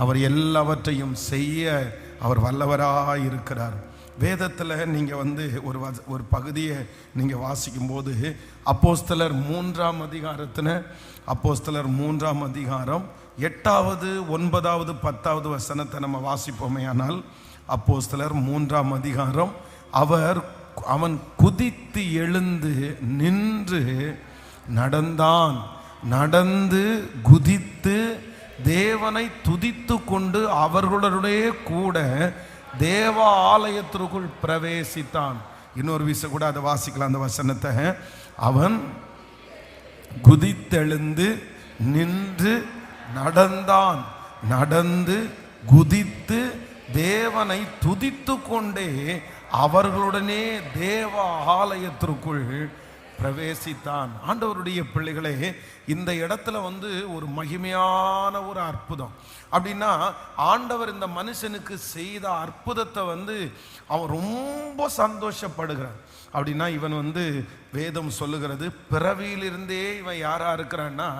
அவர் எல்லாவற்றையும் செய்ய அவர் வல்லவராக இருக்கிறார். வேதத்தில் நீங்கள் ஒரு பகுதியை நீங்கள் வாசிக்கும்போது அப்போஸ்தலர் 3ஆம் அதிகாரத்தில் அப்போஸ்தலர் 3ஆம் அதிகாரம் 8வது 9வது 10வது வசனத்தை நம்ம வாசிப்போமே. ஆனால் அப்போஸ்தலர் 3ஆம் அதிகாரம் அவன் குதித்து எழுந்து நின்று நடந்தான், நடந்து குதித்து தேவனை துதித்து கொண்டு அவர்களுடைய கூட தேவ ஆலயத்திற்குள் பிரவேசித்தான். இன்னொரு விஷயம் கூட அதை வாசிக்கலாம் அந்த வசனத்தை. அவன் குதித்தெழுந்து நின்று நடந்தான், நடந்து குதித்து தேவனை துதித்து கொண்டே அவர்களுடனே தேவ ஆலயத்திற்குள் பிரவேசித்தான். ஆண்டவருடைய பிள்ளைகளே, இந்த இடத்துல ஒரு மகிமையான ஒரு அற்புதம். அப்படின்னா ஆண்டவர் இந்த மனுஷனுக்கு செய்த அற்புதத்தை அவன் ரொம்ப சந்தோஷப்படுகிறான். அப்படின்னா இவன் வேதம் சொல்லுகிறது, பிறவியிலிருந்தே இவன் யாரா இருக்கிறான்னா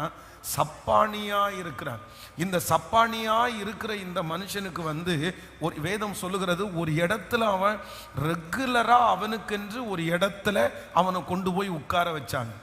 சப்பானியா இருக்கிறான். இந்த சப்பானியா இருக்கிற இந்த மனுஷனுக்கு ஒரு வேதம் சொல்லுகிறது, ஒரு இடத்துல அவன் ரெகுலரா அவனுக்கென்று ஒரு இடத்துல அவனை கொண்டு போய் உட்கார வச்சாங்க.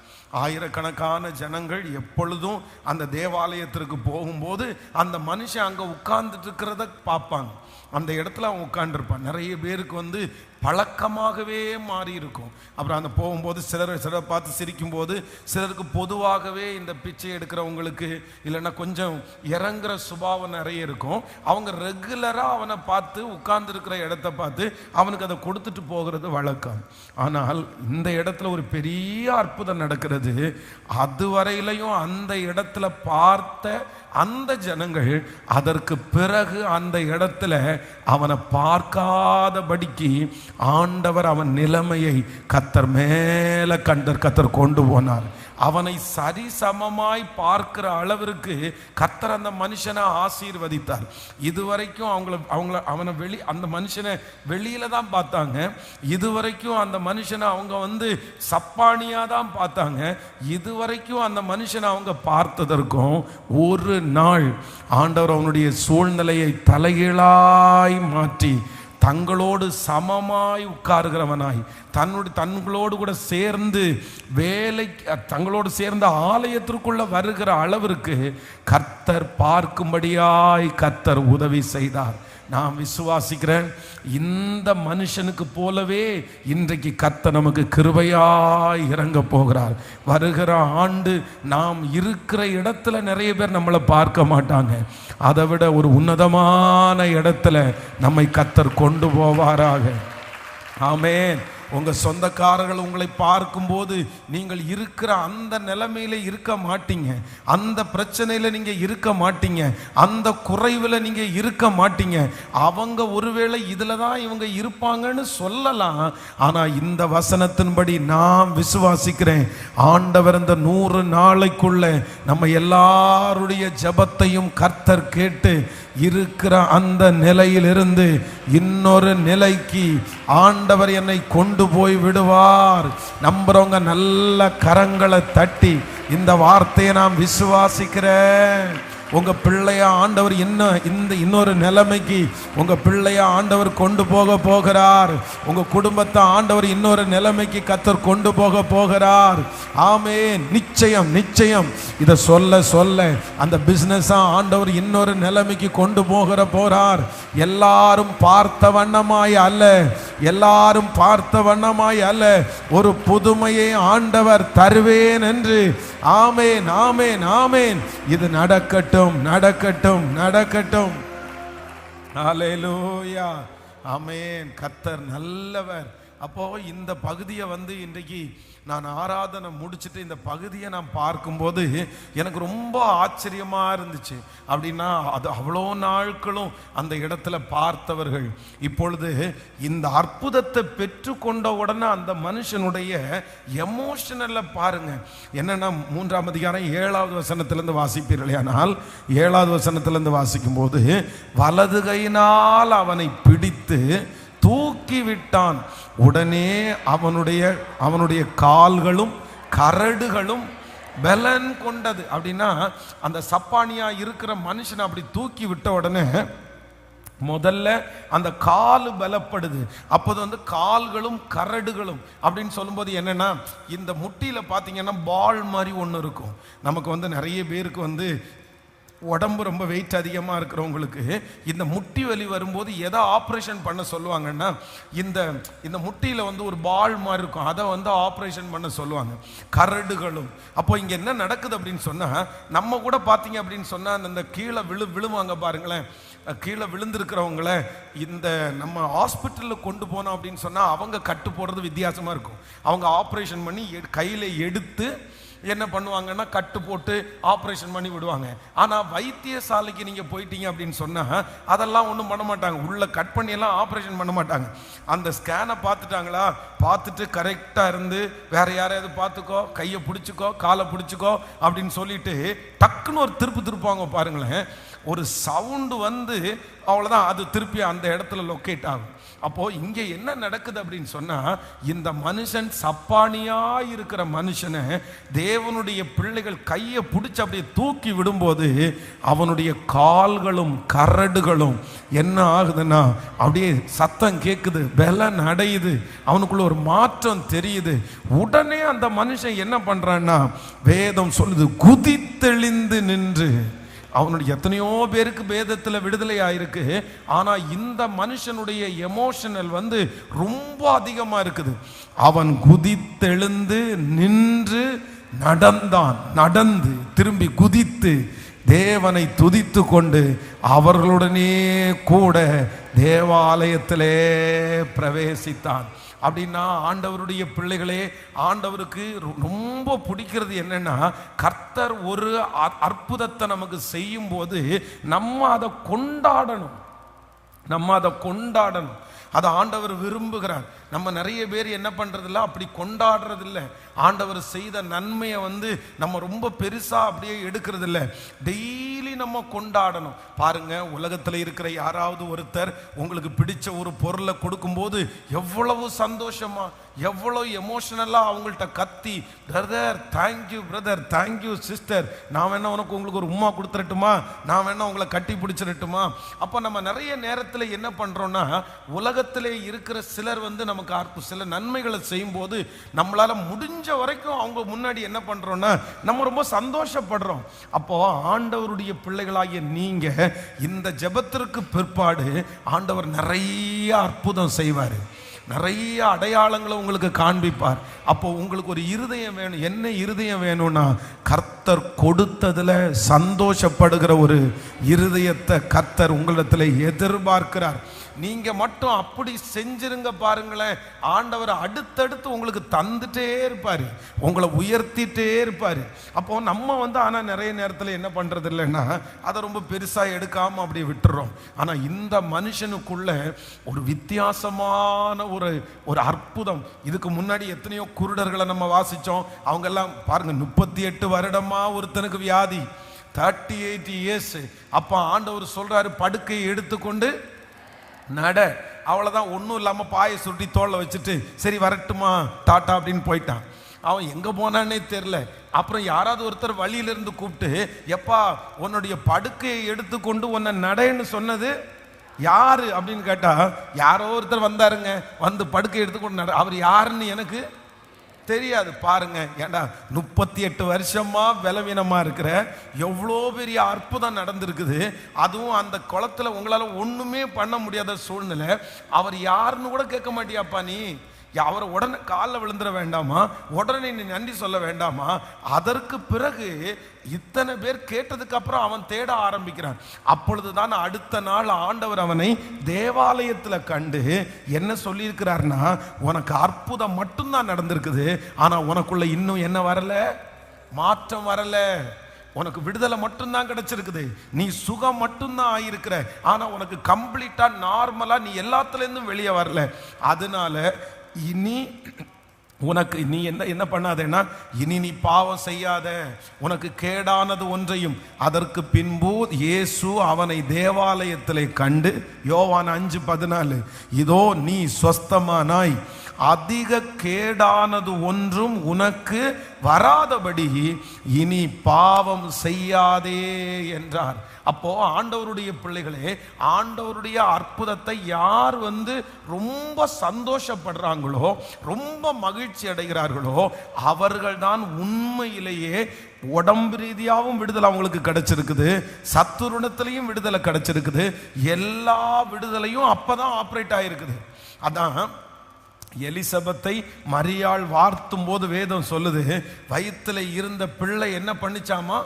ஆயிரக்கணக்கான ஜனங்கள் எப்பொழுதும் அந்த தேவாலயத்திற்கு போகும்போது அந்த மனுஷன் அங்கே உட்கார்ந்துட்டு இருக்கிறத பார்ப்பாங்க. அந்த இடத்துல அவன் உட்கார்ந்துருப்பான். நிறைய பேருக்கு பழக்கமாகவே மாறி இருக்கும். அப்புறம் அந்த போகும்போது சிலரை பார்த்து சிரிக்கும் போது சிலருக்கு பொதுவாகவே இந்த பிச்சை எடுக்கிறவங்களுக்கு இல்லைன்னா கொஞ்சம் இறங்குற சுபாவம் நிறைய இருக்கும். அவங்க ரெகுலராக அவனை பார்த்து உட்கார்ந்துருக்கிற இடத்த பார்த்து அவனுக்கு அதை கொடுத்துட்டு போகிறது வழக்கம். ஆனால் இந்த இடத்துல ஒரு பெரிய அற்புதம் நடக்கிறது. அதுவரையிலையும் அந்த இடத்துல பார்த்த அந்த ஜனங்கள் அதற்கு பிறகு அந்த இடத்துல அவனை பார்க்காதபடிக்கு ஆண்டவர் அவன் நிலைமையை கர்த்தர் மேல கர்த்தர் கொண்டு போனார். அவனை சரிசமமாய் பார்க்கிற அளவிற்கு கர்த்தர் அந்த மனுஷனை ஆசீர்வதித்தார். இதுவரைக்கும் அவனை அந்த மனுஷனை வெளியில தான் பார்த்தாங்க. இதுவரைக்கும் அந்த மனுஷனை அவங்க சப்பானியா தான் பார்த்தாங்க. இதுவரைக்கும் அந்த மனுஷனை அவங்க பார்த்ததற்கும் ஒரு நாள் ஆண்டவர் அவனுடைய சூழ்நிலையை தலைகீழாய் மாற்றி தங்களோடு சமமாய் உட்காருகிறவனாய் தங்களோடு கூட சேர்ந்து தங்களோடு சேர்ந்த ஆலயத்திற்குள்ள வருகிற அளவிற்கு கர்த்தர் பார்க்கும்படியாய் கர்த்தர் உதவி செய்தார். நான் விசுவாசிக்கிறேன், இந்த மனுஷனுக்கு போலவே இன்றைக்கு கர்த்தர் நமக்கு கிருபையாய் இறங்க போகிறார். வருகிற ஆண்டு நாம் இருக்கிற இடத்துல நிறைய பேர் நம்மளை பார்க்க மாட்டாங்க. அதை விட ஒரு உன்னதமான இடத்துல நம்மை கர்த்தர் கொண்டு போவாராக. ஆமென். உங்க சொந்தக்காரர்கள் உங்களை பார்க்கும்போது நீங்கள் இருக்கிற அந்த நிலைமையில இருக்க மாட்டீங்க, அந்த பிரச்சனையில நீங்க இருக்க மாட்டீங்க, அந்த குறைவில் நீங்க இருக்க மாட்டீங்க. அவங்க ஒருவேளை இதுல தான் இவங்க இருப்பாங்கன்னு சொல்லலாம். ஆனா இந்த வசனத்தின்படி நான் விசுவாசிக்கிறேன், ஆண்டவர் இந்த 100 நாளைக்குள்ள நம்ம எல்லாருடைய ஜெபத்தையும் கர்த்தர் கேட்டு இருக்கிற அந்த நிலையிலிருந்து இன்னொரு நிலைக்கு ஆண்டவர் என்னை கொண்டு போய் விடுவார். நம்புறவங்க நல்ல கரங்களை தட்டி இந்த வார்த்தையை நான் விசுவாசிக்கிறேன். உங்க பிள்ளைய ஆண்டவர் இன்னொரு நிலைமைக்கு உங்க பிள்ளைய ஆண்டவர் கொண்டு போக போகிறார். உங்க குடும்பத்தை ஆண்டவர் இன்னொரு நிலைமைக்கு கர்த்தர் கொண்டு போக போகிறார். ஆமென். நிச்சயம் நிச்சயம். இதை சொல்ல சொல்ல அந்த பிசினஸ் ஆண்டவர் இன்னொரு நிலைமைக்கு கொண்டு போகிறார். எல்லாரும் பார்த்த வண்ணமாய் அல்ல, எல்லாரும் பார்த்த வண்ணமாய் அல்ல, ஒரு புதுமையை ஆண்டவர் தருவேன் என்று. ஆமென் ஆமென் ஆமென். இது நடக்கட்டும் நடக்கட்டும் நடக்கட்டும். ஹல்லேலூயா. ஆமென். கர்த்தர் நல்லவர். அப்போ இந்த பகுதியை இன்றைக்கு நான் ஆராதனை முடிச்சுட்டு இந்த பகுதியை நான் பார்க்கும்போது எனக்கு ரொம்ப ஆச்சரியமா இருந்துச்சு. அப்படின்னா அது அவ்வளோ நாட்களும் அந்த இடத்துல பார்த்தவர்கள் இப்பொழுது இந்த அற்புதத்தை பெற்றுக்கொண்ட உடனே அந்த மனுஷனுடைய எமோஷனல்ல பாருங்க. என்னன்னா 3ஆம் அதிகாரம் 7வது வசனத்திலிருந்து வாசிப்பீர்கள். ஆனால் 7வது வசனத்திலிருந்து வாசிக்கும் போது, வலது கையினால் அவனை பிடித்து தூக்கி விட்டான். உடனே அவனுடைய கால்களும் கரடுகளும் பலன் கொண்டது. அப்படின்னா அந்த சப்பானியா இருக்கிற மனுஷனை அப்படி தூக்கி விட்ட உடனே முதல்ல அந்த காலு பலப்படுது. அப்போது வந்து கால்களும் கரடுகளும் அப்படின்னு சொல்லும்போது என்னன்னா, இந்த முட்டியில பார்த்தீங்கன்னா பால் மாதிரி ஒன்று இருக்கும். நமக்கு வந்து நிறைய பேருக்கு வந்து உடம்பு ரொம்ப வெயிட் அதிகமாக இருக்கிறவங்களுக்கு இந்த முட்டி வலி வரும்போது எதை ஆப்ரேஷன் பண்ண சொல்லுவாங்கன்னா, இந்த இந்த முட்டியில் வந்து ஒரு பால் மாதிரி இருக்கும், அதை வந்து ஆப்ரேஷன் பண்ண சொல்லுவாங்க. கரடுகளும். அப்போ இங்கே என்ன நடக்குது அப்படின்னு சொன்னால், நம்ம கூட பார்த்தீங்க அப்படின்னு சொன்னால் அந்த கீழே விழுவாங்க பாருங்களேன். கீழே விழுந்திருக்கிறவங்கள இந்த நம்ம ஹாஸ்பிட்டலில் கொண்டு போனோம் அப்படின்னு சொன்னால் அவங்க கட்டு போடுறது வித்தியாசமாக இருக்கும். அவங்க ஆப்ரேஷன் பண்ணி கையில் எடுத்து என்ன பண்ணுவாங்கன்னா கட்டு போட்டு ஆப்ரேஷன் பண்ணி விடுவாங்க. ஆனால் வைத்தியசாலைக்கு நீங்கள் போயிட்டீங்க அப்படின்னு சொன்னால் அதெல்லாம் ஒன்றும் பண்ண மாட்டாங்க. உள்ளே கட் பண்ணியெல்லாம் ஆப்ரேஷன் பண்ண மாட்டாங்க. அந்த ஸ்கேனை பார்த்துட்டாங்களா, பார்த்துட்டு கரெக்டாக இருந்து வேற யாரையாவது பார்த்துக்கோ, கையை பிடிச்சிக்கோ, காலை பிடிச்சிக்கோ அப்படின்னு சொல்லிட்டு டக்குன்னு ஒரு திருப்புவாங்க பாருங்களேன். ஒரு சவுண்டு வந்து அவ்வளோதான், அது திருப்பி அந்த இடத்துல லொக்கேட் ஆகும். அப்போது இங்கே என்ன நடக்குது அப்படின்னு சொன்னால், இந்த மனுஷன் சப்பானியாக இருக்கிற மனுஷனை தேவனுடைய பிள்ளைகள் கையை பிடிச்சி அப்படியே தூக்கி விடும்போது அவனுடைய கால்களும் கரடுகளும் என்ன ஆகுதுன்னா அப்படியே சத்தம் கேட்குது, பலன் அடையுது, அவனுக்குள்ள ஒரு மாற்றம் தெரியுது. உடனே அந்த மனுஷன் என்ன பண்ணுறான்னா, வேதம் சொல்லுது, குதித்தெழுந்து நின்று. அவனுடைய எத்தனையோ பேருக்கு வேதத்தில் விடுதலை ஆயிருக்கு. ஆனால் இந்த மனுஷனுடைய எமோஷனல் வந்து ரொம்ப அதிகமாக இருக்குது. அவன் குதித்தெழுந்து நின்று நடந்தான். நடந்து திரும்பி குதித்து தேவனை துதித்து கொண்டு அவர்களுடனே கூட தேவாலயத்திலே பிரவேசித்தான். அப்படின்னா ஆண்டவருடைய பிள்ளைகளே, ஆண்டவருக்கு ரொம்ப பிடிக்கிறது என்னன்னா, கர்த்தர் ஒரு அற்புதத்தை நமக்கு செய்யும் போது நம்ம அதை கொண்டாடணும். அதை ஆண்டவர் விரும்புகிறார். நம்ம நிறைய பேர் என்ன பண்றதில்ல, அப்படி கொண்டாடுறதில்ல. ஆண்டவர் செய்த நன்மையை வந்து நம்ம ரொம்ப பெருசா அப்படியே எடுக்கிறது இல்லை. டெய்லி நம்ம கொண்டாடணும். பாருங்க, உலகத்தில் இருக்கிற யாராவது ஒருத்தர் உங்களுக்கு பிடிச்ச ஒரு பொருளை கொடுக்கும்போது எவ்வளவு சந்தோஷமா, எவ்வளவு எமோஷனலா அவங்கள்ட்ட கத்தி, brother thank you, brother thank you, sister நான் வேணா உங்களுக்கு ஒரு உம்மா கொடுத்துடட்டுமா, நான் வேணா உங்களை கட்டி பிடிச்சிடட்டுமா. அப்போ நம்ம நிறைய நேரத்தில் என்ன பண்றோம்னா, உலகத்திலே இருக்கிற சிலர் வந்து நமக்கு சில நன்மைகளை செய்யும் போது நம்மளால முடிஞ்ச வரைக்கும் அவங்க முன்னாடி என்ன பண்றோம்னா நம்ம ரொம்ப சந்தோஷப்படுறோம். அப்போ ஆண்டவருடைய பிள்ளைகளாகிய நீங்க இந்த ஜெபத்திற்கு பிற்பாடு ஆண்டவர் நிறைய அற்புதம் செய்வார், நிறைய அடையாளங்களை உங்களுக்கு காண்பிப்பார். அப்போ உங்களுக்கு ஒரு இருதயம் வேணும். என்ன இருதயம் வேணும்னா, கர்த்தர் கொடுத்ததுல சந்தோஷப்படுகிற ஒரு இருதயத்தை கர்த்தர் உங்களிடத்துல எதிர்பார்க்கிறார். நீங்க மட்டும் அப்படி செஞ்சிருங்க பாருங்களேன், ஆண்டவர் அடுத்தடுத்து உங்களுக்கு தந்துட்டே இருப்பாரு, உங்களை உயர்த்திட்டே இருப்பாரு. அப்போ நம்ம வந்து ஆனா நிறைய நேரத்தில் என்ன பண்றது இல்லைன்னா, அதை ரொம்ப பெருசா எடுக்காம அப்படி விட்டுறோம். ஆனா இந்த மனுஷனுக்குள்ள ஒரு வித்தியாசமான ஒரு அற்புதம். இதுக்கு முன்னாடி எத்தனையோ குருடர்களை நம்ம வாசிச்சோம். அவங்க எல்லாம் பாருங்க, 38 வருடமா ஒருத்தனுக்கு வியாதி, 38 years. அப்ப ஆண்டவர் சொல்றாரு, படுக்கையை எடுத்துக்கொண்டு நட. அவ்வளோதான், ஒன்றும் இல்லாமல் பாயை சுருட்டி தோளில் வச்சுட்டு சரி வரட்டுமா டாட்டா அப்படின்னு போயிட்டான். அவன் எங்கே போனான்னே தெரில. அப்புறம் யாராவது ஒருத்தர் வழியிலிருந்து கூப்பிட்டு, எப்பா உன்னுடைய படுக்கையை எடுத்துக்கொண்டு உன்னை நடன்னு சொன்னது யாரு அப்படின்னு கேட்டா, யாரோ ஒருத்தர் வந்தாருங்க, வந்து படுக்கை எடுத்துக்கொண்டு நட. அவர் யாருன்னு எனக்கு தெரியாது. பாருங்க, ஏண்டா 38 வருஷமா பலவீனமா இருக்கிற, எவ்வளோ பெரிய அற்புதம் நடந்திருக்குது. அதுவும் அந்த குளத்துல உங்களால ஒண்ணுமே பண்ண முடியாத சூழ்நிலை. அவர் யாருன்னு கூட கேட்க மாட்டியாப்பா நீ? அவரை உடனே காலில் விழுந்துட வேண்டாமா? உடனே நீ நன்றி சொல்ல வேண்டாமா? அதற்கு பிறகு இத்தனை பேர் கேட்டதுக்கு அப்புறம் அவன் தேட ஆரம்பிக்கிறான். அப்பொழுதுதான் அடுத்த நாள் ஆண்டவர் அவனை தேவாலயத்தில் கண்டு என்ன சொல்லியிருக்கிறார்னா, உனக்கு அற்புதம் மட்டும்தான் நடந்திருக்குது, ஆனா உனக்குள்ள இன்னும் என்ன வரல, மாற்றம் வரல. உனக்கு விடுதலை மட்டும்தான் கிடைச்சிருக்குது, நீ சுகம் மட்டும்தான் ஆயிருக்கிற, ஆனா உனக்கு கம்ப்ளீட்டா நார்மலா நீ எல்லாத்துல இருந்தும் வெளியே வரல. அதனால இனி உனக்கு நீ என்ன பண்ணாதேன்னா, இனி நீ பாவம் செய்யாத, உனக்கு கேடானது ஒன்றையும். அதற்கு பின்பு இயேசு அவனை தேவாலயத்திலே கண்டு, யோவான் 5:14, இதோ நீ சொஸ்தமானாய், அதிக கேடானது ஒன்றும் உனக்கு வராதபடி இனி பாவம் செய்யாதே என்றார். அப்போ ஆண்டவருடைய பிள்ளைகளே, ஆண்டவருடைய அற்புதத்தை யார் ரொம்ப சந்தோஷப்படுறாங்களோ, ரொம்ப மகிழ்ச்சி அடைகிறார்களோ, அவர்கள் தான் உண்மையிலேயே உடம்பு ரீதியாகவும் விடுதலை அவங்களுக்கு கிடைச்சிருக்குது, சத்துருணத்திலையும் விடுதலை கிடைச்சிருக்குது. எல்லா விடுதலையும் அப்பதான் ஆப்ரேட் ஆயிருக்குது. அதான் எலிசபெத்தை மரியாள் வார்த்தும் போது வேதம் சொல்லுது, வயிற்றுல இருந்த பிள்ளை என்ன பண்ணிச்சாமா?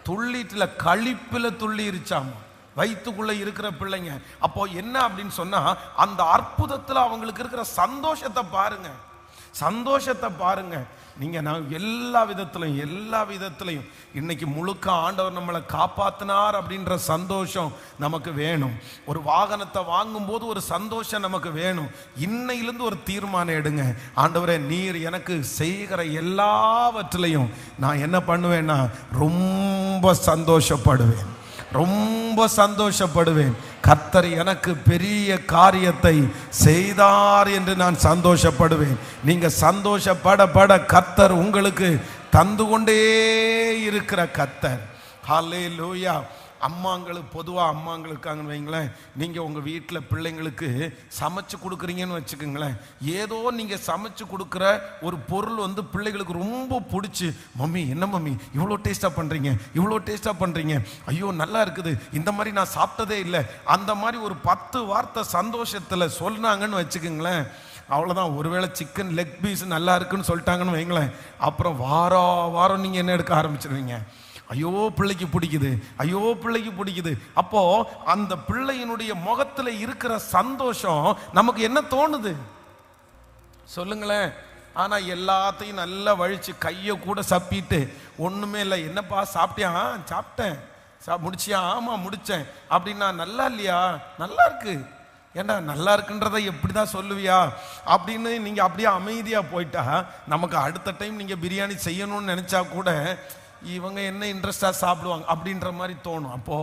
துள்ளிட்டுல கழிப்புல துள்ளி இருச்சாமா, வயிற்றுக்குள்ள இருக்கிற பிள்ளைங்க. அப்போ என்ன அப்படின்னு சொன்னா, அந்த அற்புதத்துல அவங்களுக்கு இருக்கிற சந்தோஷத்தை பாருங்க, சந்தோஷத்தை பாருங்க. நீங்க நான் எல்லா விதத்திலையும் இன்னைக்கு முழுக்க ஆண்டவர் நம்மளை காப்பாத்தினார் அப்படின்ற சந்தோஷம் நமக்கு வேணும். ஒரு வாகனத்தை வாங்கும் போது ஒரு சந்தோஷம் நமக்கு வேணும். இன்னையிலிருந்து ஒரு தீர்மானம் எடுங்க, ஆண்டவரே நீர் எனக்கு செய்கிற எல்லாவற்றிலையும் நான் என்ன பண்ணுவேன்னா ரொம்ப சந்தோஷப்படுவேன், ரொம்ப சந்தோஷப்படுவேன். கர்த்தர் எனக்கு பெரிய காரியத்தை செய்தார் என்று நான் சந்தோஷப்படுவேன். நீங்க சந்தோஷப்பட கர்த்தர் உங்களுக்கு தந்து கொண்டே இருக்கிற கர்த்தர். ஹல்லேலூயா. பொதுவாக அம்மாங்களுக்காங்கன்னு வைங்களேன், நீங்கள் உங்கள் வீட்டில் பிள்ளைங்களுக்கு சமைச்சு கொடுக்குறீங்கன்னு வச்சுக்கோங்களேன், ஏதோ நீங்கள் சமைச்சு கொடுக்குற ஒரு பொருள் பிள்ளைகளுக்கு ரொம்ப பிடிச்சி, மம்மி என்ன மம்மி இவ்வளோ டேஸ்ட்டாக பண்ணுறீங்க, இவ்வளோ டேஸ்ட்டாக பண்ணுறீங்க, ஐயோ நல்லா இருக்குது, இந்த மாதிரி நான் சாப்பிட்டதே இல்லை, அந்த மாதிரி ஒரு 10 வார்த்தை சந்தோஷத்தில் சொன்னாங்கன்னு வச்சுக்கோங்களேன், அவ்வளோதான். ஒருவேளை சிக்கன் லெக் பீஸ் நல்லா இருக்குன்னு சொல்லிட்டாங்கன்னு வைங்களேன், அப்புறம் வாரம் நீங்கள் என்ன எடுக்க ஆரம்பிச்சிருவீங்க, ஐயோ பிள்ளைக்கு பிடிக்குது, ஐயோ பிள்ளைக்கு பிடிக்குது. அப்போ அந்த பிள்ளையினுடைய முகத்துல இருக்கிற சந்தோஷம் நமக்கு என்ன தோணுது சொல்லுங்களேன். ஆனா எல்லாத்தையும் நல்லா வழிச்சு கையை கூட சப்பிட்டு ஒண்ணுமே இல்லை, என்னப்பா சாப்பிட்டியா? சாப்பிட்டேன். முடிச்சியா? ஆமா முடிச்சேன். அப்படின்னா நல்லா இல்லையா? நல்லா இருக்கு. ஏண்டா நல்லா இருக்குன்றதை எப்படிதான் சொல்லுவியா அப்படின்னு நீங்க அப்படியே அமைதியா போயிட்டா, நமக்கு அடுத்த டைம் நீங்க பிரியாணி செய்யணும்னு நினைச்சா கூட இவங்க என்ன இன்ட்ரெஸ்டா சாப்பிடுவாங்க அப்படின்ற மாதிரி தோணும். அப்போ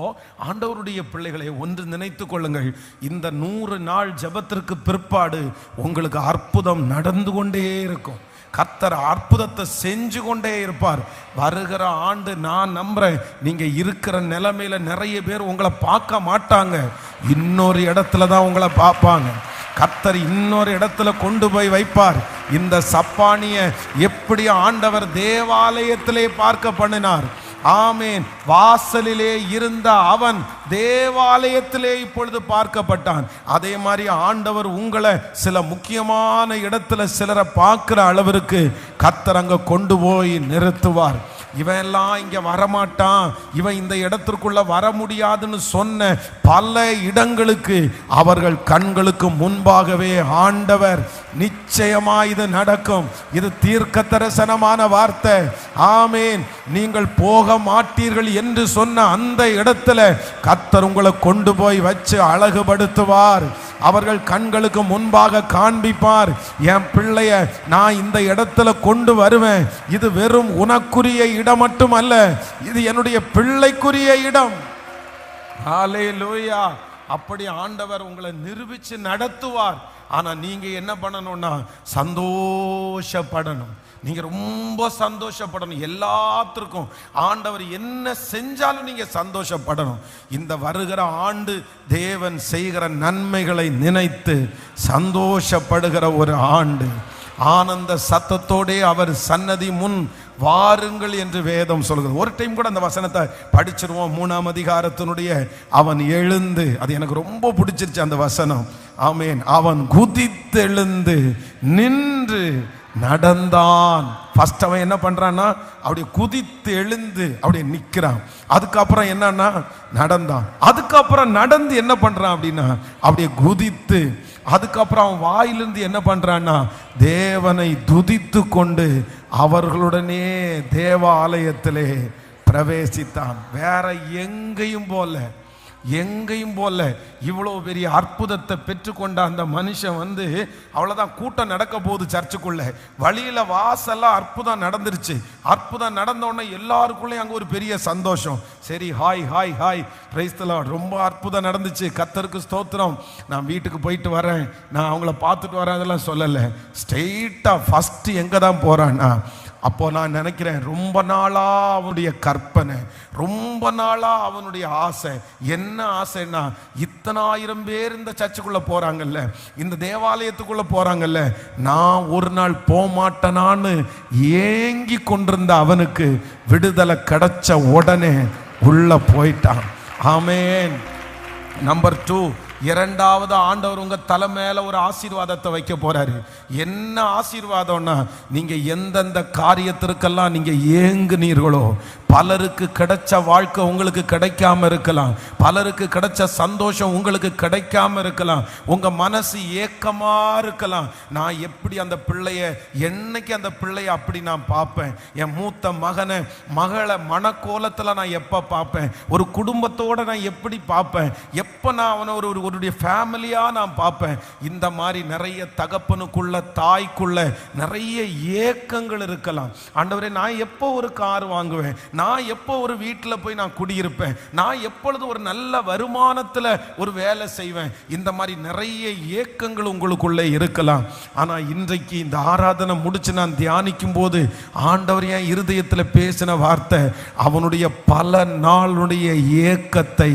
ஆண்டவருடைய பிள்ளைகளை ஒன்று நினைத்து கொள்ளுங்கள், இந்த 100 நாள் ஜெபத்திற்கு பிற்பாடு உங்களுக்கு அற்புதம் நடந்து கொண்டே இருக்கும். கர்த்தர் அற்புதத்தை செஞ்சு கொண்டே இருப்பார். வருகிற ஆண்டு நான் நம்புறேன், நீங்க இருக்கிற நிலைமையில நிறைய பேர் உங்களை பார்க்க மாட்டாங்க, இன்னொரு இடத்துல தான் உங்களை பார்ப்பாங்க. கர்த்தர் இன்னொரு இடத்துல கொண்டு போய் வைப்பார். இந்த சப்பானிய எப்படி ஆண்டவர் தேவாலயத்திலே பார்க்க பண்ணினார், ஆமேன், வாசலிலே இருந்த அவன் தேவாலயத்திலே இப்பொழுது பார்க்கப்பட்டான். அதே மாதிரி ஆண்டவர் உங்களை சில முக்கியமான இடத்துல சிலரை பார்க்கிற அளவிற்கு கர்த்தர் அங்க கொண்டு போய் நிறுத்துவார். இவன் எல்லாம் இங்க வரமாட்டான், இவன் இந்த இடத்திற்குள்ள வர முடியாதுன்னு சொன்ன பல இடங்களுக்கு அவர்கள் கண்களுக்கு முன்பாகவே ஆண்டவர் நிச்சயமா இது நடக்கும், இது தீர்க்க தரிசனமான வார்த்தை, ஆமேன், நீங்கள் போக மாட்டீர்கள் என்று சொன்ன அந்த இடத்துல கர்த்தர் உங்களை கொண்டு போய் வச்சு அழகுபடுத்துவார். அவர்கள் கண்களுக்கு முன்பாக காண்பிப்பார், என் பிள்ளைய நான் இந்த இடத்துல கொண்டு வருவேன், இது வெறும் உனக்குரிய இடம் மட்டும் அல்ல, இது என்னுடைய பிள்ளைக்குரிய இடம். ஹல்லேலூயா. அப்படி ஆண்டவர் உங்களை நிரூபிச்சு நடத்துவார். ஆனா நீங்க என்ன பண்ணணும்னா சந்தோஷப்படணும். நீங்க ரொம்ப சந்தோஷப்படணும். எல்லாத்திற்கும் ஆண்டவர் என்ன செஞ்சாலும் நீங்க சந்தோஷப்படணும். இந்த வருகிற ஆண்டு தேவன் செய்கிற நன்மைகளை நினைத்து சந்தோஷப்படுகிற ஒரு ஆண்டு. ஆனந்த சத்தத்தோடே அவர் சன்னதி முன் வாருங்கள் என்று வேதம் சொல்கிறது. ஒரு டைம் கூட அந்த வசனத்தை படிச்சிருவோம். 3ஆம் அதிகாரத்தினுடைய அவன் எழுந்து, அது எனக்கு ரொம்ப பிடிச்சிருச்சு அந்த வசனம், ஆமேன், அவன் குதித்து எழுந்து நின்று நடந்தான். ஃபர்ஸ்ட் அவன் என்ன பண்றான்னா அப்படியே குதித்து எழுந்து அப்படியே நிக்கிறான். அதுக்கப்புறம் என்னன்னா நடந்தான். அதுக்கப்புறம் நடந்து என்ன பண்றான் அப்படின்னா அப்படியே குதித்து, அதுக்கப்புறம் அவன் வாயிலிருந்து என்ன பண்றான்னா தேவனை துதித்து கொண்டு அவர்களுடனே தேவாலயத்திலே பிரவேசித்தான். வேற எங்கேயும் போல, எங்கேயும் போல இவ்வளோ பெரிய அற்புதத்தை பெற்றுக்கொண்ட அந்த மனுஷன் வந்து அவ்வளோதான், கூட்டம் நடக்க போகுது சர்ச்சுக்குள்ள. வழியில் வாசல்லாம் அற்புதம் நடந்துருச்சு. அற்புதம் நடந்தோடனே எல்லாருக்குள்ளேயும் அங்கே ஒரு பெரிய சந்தோஷம். சரி, hi hi hi, praise the Lord, ரொம்ப அற்புதம் நடந்துச்சு, கர்த்தருக்கு ஸ்தோத்திரம், நான் வீட்டுக்கு போயிட்டு வரேன், நான் அவங்கள பார்த்துட்டு வரேன், அதெல்லாம் சொல்லலை. ஸ்ட்ரெயிட்டாக ஃபஸ்ட்டு எங்கே தான் போகிறான்னா, அப்போ நான் நினைக்கிறேன், ரொம்ப நாளா அவனுடைய கற்பனை, ரொம்ப நாளா அவனுடைய ஆசை. என்ன ஆசைன்னா, இத்தனாயிரம் பேர் இந்த சர்ச்சுக்குள்ள போறாங்கல்ல, இந்த தேவாலயத்துக்குள்ள போறாங்கல்ல, நான் ஒரு நாள் போமாட்டேனான்னு ஏங்கி கொண்டிருந்த அவனுக்கு விடுதலை கிடைச்ச உடனே உள்ள போயிட்டான். ஆமென். நம்பர் 2, இரண்டாவது, ஆண்டவர் உங்க தலை மேல ஒரு ஆசீர்வாதத்தை வைக்க போறாரு. என்ன ஆசீர்வாதம்னா, நீங்க எந்தெந்த காரியத்திற்கெல்லாம் நீங்க ஏங்குனீர்களோ, பலருக்கு கிடைச்ச வாழ்க்கை உங்களுக்கு கிடைக்காம இருக்கலாம், பலருக்கு கிடைச்ச சந்தோஷம் உங்களுக்கு கிடைக்காம இருக்கலாம், உங்க மனசு ஏக்கமா இருக்கலாம். நான் எப்படி அந்த பிள்ளைய, என்னைக்கு அந்த பிள்ளைய அப்படி நான் பார்ப்பேன், என் மூத்த மகனை மகளை மனக்கோலத்தில் நான் எப்போ பார்ப்பேன், ஒரு குடும்பத்தோடு நான் எப்படி பார்ப்பேன், எப்போ நான் அவனை ஒரு ஃபேமிலியாக நான் பார்ப்பேன். இந்த மாதிரி நிறைய தகப்பனுக்குள்ள, தாய்க்குள்ள நிறைய ஏக்கங்கள் இருக்கலாம். ஆண்டவரே, நான் எப்போ ஒரு கார் வாங்குவேன், நான் எப்போ ஒரு வீட்டில் போய் நான் குடியிருப்பேன், நான் எப்பொழுது ஒரு நல்ல வருமானத்தில் ஒரு வேலை செய்வேன், இந்த மாதிரி நிறைய ஏக்கங்கள் உங்களுக்குள்ளே இருக்கலாம். ஆனால் இன்றைக்கு இந்த ஆராதனை முடிச்சு நான் தியானிக்கும் போது ஆண்டவர் என் இருதயத்தில் பேசின வார்த்தை, அவனுடைய பல நாளுடைய ஏக்கத்தை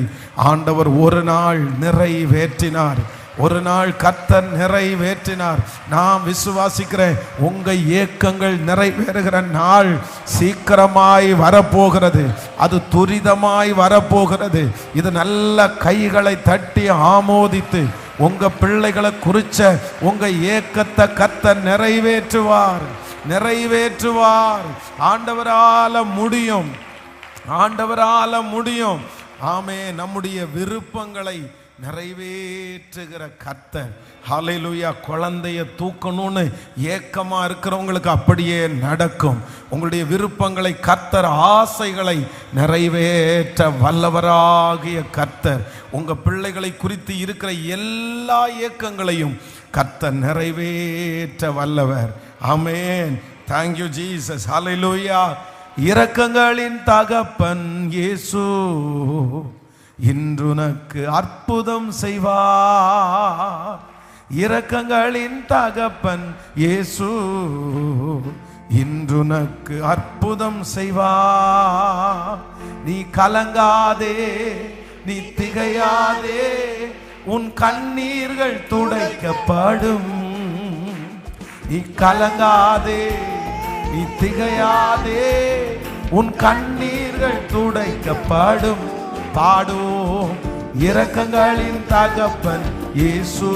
ஆண்டவர் ஒரு நாள் நிறைவேற்றினார். ஒரு நாள் கர்த்தர் நிறைவேற்றினார். நான் விசுவாசிக்கிறேன், உங்க ஏக்கங்கள் நிறைவேறுகிற நாள் சீக்கிரமாய் வரப்போகிறது. அது துரிதமாய் வரப்போகிறது. இது நல்ல கைகளை தட்டி ஆமோதித்து உங்க பிள்ளைகளை குறிச்ச உங்க ஏக்கத்தை கர்த்தர் நிறைவேற்றுவார், நிறைவேற்றுவார். ஆண்டவரால முடியும், ஆண்டவரால முடியும். ஆமே, நம்முடைய விருப்பங்களை நிறைவேற்றுகிற கர்த்தர். ஹல்லேலூயா. குழந்தைய தூக்கணும்னு ஏக்கமா இருக்கிறவங்களுக்கு அப்படியே நடக்கும். உங்களுடைய விருப்பங்களை கர்த்தர், ஆசைகளை நிறைவேற்ற வல்லவராகிய கர்த்தர் உங்க பிள்ளைகளை குறித்து இருக்கிற எல்லா ஏக்கங்களையும் கர்த்தர் நிறைவேற்ற வல்லவர். Amen. Thank you Jesus. Hallelujah. இரக்கங்களின் தகப்பன் இயேசு இன்றுனக்கு அற்புதம் செய்வார். இரக்கங்களின் தகப்பன் இயேசு இன்றுனக்கு அற்புதம் செய்வார். நீ கலங்காதே, நீ திகையாதே, உன் கண்ணீர்கள் துடைக்கப்படும். நீ கலங்காதே, நீ திகையாதே, உன் கண்ணீர்கள் துடைக்கப்படும். பாடும் இரக்கங்களின் தகப்பன் இயேசு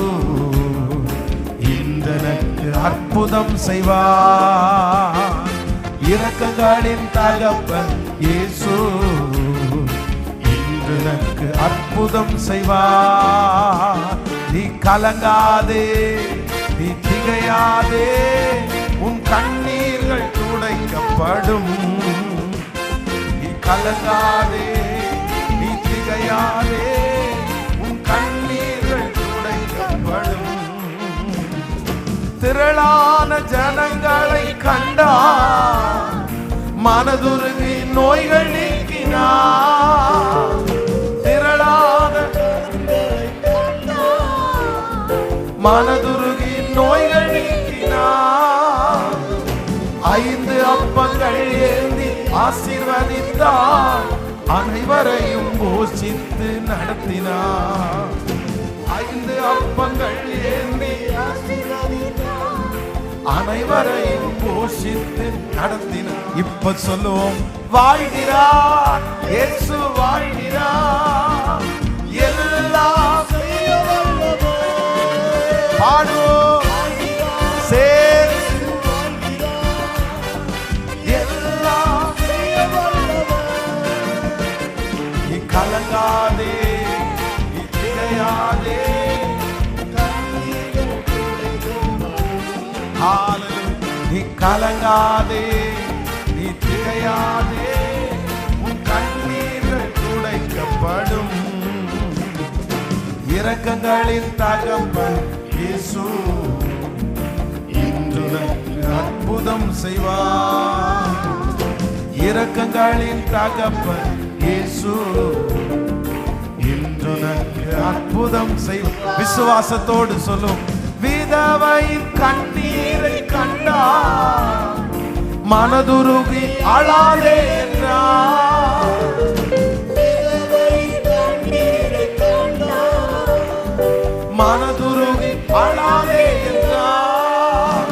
இன்றனக்கு அற்புதம் செய்வார். இரக்கங்களின் தகப்பன் இயேசு இன்றனக்கு அற்புதம் செய்வார். நீ கலங்காதே, நீ திகையாதே, உன் கண்ணீர்கள் துடைக்கப்படும். நீ கலங்காதே, நீ திகையாதே, உன் கண்ணீர்கள் துடைக்கப்படும். திரளான ஜனங்களை கண்டார், மனதுருகி நோய்கள் நீக்கினார். திரளான மனதுருகி நோய்கள் நீக்கினார். 5 அப்பங்கள் ஏந்தி ஆசீர்வதித்தார், அனைவரையும் போஷித்து நடத்தினார். 5 அப்பங்கள் ஏந்தி அனைவரையும் போஷித்து நடத்தினார். இப்ப சொல்லுவோம், வாழ்கிறார் இயேசு, வாழ்கிறார். எல்லாம் பாடுவோம் சேர்ந்து, எல்லாம் நீ கலங்காதே, நீ திகையாதே. நீ கலங்காதே, நீ திகையாதே, உன் கண்ணீர்கள் துடைக்கப்படும். இரக்கங்களின் தகப்பன் இயேசு இன்று அற்புதம் செய்வார். இரக்கங்களின் தகப்பன் இயேசு இன்று அற்புதம் செய்வார். விசுவாசத்தோடு சொல்லும். விதவையின் கண்ணீரை கண்டார், மனதுருகி அழாதே என்றார். மனதுருகி அழாதே என்றார்.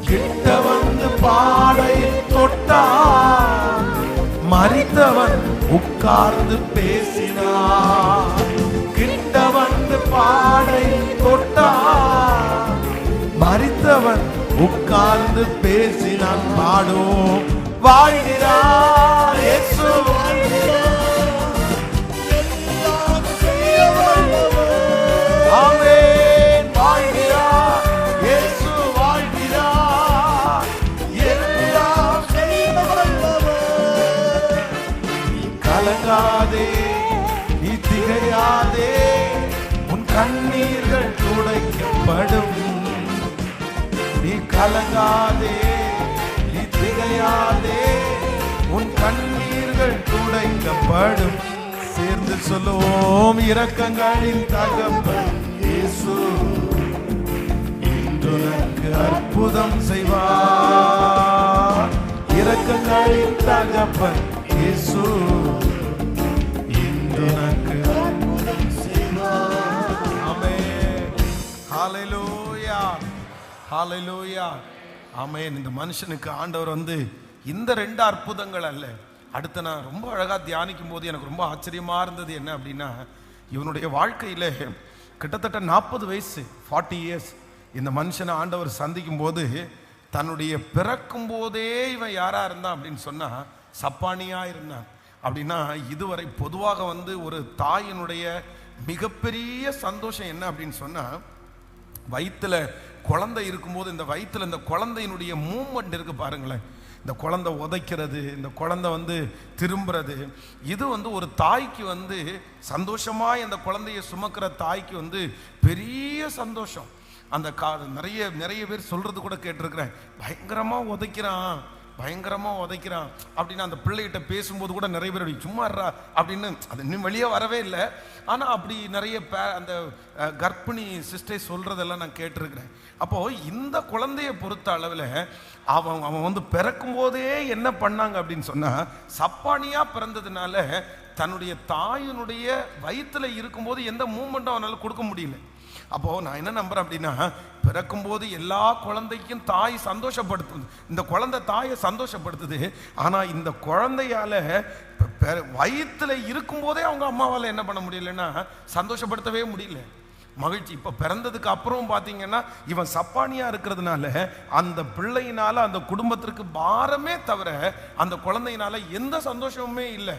கிட்ட வந்து பாடை தொட்டார், மரித்தவன் உட்கார்ந்து பேசினார். கிட்ட வந்து பாடை தொட்டார், மரித்தவன் உட்கார்ந்து பேசினான். பாடும் வாழ்கிறார் இயேசு, ஆமென். வாழ்கிறார் இயேசு, வாழ்கிறார், எல்லாம் செய்ய வல்லவர். நீ கலங்காதே, நீ திகையாதே, உன் கண்ணீர்கள் துடைக்கப்படும். நீ கலங்காதே, நீ திகையாதே, உன் கண்ணீர்கள் துடைக்கப்படும். சேர்ந்து சொல்லுவோம். இரக்கங்களின் தகப்பன் இயேசு இன்று எனக்கு அற்புதம் செய்வார். இரக்கங்களின் தகப்பன் இயேசு இன்று எனக்கு அற்புதம் செய்வார். ஆமென். ஹல்லேலூயா, ஹல்லேலூயா, ஆமென். இந்த மனுஷனுக்கு ஆண்டவர் வந்து இந்த 2 அற்புதங்கள் அல்ல, அடுத்து நான் ரொம்ப அழகாக தியானிக்கும் போது எனக்கு ரொம்ப ஆச்சரியமாக இருந்தது. என்ன அப்படின்னா, இவனுடைய வாழ்க்கையில் கிட்டத்தட்ட 40 வயசு, 40 இயர்ஸ் இந்த மனுஷனை ஆண்டவர் சந்திக்கும் போது, தன்னுடைய பிறக்கும் போதே இவன் யாராக இருந்தான் அப்படின்னு சொன்னால் சப்பானியாக இருந்தான். அப்படின்னா இதுவரை பொதுவாக வந்து ஒரு தாயினுடைய மிகப்பெரிய சந்தோஷம் என்ன அப்படின்னு சொன்னால், வயிற்றுல குழந்தை இருக்கும்போது இந்த வயிற்றுல இந்த குழந்தையினுடைய மூமெண்ட் இருக்கு பாருங்களேன். இந்த குழந்தை உதைக்கிறது, இந்த குழந்தை வந்து திரும்புறது, இது வந்து ஒரு தாய்க்கு வந்து சந்தோஷமாக இந்த குழந்தைய சுமக்கிற தாய்க்கு வந்து பெரிய சந்தோஷம். அந்த நிறைய பேர் சொல்றது கூட கேட்டிருக்கிறேன், பயங்கரமாக உதைக்கிறான், பயங்கரமாக உதைக்கிறான் அப்படின்னு அந்த பிள்ளைகிட்ட பேசும்போது கூட நிறைய பேர் சும்மாறா அப்படின்னு, அது இன்னும் வெளியே வரவே இல்லை. ஆனால் அப்படி நிறைய அந்த கர்ப்பிணி சிஸ்டர் சொல்கிறதெல்லாம் நான் கேட்டிருக்கிறேன். அப்போது இந்த குழந்தைய பொறுத்த அளவில் அவன் வந்து பிறக்கும் போதே என்ன பண்ணாங்க அப்படின்னு சொன்னால், சப்பானியாக பிறந்ததுனால தன்னுடைய தாயினுடைய வயிற்றுல இருக்கும்போது எந்த மூமெண்ட்டும் அவனால் கொடுக்க முடியல. அப்போது நான் என்ன நம்புறேன் அப்படின்னா, பிறக்கும்போது எல்லா குழந்தைக்கும் தாய் சந்தோஷப்படுத்துது, இந்த குழந்தை தாயை சந்தோஷப்படுத்துது. ஆனால் இந்த குழந்தையால வயிற்றுல இருக்கும்போதே அவங்க அம்மாவால் என்ன பண்ண முடியலன்னா சந்தோஷப்படுத்தவே முடியல, மகிழ்ச்சி. இப்போ பிறந்ததுக்கு அப்புறம் பார்த்தீங்கன்னா இவன் சப்பானியாக இருக்கிறதுனால அந்த பிள்ளையினால அந்த குடும்பத்திற்கு பாரமே தவிர அந்த குழந்தையினால எந்த சந்தோஷமுமே இல்லை.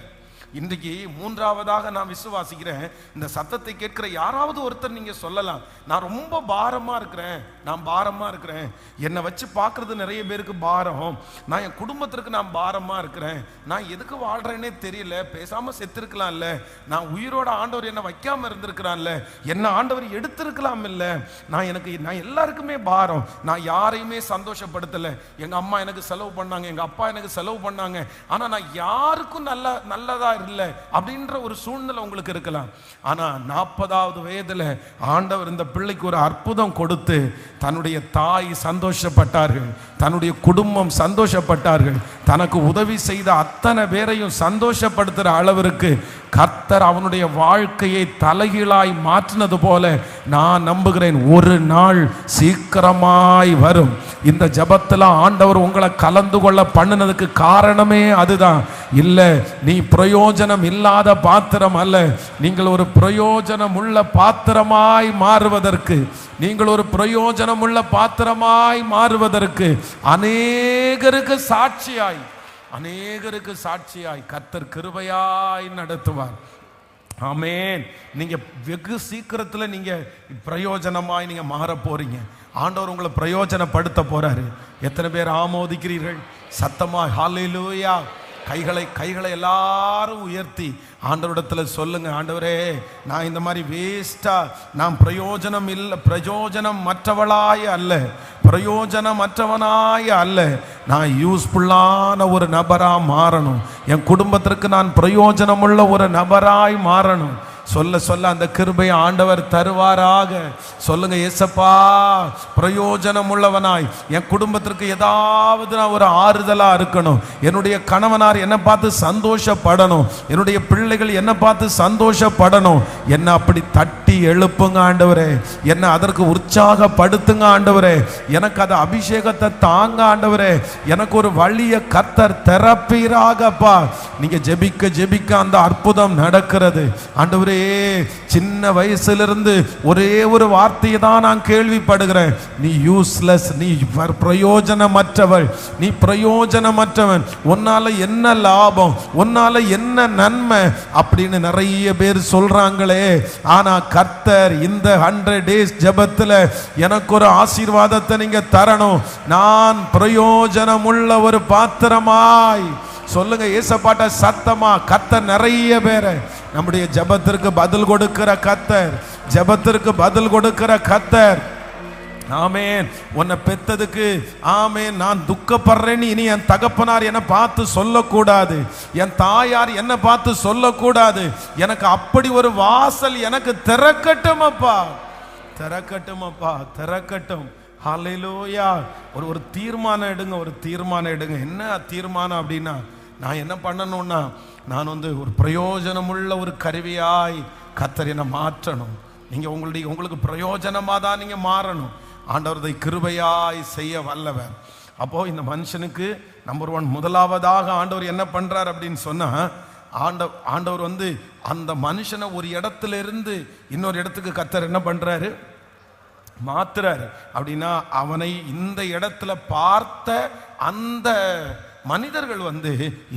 இன்றைக்கு 3ஆவதாக நான் விசுவாசிக்கிறேன், இந்த சத்தத்தை கேட்கிற யாராவது ஒருத்தர் நீங்கள் சொல்லலாம், நான் ரொம்ப பாரமாக இருக்கிறேன், நான் பாரமாக இருக்கிறேன், என்னை வச்சு பார்க்குறது நிறைய பேருக்கு பாரம், நான் என் குடும்பத்திற்கு நான் பாரமாக இருக்கிறேன், நான் எதுக்கு வாழ்கிறேன்னே தெரியல, பேசாமல் செத்துருக்கலாம்ல, நான் உயிரோட ஆண்டவர் என்னை வைக்காமல் இருந்திருக்கிறான்ல, என்னை ஆண்டவர் எடுத்திருக்கலாம் இல்லை, நான் எல்லாருக்குமே பாரம், நான் யாரையுமே சந்தோஷப்படுத்தலை, எங்கள் அம்மா எனக்கு செலவு பண்ணாங்க, எங்கள் அப்பா எனக்கு செலவு பண்ணாங்க, ஆனால் நான் யாருக்கும் நல்லதா இல்லை அப்படின்ற ஒரு சூழ்நிலை உங்களுக்கு இருக்கலாம். ஆனா 40வது வயதுல ஆண்டவர் இந்த பிள்ளைக்கு ஒரு அற்புதம் கொடுத்து தன்னுடைய தாய் சந்தோஷப்பட்டார்கள், தன்னுடைய குடும்பம் சந்தோஷப்பட்டார்கள், தனக்கு உதவி செய்த அத்தனை பேரையும் சந்தோஷப்படுத்துகிற அளவிற்கு கர்த்தர் அவனுடைய வாழ்க்கையை தலைகீழாய் மாற்றினது போல நான் நம்புகிறேன். ஒரு நாள் சீக்கிரமாய் வரும். இந்த ஜபத்தில் ஆண்டவர் உங்களை கலந்து கொள்ள பண்ணினதுக்கு காரணமே அதுதான். இல்லை, நீ பிரயோஜனம் இல்லாத பாத்திரம் அல்ல, நீங்கள் ஒரு பிரயோஜனம் உள்ள பாத்திரமாய் மாறுவதற்கு, நீங்கள் ஒரு பிரயோஜனம் உள்ள பாத்திரமாய் மாறுவதற்கு அநேகருக்கு சாட்சியாய் கர்த்தர் கிருபையாய் நடத்துவார். ஆமென். நீங்க வெகு சீக்கிரத்தில் நீங்க பிரயோஜனமாய் நீங்க மாற போறீங்க. ஆண்டவர் உங்களை பிரயோஜனப்படுத்த போறாரு. எத்தனை பேர் ஆமோதிக்கிறீர்கள்? சத்தமாய் ஹல்லேலூயா, கைகளை எல்லாரும் உயர்த்தி ஆண்டவரிடத்தில் சொல்லுங்க, ஆண்டவரே நான் இந்த மாதிரி வேஸ்டா, நான் பிரயோஜனம் மற்றவளாய அல்ல, பிரயோஜனமற்றவனாய அல்ல, நான் யூஸ்ஃபுல்லான ஒரு நபரா மாறணும், என் குடும்பத்திற்கு நான் பிரயோஜனமுள்ள ஒரு நபராய் மாறணும். சொல்ல சொல்ல அந்த கிருபை ஆண்டவர் தருவாராக. சொல்லுங்க, ஏசப்பா பிரயோஜனம் உள்ளவனாய் என் குடும்பத்திற்கு ஏதாவது நான் ஒரு ஆறுதலா இருக்கணும், என்னுடைய கணவனார் என்னை பார்த்து சந்தோஷப்படணும், என்னுடைய பிள்ளைகள் என்னை பார்த்து சந்தோஷப்படணும். என்ன அப்படி தட்டி எழுப்புங்க ஆண்டவரே, என்ன அதற்கு உற்சாகப்படுத்துங்க ஆண்டவரே, எனக்கு அது அபிஷேகத்தை தாங்க ஆண்டவரே, எனக்கு ஒரு வழியை கர்த்தர் திறப்பீராகப்பா. நீங்க ஜெபிக்க ஜெபிக்க அந்த அற்புதம் நடக்கிறது ஆண்டவரே. சின்ன வயசிலிருந்து ஒரே ஒரு வார்த்தையை தான் நான் கேள்விப்படுகிறேன், நீ யூஸ்லெஸ், நீ பிரயோஜனமற்றவள், நீ பிரயோஜனமற்றவன், உன்னால என்ன லாபம், உன்னால என்ன நன்மை அப்படின்னு நிறைய பேர் சொல்றாங்களே. ஆனா கர்த்தர் இந்த 100 days ஜெபத்துல எனக்கு ஒரு ஆசீர்வாதத்தை நீங்க தரணும், நான் பிரயோஜனமுள்ள ஒரு பாத்திரமாய். சொல்லுங்க ஏசப்பாட்ட சத்தமா. கர்த்தர் நிறைய பேரை நம்முடைய ஜெபத்திற்கு பதில் கொடுக்கிற கர்த்தர், ஜெபத்திற்கு பதில் கொடுக்கிற கர்த்தர். ஆமேன். உன்னை பெத்ததுக்கு ஆமேன் நான் துக்கப்படுறேன்னு இனி என் தகப்பனார் என்னை பார்த்து சொல்லக்கூடாது, என் தாயார் என்னை பார்த்து சொல்லக்கூடாது. எனக்கு அப்படி ஒரு வாசல் எனக்கு திறக்கட்டும் அப்பா, திறக்கட்டும் அப்பா, திறக்கட்டும். ஹல்லேலூயா. ஒரு தீர்மானம் எடுங்க, ஒரு தீர்மானம் எடுங்க. என்ன தீர்மானம் அப்படின்னா, நான் என்ன பண்ணணும்னா, நான் ஒரு பிரயோஜனமுள்ள ஒரு கருவியாய் கர்த்தர் என்னை மாற்றணும். நீங்கள் உங்களுக்கு பிரயோஜனமாக தான் நீங்கள் மாறணும். ஆண்டவரதை கிருபையாய் செய்ய வல்லவர். அப்போது இந்த மனுஷனுக்கு நம்பர் 1 முதலாவதாக ஆண்டவர் என்ன பண்ணுறார் அப்படின்னு சொன்னால், ஆண்டவர் அந்த மனுஷனை ஒரு இடத்துல இருந்து இன்னொரு இடத்துக்கு கர்த்தர் என்ன பண்ணுறாரு, மாத்துறாரு. அப்படின்னா அவனை இந்த இடத்துல பார்த்த அந்த மனிதர்கள்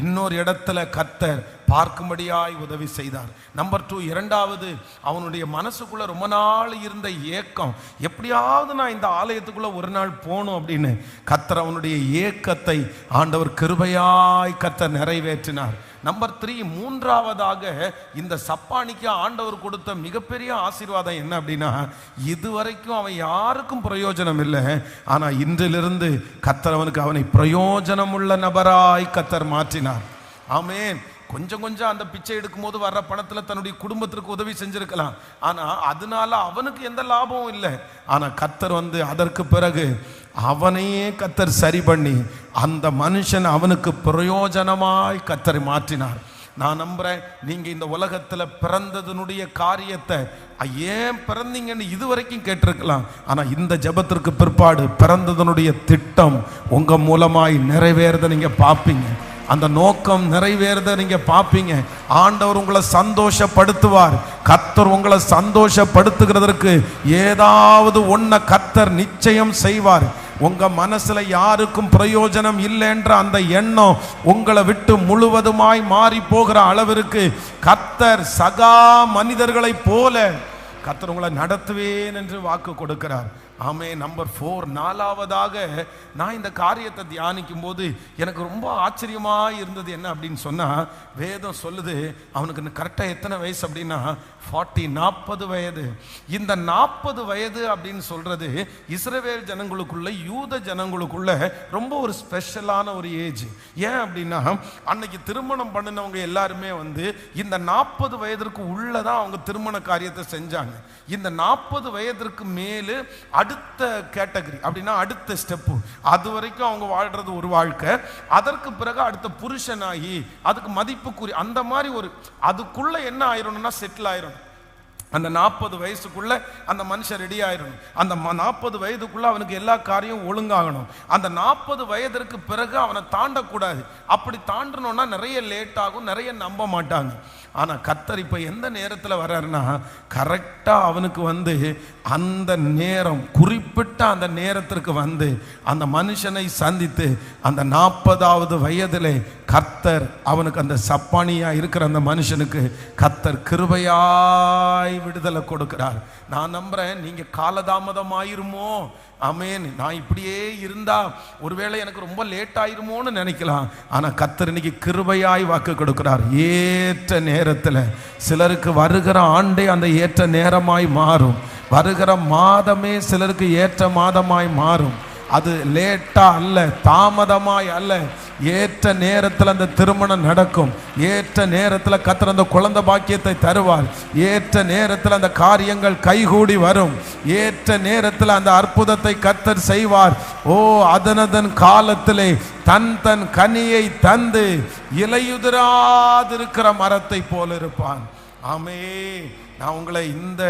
இன்னொரு இடத்துல கர்த்தர் பார்க்கும்படியாய் உதவி செய்தார். நம்பர் 2, இரண்டாவது அவனுடைய மனசுக்குள்ள ரொம்ப நாள் இருந்த ஏக்கம், எப்படியாவது நான் இந்த ஆலயத்துக்குள்ள ஒரு நாள் போகணும் அப்படின்னு கர்த்தர் அவனுடைய ஏக்கத்தை ஆண்டவர் கிருபையாய் கர்த்தர் நிறைவேற்றினார். நம்பர் 3, மூன்றாவதாக இந்த சப்பானிக்கு ஆண்டவர் கொடுத்த மிகப்பெரிய ஆசீர்வாதம் என்ன அப்படின்னா, இதுவரைக்கும் அவன் யாருக்கும் பிரயோஜனம் இல்லை, ஆனா இன்றிலிருந்து கர்த்தர் அவனை பிரயோஜனம் உள்ள நபராய் கர்த்தர் மாற்றினார். ஆமென். கொஞ்சம் அந்த பிச்சை எடுக்கும் போது வர்ற பணத்துல தன்னுடைய குடும்பத்திற்கு உதவி செஞ்சிருக்கலாம், ஆனா அதனால அவனுக்கு எந்த லாபமும் இல்லை. ஆனா கர்த்தர் அதற்கு பிறகு அவனையே கர்த்தர் சரி பண்ணி அந்த மனுஷன் அவனுக்கு பிரயோஜனமாய் கர்த்தரை மாற்றினார். நான் நம்புறேன், நீங்க இந்த உலகத்துல பிறந்ததனுடைய காரியத்தை ஏன் பிறந்தீங்கன்னு இதுவரைக்கும் கேட்டிருக்கலாம், ஆனா இந்த ஜெபத்திற்கு பிற்பாடு பிறந்ததனுடைய திட்டம் உங்க மூலமாய் நிறைவேறத நீங்க பார்ப்பீங்க, அந்த நோக்கம் நிறைவேறத நீங்க பார்ப்பீங்க. ஆண்டவர் உங்களை சந்தோஷப்படுத்துவார். கர்த்தர் உங்களை சந்தோஷப்படுத்துகிறதற்கு ஏதாவது ஒன்றை கர்த்தர் நிச்சயம் செய்வார். உங்க மனசுல யாருக்கும் பிரயோஜனம் இல்லைன்ற அந்த எண்ணம் உங்களை விட்டு முழுவதுமாய் மாறி போகிற அளவிற்கு கர்த்தர் சகா மனிதர்களை போல கர்த்தர் உங்களை நடத்துவேன் என்று வாக்கு கொடுக்கிறார். ஆமே. நம்பர் 4, நாலாவதாக நான் இந்த காரியத்தை தியானிக்கும் போது எனக்கு ரொம்ப ஆச்சரியமா இருந்தது. என்ன அப்படின்னு சொன்னா, வேதம் சொல்லுது அவனுக்கு கரெக்டா எத்தனை வயசு அப்படின்னா 40 வயது. இந்த 40 வயது அப்படின்னு சொல்றது இஸ்ரவேல் ஜனங்களுக்குள்ள, யூத ஜனங்களுக்குள்ள ரொம்ப ஒரு ஸ்பெஷலான ஒரு ஏஜ். ஏன் அப்படின்னா, அன்னைக்கு திருமணம் பண்ணினவங்க எல்லாருமே இந்த 40 வயதிற்கு உள்ளதான் அவங்க திருமண காரியத்தை செஞ்சாங்க. இந்த 40 வயதிற்கு மேலு அடுத்த கேட்டகரி, அப்படின்னா அடுத்த ஸ்டெப்பு. அது வரைக்கும் அவங்க வாழ்றது ஒரு வாழ்க்கை, அதற்கு பிறகு அடுத்த புருஷனாகி அதுக்கு மதிப்புக்குரிய அந்த மாதிரி ஒரு அதுக்குள்ள என்ன ஆயிரணும்னா செட்டில் ஆயிரணும். அந்த 40 வயசுக்குள்ள அந்த மனுஷன் ரெடி ஆயிடணும். அந்த 40 வயதுக்குள்ள அவனுக்கு எல்லா காரியம் ஒழுங்காகணும். அந்த 40 வயதிற்கு பிறகு அவனை தாண்டக்கூடாது. அப்படி தாண்டணும்னா நிறைய லேட் ஆகும், நிறைய நம்ப மாட்டாங்க. ஆனா கர்த்தர் இப்ப எந்த நேரத்துல வர்றாருன்னா, கரெக்டா அவனுக்கு அந்த நேரம், குறிப்பிட்ட அந்த நேரத்திற்கு அந்த மனுஷனை சந்தித்து அந்த 40வது வயதிலே கர்த்தர் அவனுக்கு அந்த சப்பானியா இருக்கிற அந்த மனுஷனுக்கு கர்த்தர் கிருபையாய் விடுதலை விடுதலை கொடுக்கிறார். நான் நம்புறேன் நீங்க காலதாமதம் ஆயிருமோ, ஆமேன், நான் இப்படியே இருந்தா ஒருவேளை எனக்கு ரொம்ப லேட் ஆயிருமோன்னு நினைக்கலாம். ஆனா கர்த்தர் இன்னைக்கு கிருபையாய் வாக்கு கொடுக்கிறார். ஏற்ற நேரத்தில் சிலருக்கு வருகிற ஆண்டே அந்த ஏற்ற நேரமாய் மாறும். வருகிற மாதமே சிலருக்கு ஏற்ற மாதமாய் மாறும். அது லேட்டா அல்ல, தாமதமாய் அல்ல, ஏற்ற நேரத்தில் அந்த திருமணம் நடக்கும். ஏற்ற நேரத்தில் கர்த்தர் அந்த குழந்தை பாக்கியத்தை தருவார். ஏற்ற நேரத்தில் அந்த காரியங்கள் கைகூடி வரும். ஏற்ற நேரத்தில் அந்த அற்புதத்தை கர்த்தர் செய்வார். ஓ, அதனதன் காலத்திலே தன் தன் கனியை தந்து இலையுதிராதிருக்கிற மரத்தை போல இருப்பான். ஆமே, நான் உங்களை இந்த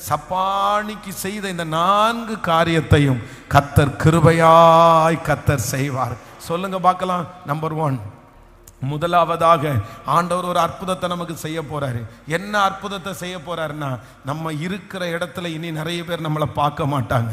சப்பானிக்கு செய்த இந்த 4 காரியத்தையும் கர்த்தர் கிருபையாய் கர்த்தர் செய்வார். சொல்லுங்க பார்க்கலாம். நம்பர் 1, முதலாவதாக ஆண்டவர் ஒரு அற்புதத்தை நமக்கு செய்ய போறாரு. என்ன அற்புதத்தை செய்ய போறாருன்னா, நம்ம இருக்கிற இடத்துல இனி நிறைய பேர் நம்மளை பார்க்க மாட்டாங்க.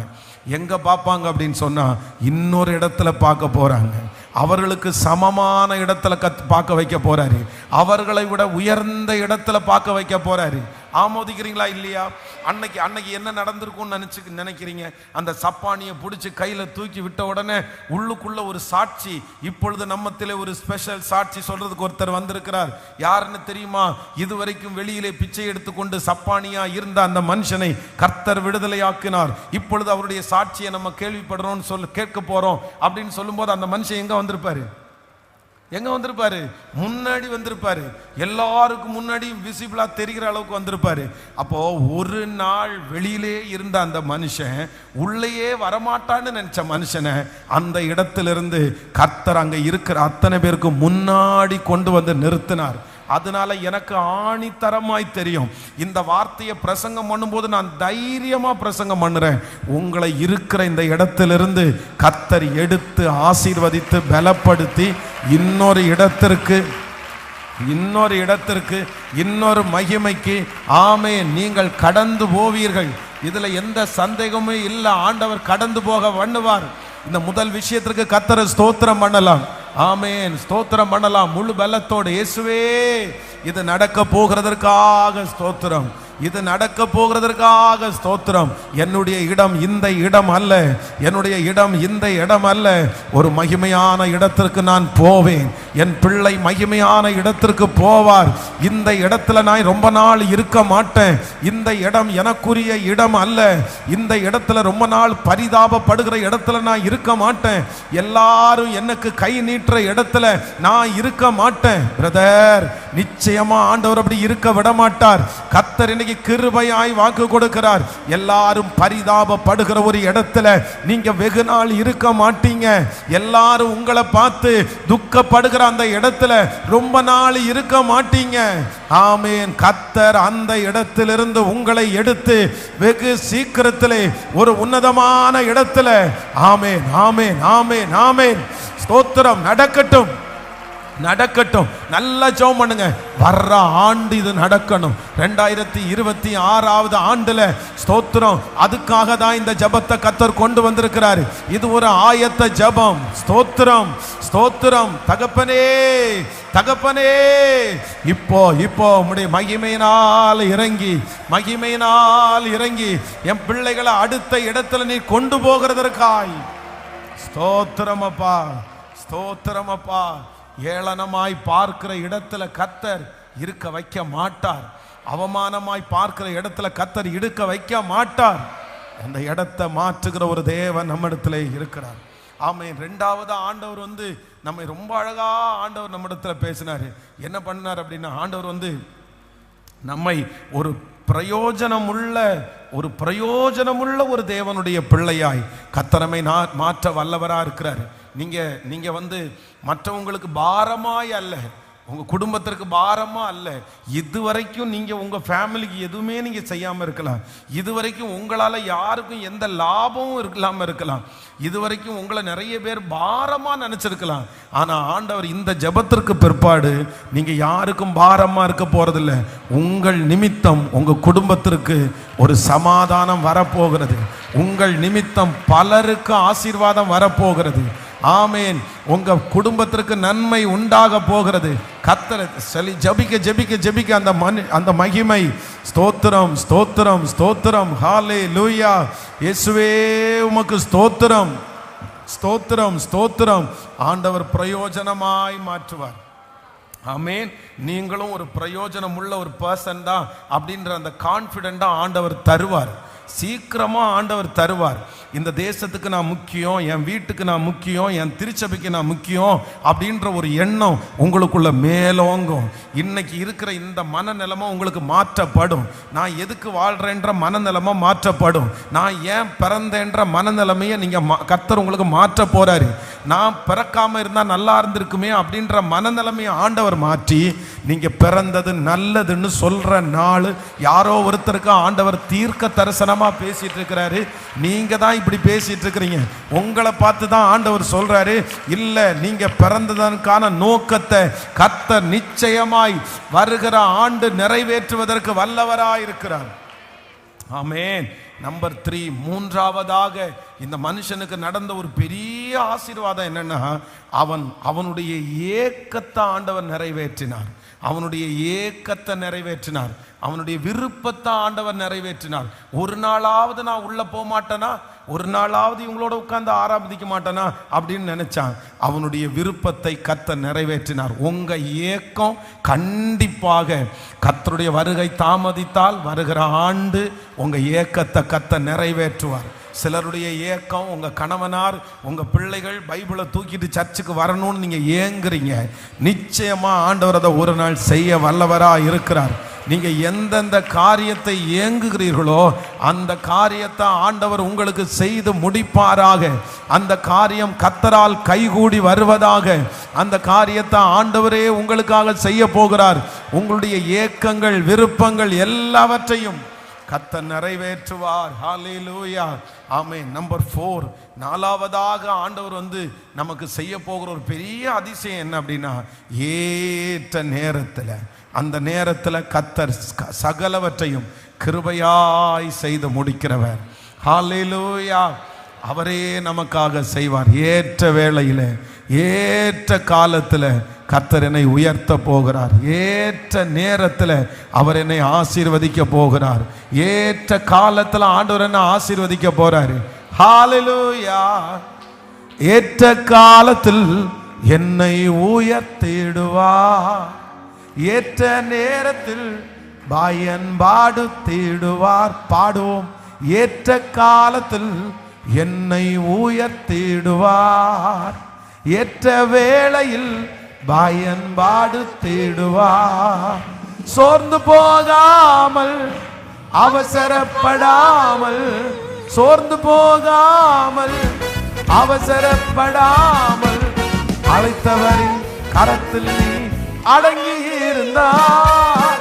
எங்க பார்ப்பாங்க அப்படின்னு சொன்னா, இன்னொரு இடத்துல பார்க்க போறாங்க. அவர்களுக்கு சமமான இடத்துல பார்க்க வைக்க போறாரு. அவர்களை விட உயர்ந்த இடத்துல பார்க்க வைக்க போறாரு. ஆமோதிக்கிறீங்களா இல்லையா? அன்னைக்கு என்ன நடந்திருக்கும்னு நினைக்கிறீங்க? அந்த சப்பானியை பிடிச்சி கையில தூக்கி விட்ட உடனே உள்ளுக்குள்ள ஒரு சாட்சி. இப்பொழுது நம்மத்திலே ஒரு ஸ்பெஷல் சாட்சி சொல்றதுக்கு ஒருத்தர் வந்திருக்கிறார். யாருன்னு தெரியுமா? இதுவரைக்கும் வெளியிலே பிச்சை எடுத்துக்கொண்டு சப்பானியா இருந்த அந்த மனுஷனை கர்த்தர் விடுதலையாக்கினார். இப்பொழுது அவருடைய சாட்சியை நம்ம கேள்விப்படுறோம், கேட்க போறோம் அப்படின்னு சொல்லும்போது அந்த மனுஷன் எங்க வந்திருப்பாரு? முன்னாடி வந்திருப்பாரு. எல்லாருக்கும் முன்னாடி விசிபிளா தெரிகிற அளவுக்கு வந்திருப்பாரு. அப்போ ஒரு நாள் வெளியிலே இருந்த அந்த மனுஷன் உள்ளேயே வரமாட்டான்னு நினைச்ச மனுஷனை அந்த இடத்திலிருந்து கர்த்தர் அங்க இருக்கிற அத்தனை பேருக்கு முன்னாடி கொண்டு வந்து நிறுத்தினார். அதனால எனக்கு ஆணித்தரமாய் தெரியும், இந்த வார்த்தையை பிரசங்கம் பண்ணும்போது நான் தைரியமா பிரசங்கம் பண்ணுறேன். உங்களை இருக்கிற இந்த இடத்திலிருந்து கர்த்தர் எடுத்து ஆசீர்வதித்து பலப்படுத்தி இன்னொரு இடத்திற்கு இன்னொரு மகிமைக்கு, ஆமே, நீங்கள் கடந்து போவீர்கள். இதுல எந்த சந்தேகமும் இல்லை. ஆண்டவர் கடந்து போக பண்ணுவார். இந்த முதல் விஷயத்திற்கு கர்த்தரை ஸ்தோத்திரம் பண்ணலாம். ஆமேன், ஸ்தோத்திரம் பண்ணலாம் முழு பலத்தோடு. இயேசுவே, இது நடக்க போகிறதற்காக ஸ்தோத்திரம், இது நடக்க போகிறதற்காக ஸ்தோத்திரம். என்னுடைய இடம் இந்த இடம் அல்ல, என்னுடைய இடம் இந்த இடம் அல்ல. ஒரு மகிமையான இடத்திற்கு நான் போவேன். என் பிள்ளை மகிமையான இடத்திற்கு போவார். இந்த இடத்துல நான் ரொம்ப நாள் இருக்க மாட்டேன். இந்த இடம் எனக்குரிய இடம் அல்ல. இந்த இடத்துல ரொம்ப நாள் பரிதாபப்படுகிற இடத்துல நான் இருக்க மாட்டேன். எல்லாரும் எனக்கு கை நீட்டுற இடத்துல நான் இருக்க மாட்டேன். பிரதர், நிச்சயமா ஆண்டவர் அப்படி இருக்க விட மாட்டார். கர்த்தர் இன்னைக்கு கிருபையாய் வாக்கு கொடுக்கிறார். எல்லாரும் பரிதாபப்படுகிற ஒரு இடத்துல நீங்க வெகு நாள் இருக்க மாட்டீங்க. எல்லாரும் உங்களை பார்த்து துக்கப்படுகிற அந்த இடத்துல ரொம்ப நாள் இருக்க மாட்டீங்க. ஆமேன். கர்த்தர் அந்த இடத்திலிருந்து உங்களை எடுத்து வெகு சீக்கிரத்திலே ஒரு உன்னதமான இடத்துல, ஆமேன், ஆமேன், ஆமேன், ஆமேன், ஸ்தோத்திரம், நடக்கட்டும், நடக்கட்டும். நல்லா ஜெபம் பண்ணுங்க. வர்ற ஆண்டு இது நடக்கணும். 2026 ஆண்டுல ஸ்தோத்திரம். அதுக்காக தான் இந்த ஜெபத்தை கர்த்தர் கொண்டு வந்திருக்கிறார். இது ஒரு ஆயத்த ஜெபம். ஸ்தோத்திரம், ஸ்தோத்திரம். தகப்பனே, தகப்பனே, இப்போ உம்முடைய மகிமையினால் இறங்கி என் பிள்ளைகளை அடுத்த இடத்துல நீ கொண்டு போகிறதற்காய் ஸ்தோத்திரம் அப்பா, ஸ்தோத்திரம் அப்பா. ஏளனமாய் பார்க்கிற இடத்துல கர்த்தர் இருக்க வைக்க மாட்டார். அவமானமாய் பார்க்கிற இடத்துல கர்த்தர் இருக்க வைக்க மாட்டார். அந்த இடத்தை மாற்றுகிற ஒரு தேவன் நம்ம இடத்துல இருக்கிறார். ஆமென். 2வது ஆண்டவர் நம்மை ரொம்ப அழகா ஆண்டவர் நம்ம இடத்துல பேசினாரு. என்ன பண்ணார் அப்படின்னா, ஆண்டவர் நம்மை ஒரு பிரயோஜனமுள்ள ஒரு தேவனுடைய பிள்ளையாய் கர்த்தரை மாற்ற வல்லவரா இருக்கிறார். நீங்க மற்றவங்களுக்கு பாரமாய் அல்ல, உங்க குடும்பத்திற்கு பாரமா அல்ல. இதுவரைக்கும் நீங்க உங்க ஃபேமிலிக்கு எதுவுமே நீங்க செய்யாம இருக்கலாம். இதுவரைக்கும் உங்களால யாருக்கும் எந்த லாபமும் இல்லாம இருக்கலாம். இதுவரைக்கும் உங்களை நிறைய பேர் பாரமா நினைச்சிருக்கலாம். ஆனா ஆண்டவர் இந்த ஜெபத்திற்கு பிற்பாடு நீங்க யாருக்கும் பாரமா இருக்க போறதில்ல. உங்கள் நிமித்தம் உங்க குடும்பத்திற்கு ஒரு சமாதானம் வரப்போகிறது. உங்கள் நிமித்தம் பலருக்கு ஆசீர்வாதம் வரப்போகிறது. ஆமேன். உங்க குடும்பத்திற்கு நன்மை உண்டாக போகிறது. கர்த்தர் சொல்லி ஜெபிக்க ஜெபிக்க ஜெபிக்க அந்த மகிமை. ஸ்தோத்திரம் ஸ்தோத்திரம் ஸ்தோத்திரம். ஹல்லேலூயா. இயேசுவே உமக்கு ஸ்தோத்திரம் ஸ்தோத்திரம் ஸ்தோத்திரம். ஆண்டவர் பிரயோஜனமாய் மாற்றுவார். ஆமேன். நீங்களும் ஒரு பிரயோஜனம் உள்ள ஒரு பர்சன் தான் அப்படின்ற அந்த கான்ஃபிடென்ட்டா ஆண்டவர் தருவார். சீக்கிரமா ஆண்டவர் தருவார். இந்த தேசத்துக்கு நான் முக்கியம், என் வீட்டுக்கு நான் முக்கியம், என் திருச்சபைக்கு நான் முக்கியம் அப்படின்ற ஒரு எண்ணம் உங்களுக்குள்ள மேலோங்கும். இன்னைக்கு இருக்கிற இந்த மனநிலைமை உங்களுக்கு மாற்றப்படும். நான் எதுக்கு வாழ்றேன்ற மனநிலைமை மாற்றப்படும். நான் ஏன் பிறந்தேன்ற மனநிலைமையை நீங்க கர்த்தர் உங்களுக்கு மாற்ற போறாரு. நான் பிறக்காம இருந்தா நல்லா இருந்திருக்குமே அப்படின்ற மனநிலைமையை ஆண்டவர் மாற்றி நீங்க பிறந்தது நல்லதுன்னு சொல்ற நாள் யாரோ ஒருத்தருக்கு ஆண்டவர் தீர்க்க தரிசனமா பேசிட்டு இருக்கிறாரு. நீங்க தான் இப்படி பேசிட்டு இருக்கிறீங்க. உங்களை பார்த்து தான் ஆண்டவர் சொல்றாரு, இல்ல நீங்க பிறந்ததற்கான நோக்கத்தை கர்த்தர் நிச்சயமாய் வருகிற ஆண்டு நிறைவேற்றுவதற்கு வல்லவராய் இருக்கிறார். ஆமென். நம்பர் 3, மூன்றாவதாக இந்த மனுஷனுக்கு நடந்த ஒரு பெரிய ஆசீர்வாதம் என்னன்னா, அவனுடைய ஏக்கத்தை ஆண்டவர் நிறைவேற்றினார். அவனுடைய ஏக்கத்தை நிறைவேற்றினார். அவனுடைய விருப்பத்தை ஆண்டவர் நிறைவேற்றினார். ஒரு நாளாவது நான் உள்ள போக மாட்டேனா, ஒரு நாளாவது இவங்களோட உட்கார்ந்து ஆராதிக்க மாட்டேனா அப்படின்னு நினைச்சான். அவனுடைய விருப்பத்தை கர்த்தர் நிறைவேற்றினார். உங்க ஏக்கம் கண்டிப்பாக கர்த்தருடைய வருகை தாமதித்தால் வருகிற ஆண்டு உங்க ஏக்கத்தை கர்த்தர் நிறைவேற்றுவார். சிலருடைய ஏக்கம், உங்க கணவனார் உங்க பிள்ளைகள் பைபிளை தூக்கிட்டு சர்ச்சுக்கு வரணும்னு நீங்க ஏங்குறீங்க. நிச்சயமா ஆண்டவர் அதை ஒரு நாள் செய்ய வல்லவரா இருக்கிறார். நீங்க எந்தெந்த காரியத்தை ஏங்குகிறீர்களோ அந்த காரியத்தை ஆண்டவர் உங்களுக்கு செய்து முடிப்பாராக. அந்த காரியம் கர்த்தரால் கைகூடி வருவதாக. அந்த காரியத்தை ஆண்டவரே உங்களுக்காக செய்ய போகிறார். உங்களுடைய ஏக்கங்கள், விருப்பங்கள் எல்லாவற்றையும் கர்த்தர் நிறைவேற்றுவார். ஹல்லேலூயா. ஆமென். நம்பர் 4, நாலாவதாக ஆண்டவர் நமக்கு செய்ய போகிற ஒரு பெரிய அதிசயம் என்ன அப்படின்னா, ஏற்ற நேரத்தில், அந்த நேரத்தில் கர்த்தர் சகலவற்றையும் கிருபையாய் செய்து முடிக்கிறவர். ஹல்லேலூயா. அவரே நமக்காக செய்வார். ஏற்ற வேளையில், ஏற்ற காலத்தில் கர்த்தர் என்னை உயர்த்த போகிறார். ஏற்ற நேரத்தில் அவர் என்னை ஆசீர்வதிக்க போகிறார். ஏற்ற காலத்தில் ஆண்டவர் என்னை ஆசீர்வதிக்க போறாரு. ஹல்லேலூயா. ஏற்ற காலத்தில் என்னை உயர்த்திடுவார். ஏற்ற நேரத்தில் பயன்பாடுத்திடுவார். பாடுவோம். ஏற்ற காலத்தில் என்னை உயர்த்திடுவார். ஏற்ற வேளையில் பயன்பாடு தேடுவார். சோர்ந்து போகாமல், அவசரப்படாமல், சோர்ந்து போகாமல், அவசரப்படாமல், அழைத்தவரின் கரத்தில் நீ அடங்கி இருந்தார்.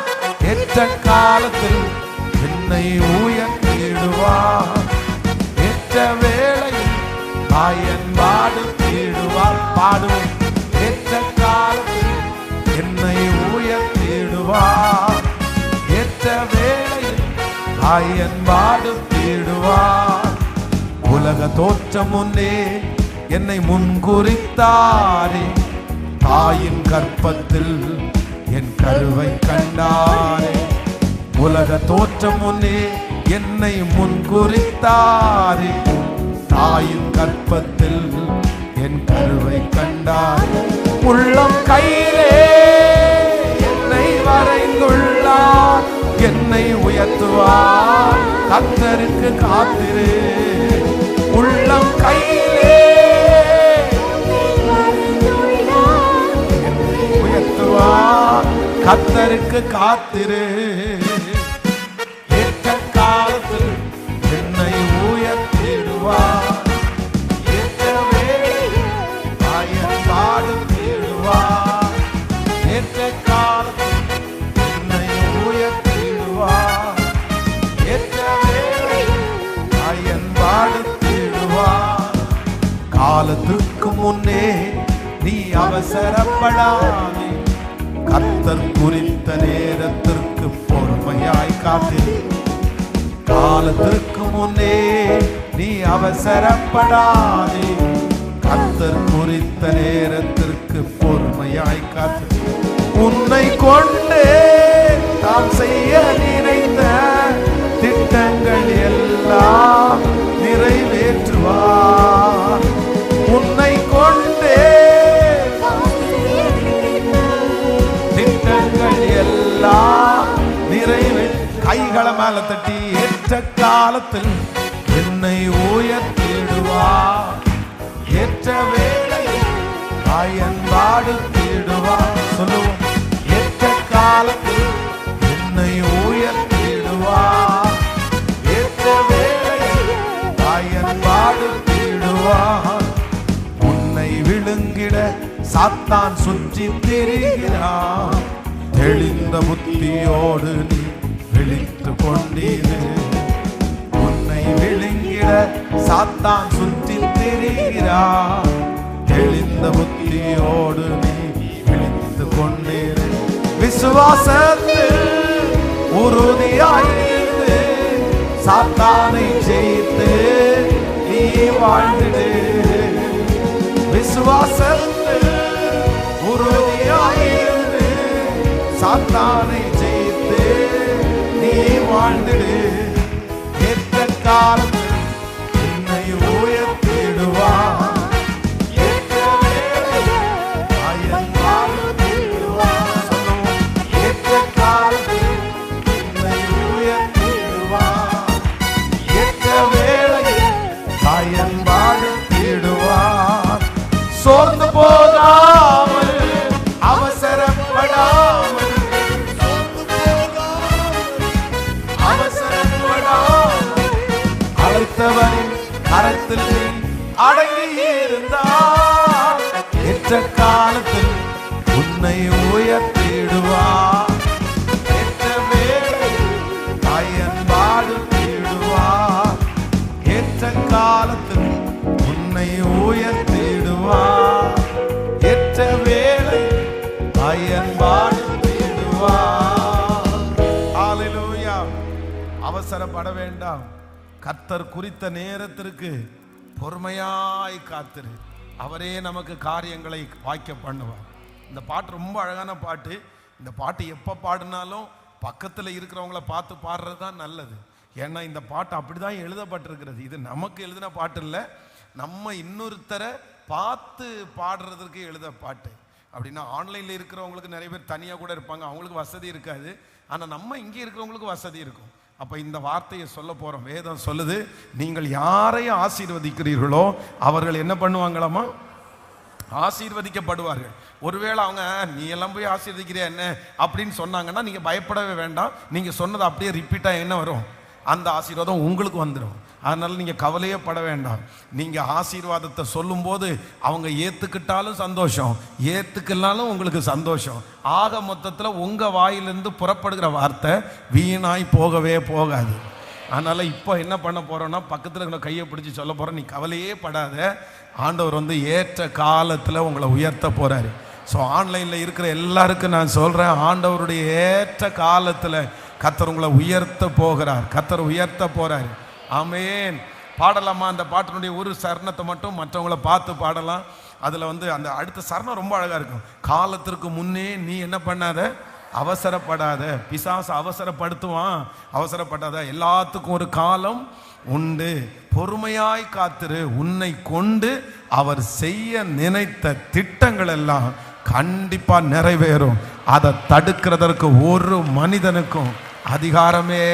ஏற்ற காலத்தில் என்னை உயர்த்திடுவார். ஏற்ற வேளையில் பயன்பாடு தேடுவார். பாடுவோம். ஏற்ற காலத்தில் என்னை உயர்த்திடுவார். ஏற்ற வேளையில் பயன்பாடு தேடுவார். உலக தோற்றம் முன்னே என்னை முன்குறித்தாரே. தாயின் கற்பத்தில் என் கருவை கண்டாரே. உலக தோற்றம் முன்னே என்னை முன்குறித்தாரே. தாயின் கற்பத்தில் என் கருவை கண்டார். உள்ளம் கையிலே என்னை வரைந்துள்ளார். என்னை உயர்த்துவார். கர்த்தருக்கு காத்திரு. உள்ளம் கையிலே என்னை உயர்த்துவார். கர்த்தருக்கு காத்திரு. ஏற்ற காலத்தில் என்னை உயர்த்திடுவார். ஏற்ற காலத்தில் என்னை உயர்த்திடுவார். ஏற்ற வேளையில் பயன்பாடுத்திடுவார். காலத்துக்கு முன்னே நீ அவசரப்படாதே. கர்த்தர் குறித்த நேரத்திற்கு பொறுமையாய் காத்திரு. காலத்துக்கு முன்னே நீ அவசரப்படாதே. கர்த்தர் குறித்த நேரத்திற்கு பொறுமையாய் காத்து உன்னை கொண்டு தாம் செய்ய நினைத்த திட்டங்கள் எல்லாம் நிறைவேற்றுவார். உன்னை கொண்டு திட்டங்கள் எல்லாம் கைகளை மேல தட்டி ஏற்ற காலத்தில் என்னை உயர்த்திடுவார். ஏற்ற வேளையில் பயன்பாடுத்திடுவார். சொல்லுவோம், ஏற்ற காலத்தில் என்னை உயர்த்திடுவார். ஏற்ற வேளையில் பயன்பாடுத்திடுவார். உன்னை விழுங்கிட சாத்தான் சுற்றி திரிகிறான். தெளிந்த புத்தியோடு நீ விழித்து கொண்டீரு. உன்னை விழுங்கிட சாத்தான் சுற்றி திரிகிறான். தெளிந்த புத்தியோடு நீ விழித்து கொண்டீரு. விசுவாசத்தில் உறுதியாயிருந்து சாத்தானை ஜெயித்து நீ வாழ்ந்திடு. விசுவாசத்தில் உறுதியாயிருந்து சாத்தானை ஜெயித்து நீ வாழ்ந்திடு. ஏற்ற காலத்தில் என்னை உயர்த்திடுவார். ஏற்ற வேளையில் பயன்பாடுத்திடுவார். ஏற்ற காலத்தில் என்னை உயர்த்திடுவார். ஏற்ற வேளையில் பயன்பாடுத்திடுவார். சோர்ந்து போகாமல் அவசரப்படாமல் அழைத்தவரின் கரத்தில் நீ அடங்கியிருந்தார். ஏற்ற காலத்தில் உன்னை உயர்த்திடுவார். ஏற்ற வேளையில் பயன்பாடுத்திடுவார். ஏற்ற காலத்தில் உன்னை உயர்த்திடுவார். ஏற்ற வேளை பயன்பாடுத்திடுவார். ஹல்லேலூயா. அவசரப்பட வேண்டாம். கர்த்தர் குறித்த நேரத்திற்கு பொறுமையாய் காத்திரு. அவரே நமக்கு காரியங்களை வாய்க்க பண்ணுவார். இந்த பாட்டு ரொம்ப அழகான பாட்டு. இந்த பாட்டு எப்போ பாடினாலும் பக்கத்தில் இருக்கிறவங்கள பார்த்து பாடுறது தான் நல்லது. ஏன்னா இந்த பாட்டு அப்படி தான் எழுதப்பட்டிருக்கிறது. இது நமக்கு எழுதின பாட்டு இல்லை, நம்ம இன்னொருத்தரை பார்த்து பாடுறதுக்கு எழுத பாட்டு. அப்படின்னா ஆன்லைனில் இருக்கிறவங்களுக்கு நிறைய பேர் தனியாக கூட இருப்பாங்க, அவங்களுக்கு வசதி இருக்காது. ஆனால் நம்ம இங்கே இருக்கிறவங்களுக்கு வசதி இருக்கும். அப்போ இந்த வார்த்தையை சொல்ல போகிறோம். வேதம் சொல்லுது, நீங்கள் யாரையும் ஆசீர்வதிக்கிறீர்களோ அவர்கள் என்ன பண்ணுவாங்களாமா? ஆசீர்வதிக்கப்படுவார்கள். ஒருவேளை அவங்க நீ எல்லாம் போய் ஆசீர்வதிக்கிறியா என்ன அப்படின்னு சொன்னாங்கன்னா நீங்கள் பயப்படவே வேண்டாம். நீங்கள் சொன்னது அப்படியே ரிப்பீட்டாக என்ன வரும்? அந்த ஆசீர்வாதம் உங்களுக்கு வந்துடும். அதனால் நீங்கள் கவலையே பட வேண்டாம். நீங்கள் ஆசீர்வாதத்தை சொல்லும்போது அவங்க ஏற்றுக்கிட்டாலும் சந்தோஷம், ஏற்றுக்கலாலும் உங்களுக்கு சந்தோஷம். ஆக மொத்தத்தில் உங்கள் வாயிலிருந்து புறப்படுகிற வார்த்தை வீணாய் போகவே போகாது. அதனால் இப்போ என்ன பண்ண போகிறோன்னா, பக்கத்தில் இருக்கிற கையை பிடிச்சி சொல்ல போகிறோம், நீ கவலையே படாத, ஆண்டவர் ஏற்ற காலத்தில் உங்களை உயர்த்த போகிறாரு. ஸோ ஆன்லைனில் இருக்கிற எல்லாருக்கும் நான் சொல்கிறேன், ஆண்டவருடைய ஏற்ற காலத்தில் கர்த்தர் உங்களை உயர்த்த போகிறார். கர்த்தர் உயர்த்த போகிறார். ஆமென். பாடலாமா? அந்த பாட்டினுடைய ஒரு சரணத்தை மட்டும் மற்றவங்களை பார்த்து பாடலாம். அதில் அந்த அடுத்த சரணம் ரொம்ப அழகாக இருக்கும். காலத்திற்கு முன்னே நீ என்ன பண்ணாத, அவசரப்படாத. பிசாசு அவசரப்படுத்துவான், அவசரப்படாத. எல்லாத்துக்கும் ஒரு காலம் உண்டு. பொறுமையாய் காத்திரு. உன்னை கொண்டு அவர் செய்ய நினைத்த திட்டங்கள் எல்லாம் கண்டிப்பா நிறைவேறும். அதை தடுக்கிறதற்கு ஒரு மனிதனுக்கும் அதிகாரமே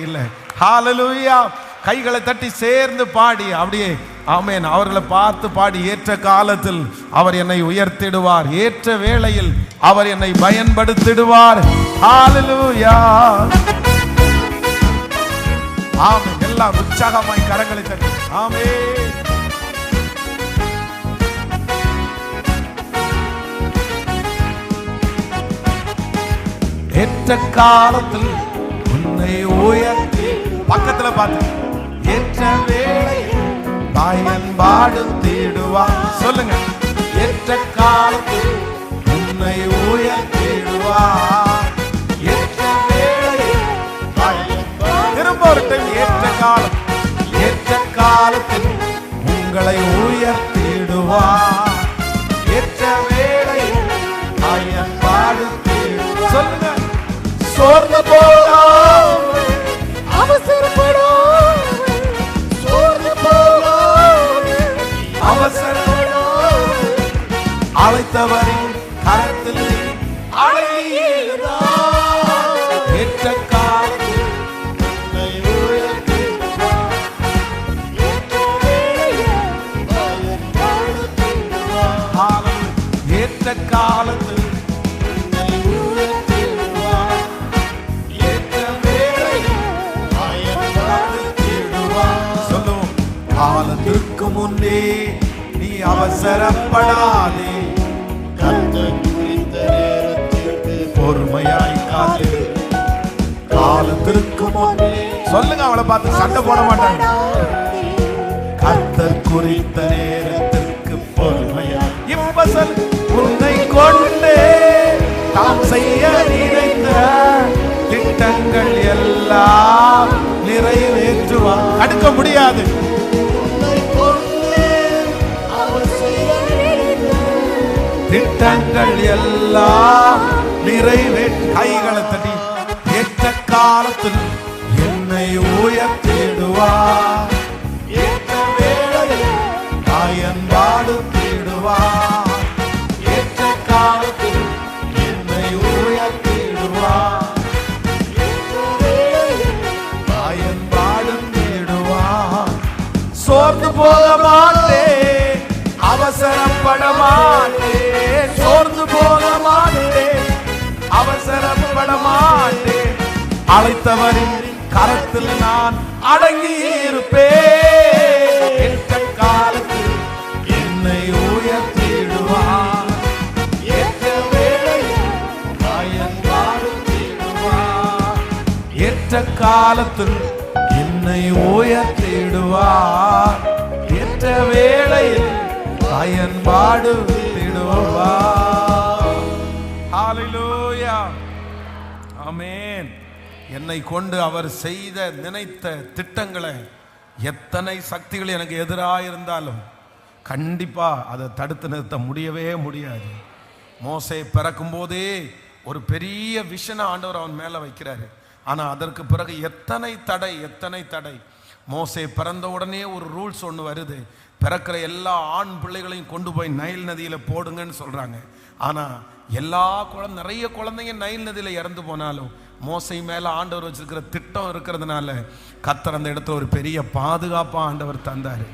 இல்லை. ஹல்லேலூயா. கைகளை தட்டி சேர்ந்து பாடி அப்படியே ஆமென் அவர்களை பார்த்து பாடி, ஏற்ற காலத்தில் அவர் என்னை உயர்த்திடுவார், ஏற்ற வேளையில் அவர் என்னை பயன்படுத்திடுவார். ஹல்லேலூயா. ஆமென். எல்லாம் உற்சாகமாய் கரங்களை தட்டி ஆமென். ஏற்ற காலத்தில் உன்னை உயர்த்தி, பக்கத்துல பார்த்து, ஏற்ற வேளையில் பயன்பாடுத்திடுவார். சொல்லுங்க, ஏற்ற காலத்தில் உன்னை உயர்த்திடுவார். ஏற்ற வேளையில் திரும்ப ஒரு டைம், ஏற்ற காலம், ஏற்ற காலத்தில் உங்களை உயர்த்திடுவார். தேடுவார். ஏற்ற வேளையில் பயன்பாடு தேடுவார். சொல்லுங்க. சோர்ந்து போகாமல் அவசரப்படாமல், சோர்ந்து போகாமல் அவசரப்படாமல் அழைத்தவரின் கரத்தில் அழைகிறார். ஏற்ற காலத்தில் உன்னை உயர்த்திடுவார். ஏற்ற வேளையில் பயன்பாடு தேடுவார். ஏற்ற காலத்தில் உன்னை உயர்த்திடுவார். ஏற்ற வேளையில் பயன்பாடு தேடுவார். சொல்லுவோம். காலத்திற்கு முன்னே நீ அவசரப்படாதே, கர்த்தர் குறித்த நேரத்திற்கு பொறுமையாய் காத்து. காலத்திற்கு முன்னே சொல்லுங்க. அவளை பார்த்து சண்டை போட மாட்டாங்க. கர்த்தர் குறித்த நேரத்திற்கு பொறுமையாய். இப்ப சொல். உன்னை கொண்டு தாம் செய்ய நினைத்த திட்டங்கள் எல்லாம் நிறைவேற்றுவார். தடுக்க முடியாது. உன்னை கொண்டு அவர் செய்ய திட்டங்கள் எல்லாம் நிறைவேற்று. கைகளை தட்டி. ஏற்ற காலத்தில் என்னை உயர்த்திடுவார். ஏற்ற வேளையில் பயன்பாடு தேடுவார். ஏற்ற காலத்தில் என்னை உயர்த்திடுவார். ஏற்ற வேளையில் பயன்பாடு தேடுவார். சோர்ந்து போக மாட்டேன், அவசரப்பட மாட்டேன். சோர்ந்து போக மாட்டேன், அவசரப்பட மாட்டேன். அழைத்தவரின் கரத்தில் நான் அடங்கி இருப்பேன். ஏற்ற காலத்தில் என்னை உயர்த்திடுவார். ஏற்ற வேளையில் பயன்பாடு தேடுவார். ஏற்ற காலத்தில் என்னை உயர்த்திடுவார். ஏற்ற வேளையில் பயன்பாடு தேடுவார். ஹல்லேலூயா. ஆமென். என்னை கொண்டு அவர் செய்த நினைத்த திட்டங்களை, எத்தனை சக்திகள் எனக்கு எதிராக இருந்தாலும் கண்டிப்பா அதை தடுத்து நிறுத்த முடியவே முடியாது. மோசே பிறக்கும் போதே ஒரு பெரிய விஷனை ஆண்டவர் அவன் மேல வைக்கிறாரு. ஆனா அதற்கு பிறகு எத்தனை தடை. மோசே பிறந்த உடனே ஒரு ரூல்ஸ் ஒன்று வருது. பிறக்கிற எல்லா ஆண் பிள்ளைகளையும் கொண்டு போய் நைல் நதியில போடுங்கன்னு சொல்றாங்க. ஆனா நிறைய குழந்தைங்க நைல் நதியில இறந்து போனாலும் மோசே மேல ஆண்டவர் வச்சிருக்கிற திட்டம் இருக்கிறதுனால கர்த்தர் அந்த இடத்துல ஒரு பெரிய பாதுகாப்பா ஆண்டவர் தந்தாரு.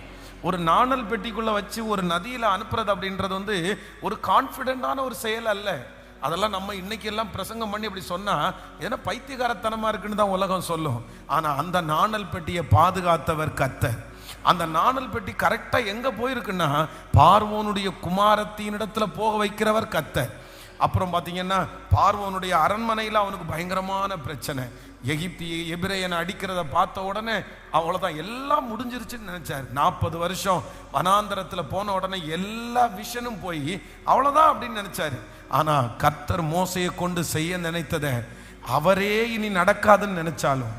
ஒரு நாணல் பெட்டிக்குள்ள வச்சு ஒரு நதியில அனுப்புறது அப்படின்றது ஒரு கான்ஃபிடென்டான ஒரு செயல் அல்ல. அதெல்லாம் நம்ம இன்னைக்கு எல்லாம் பிரசங்கம் பண்ணி அப்படி சொன்னா ஏன்னா பைத்தியகாரத்தனமா இருக்குன்னு தான் உலகம் சொல்லும். ஆனா அந்த நாணல் பெட்டியை பாதுகாத்தவர் கர்த்தர். அந்த நாணல் பெட்டி கரெக்டா எங்க போயிருக்குன்னா பார்வோனுடைய குமாரத்தினிடத்துல போக வைக்கிறவர் கர்த்தர். அப்புறம் பாத்தீங்கன்னா பார்வோனுடைய அரண்மனையில அவனுக்கு பயங்கரமான பிரச்சனை. எபிரேயனை அடிக்கிறத பார்த்த உடனே அவ்வளவுதான், எல்லாம் முடிஞ்சிருச்சுன்னு நினைச்சார். 40 வருஷம் வனாந்தரத்துல போன உடனே எல்லா விஷனும் போய் அவ்வளவுதான் அப்படின்னு நினைச்சாரு. ஆனா கர்த்தர் மோசையை கொண்டு செய்ய நினைத்ததை அவரே இனி நடக்காதுன்னு நினைச்சாலும்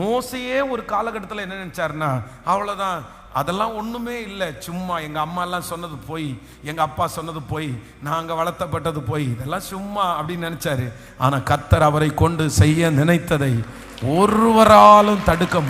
மோசையே ஒரு காலகட்டத்தில் என்ன நினைச்சாருன்னா அவ்வளவுதான், அதெல்லாம் ஒண்ணுமே இல்லை, சும்மா எங்க அம்மா எல்லாம் சொன்னது போய், எங்க அப்பா சொன்னது போய், நாங்க வளர்த்தப்பட்டது போய், இதெல்லாம் சும்மா அப்படின்னு நினைச்சாரு. ஆனா கர்த்தர் அவரை கொண்டு செய்ய நினைத்ததை ஒருவராலும் தடுக்க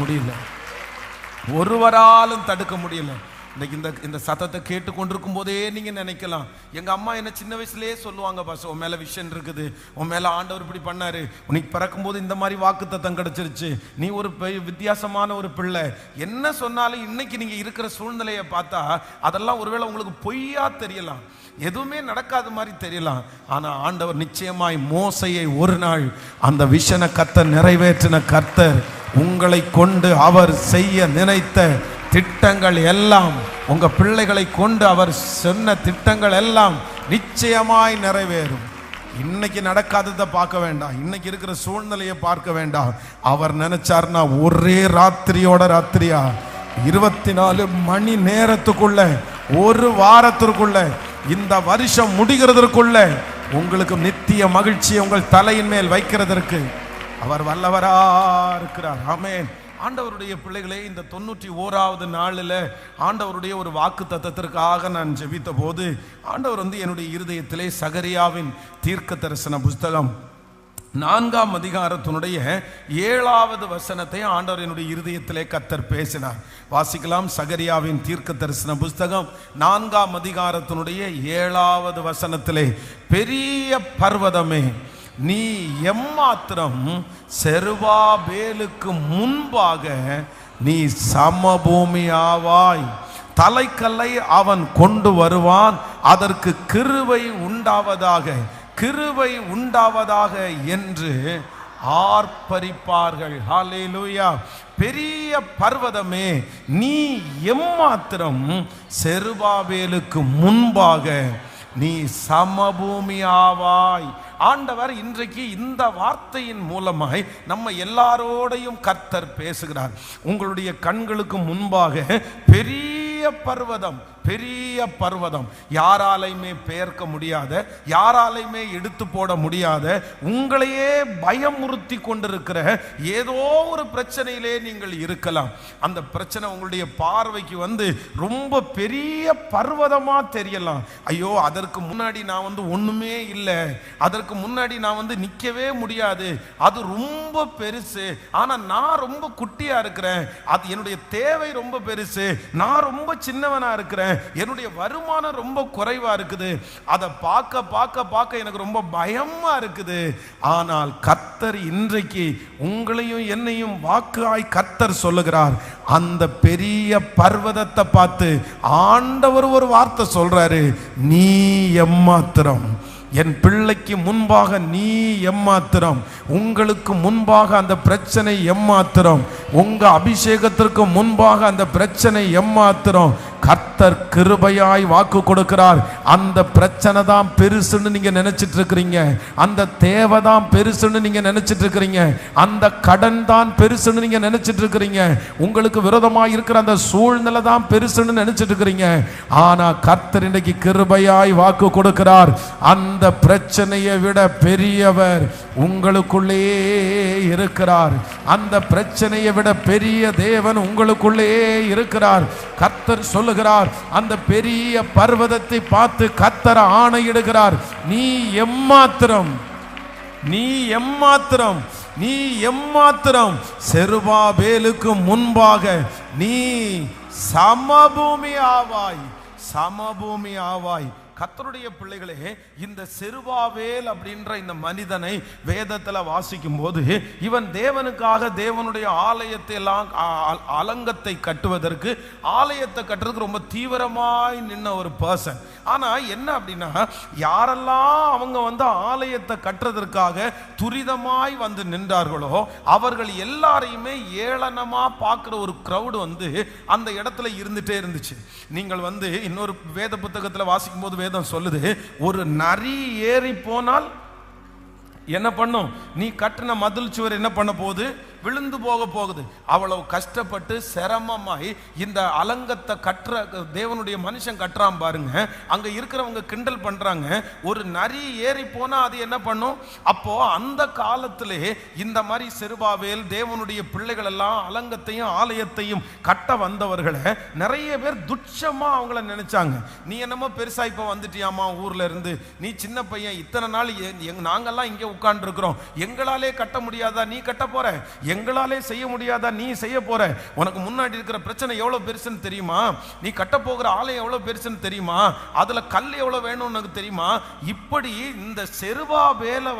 முடியல. இன்னைக்கு இந்த சத்தத்தை கேட்டு கொண்டிருக்கும் போதே நீங்க நினைக்கலாம், எங்க அம்மா என்ன சின்ன வயசுலயே சொல்லுவாங்க, பாஸ் உன் மேல விஷன் இருக்குது, உன் மேல ஆண்டவர் இப்படி பண்ணாரு, உனக்கு பிறக்கும் போது இந்த மாதிரி வாக்குத்தத்தம் கிடைச்சிருச்சு, நீ ஒரு வித்தியாசமான ஒரு பிள்ளை. என்ன சொன்னாலும் இன்னைக்கு நீங்க இருக்கிற சூழ்நிலையை பார்த்தா அதெல்லாம் ஒருவேளை உங்களுக்கு பொய்யா தெரியலாம், எதுவுமே நடக்காத மாதிரி தெரியலாம். ஆனா ஆண்டவர் நிச்சயமாய் மோசையை ஒரு நாள் அந்த விஷனை கர்த்தர் நிறைவேற்றின கர்த்தர். உங்களை கொண்டு அவர் செய்ய நினைத்த திட்டங்கள் எல்லாம், உங்க பிள்ளைகளை கொண்டு அவர் சொன்ன திட்டங்கள் எல்லாம் நிச்சயமாய் நிறைவேறும். இன்னைக்கு நடக்காததை பார்க்க வேண்டாம், இன்னைக்கு இருக்கிற சூழ்நிலையை பார்க்க வேண்டாம். அவர் நினைச்சார்னா ஒரே ராத்திரியா 24 மணி நேரத்துக்குள்ள, ஒரு வாரத்திற்குள்ள, இந்த வருஷம் முடிகிறதற்குள்ள உங்களுக்கு நித்திய மகிழ்ச்சியை உங்கள் தலையின் மேல் வைக்கிறதற்கு அவர் வல்லவரா இருக்கிறார். ஆமென். ஆண்டவருடைய பிள்ளைகளே, இந்த 91வது நாளில் ஆண்டவருடைய ஒரு வாக்கு தத்தத்திற்காக நான் ஜெபித்த போது ஆண்டவர் என்னுடைய இருதயத்திலே சகரியாவின் தீர்க்க தரிசன புஸ்தகம் 4ஆம் அதிகாரத்தினுடைய 7வது வசனத்தை ஆண்டவர் என்னுடைய இருதயத்திலே கர்த்தர் பேசினார். வாசிக்கலாம். சகரியாவின் தீர்க்க தரிசன புஸ்தகம் 4ஆம் அதிகாரத்தினுடைய 7வது வசனத்திலே, பெரிய பர்வதமே, நீ எம்மாத்திரம் செருபாபேலுக்கு முன்பாக நீ சமபூமி ஆவாய். தலைக்கல்லை அவன் கொண்டு வருவான், அதற்கு கிருபை உண்டாவதாக, கிருபை உண்டாவதாக என்று ஆர்ப்பரிப்பார்கள். ஹல்லேலூயா. பெரிய பர்வதமே, நீ எம்மாத்திரம் செருபாபேலுக்கு முன்பாக நீ சமபூமி ஆவாய். ஆண்டவர் இன்றைக்கு இந்த வார்த்தையின் மூலமாய் நம்ம எல்லாரோடையும் கர்த்தர் பேசுகிறார். உங்களுடைய கண்களுக்கு முன்பாக பெரிய பர்வதம், பெரிய பர்வதம், யாராலையுமே பெயர்க்க முடியாத, யாராலையுமே எடுத்து போட முடியாத, உங்களையே பயமுறுத்தி கொண்டிருக்கிற ஏதோ ஒரு பிரச்சனையிலே நீங்கள் இருக்கலாம். அந்த பிரச்சனை உங்களுடைய பார்வைக்கு ரொம்ப பெரிய பர்வதமா தெரியலாம். ஐயோ, அதற்கு முன்னாடி நான் ஒண்ணுமே இல்லை, அதற்கு முன்னாடி நான் நிக்கவே முடியாது, அது ரொம்ப பெருசு, ஆனா நான் ரொம்ப குட்டியா இருக்கிறேன், அது என்னுடைய தேவை ரொம்ப பெருசு, நான் ரொம்ப சின்னவனா இருக்கிறேன், என்னுடைய வருமானம் ரொம்ப குறைவா இருக்குது, அதை பார்க்க பார்க்க பார்க்க எனக்கு ரொம்ப பயமா இருக்குது. ஆனால் கர்த்தர் இன்றைக்கு உங்களையும் என்னையும் வாக்காய் கர்த்தர் சொல்லுகிறார். அந்த பெரிய பர்வதத்தை பார்த்து ஆண்டவர் ஒரு வார்த்தை சொல்றாரு, நீ எம்மாத்திரம், என் பிள்ளைக்கு முன்பாக நீ எம்மாத்திரம், உங்களுக்கு முன்பாக அந்த பிரச்சனை எம்மாத்திரம், உங்க அபிஷேகத்திற்கு முன்பாக அந்த பிரச்சனை எம்மாத்திரம். கர்த்தர் கிருபையாய் வாக்கு கொடுக்கிறார். அந்த பிரச்சனை தான் பெருசுன்னு நீங்க நினைச்சிட்டு இருக்கிறீங்க, அந்த தேவை தான் பெருசுன்னு நீங்க நினைச்சிட்டு இருக்கிறீங்க, அந்த கடன் தான் பெருசுன்னு நீங்க நினைச்சிட்டு இருக்கிறீங்க, உங்களுக்கு விரோதமாக இருக்கிற அந்த சூழ்நிலை தான் பெருசுன்னு நினைச்சிட்டு இருக்கிறீங்க. ஆனா கர்த்தர் இன்றைக்கு கிருபையாய் வாக்கு கொடுக்கிறார். அந்த பிரச்சனையை விட பெரியவர் உங்களுக்குள்ளே இருக்கிறார். அந்த பிரச்சனையை விட பெரிய தேவன் உங்களுக்குள்ளே இருக்கிறார். கர்த்தர் சொல்லுகிறார், அந்த பெரிய பர்வதத்தை பார்த்து கர்த்தர் ஆணையிடுகிறார், நீ எம்மாத்திரம், நீ எம்மாத்திரம், நீ எம்மாத்திரம் செருபாபேலுக்கு முன்பாக நீ சமபூமி ஆவாய், சமபூமி ஆவாய். கர்த்தருடைய பிள்ளைகளே, இந்த செருபாபேல் அப்படின்ற இந்த மனிதனை வேதத்துல வாசிக்கும் போது இவன் தேவனுக்காக தேவனுடைய ஆலயத்தை எல்லாம் அலங்கத்தை கட்டுவதற்கு, ஆலயத்தை கட்டுறதுக்கு ரொம்ப தீவிரமாய் நின்ன ஒரு பர்சன். ஆனா என்ன அப்படின்னா, யாரெல்லாம் அவங்க ஆலயத்தை கட்டுறதற்காக துரிதமாய் நின்றார்களோ அவர்கள் எல்லாரையுமே ஏளனமா பார்க்கிற ஒரு கிரவுட் அந்த இடத்துல இருந்துட்டே இருந்துச்சு. நீங்கள் இன்னொரு வேத புத்தகத்துல வாசிக்கும் போது வேதம் சொல்லுது, ஒரு நரி ஏறி போனால் என்ன பண்ணும், நீ கட்டின மதில் சுவர் என்ன பண்ண போகுது, விழுந்து போக போகுது. அவ்வளவு கஷ்டப்பட்டு சிரமமாய் இந்த அலங்கத்தை கட்டுற தேவனுடைய மனுஷன் கட்டுறான் பாருங்க. அங்க இருக்கிறவங்க கிண்டல் பண்றாங்க, ஒரு நரி ஏறி போனா அது என்ன பண்ணும். அப்போ அந்த காலத்திலே இந்த மாதிரி செருபாபேல் தேவனுடைய பிள்ளைகள் எல்லாம் அலங்கத்தையும் ஆலயத்தையும் கட்ட வந்தவர்களை நிறைய பேர் துட்சமா அவங்கள நினைச்சாங்க. நீ என்னமோ பெருசா இப்ப வந்துட்டியாமா ஊர்ல இருந்து, நீ சின்ன பையன், இத்தனை நாள் நாங்கெல்லாம் இங்கே உட்கார்ந்து இருக்கிறோம், எங்களாலே கட்ட முடியாதா நீ கட்ட போற, எங்களாலே செய்ய முடியாதா நீ செய்ய போற, உனக்கு முன்னாடி இருக்கிற பிரச்சனை எவ்வளவு பெருசுன்னு தெரியுமா, நீ கட்ட போகிற ஆலயம் எவ்வளவு பெருசுன்னு தெரியுமா, அதுல கல் எவ்வளவு வேணும்னு உனக்கு தெரியுமா. இப்படி இந்த செருபாபேலை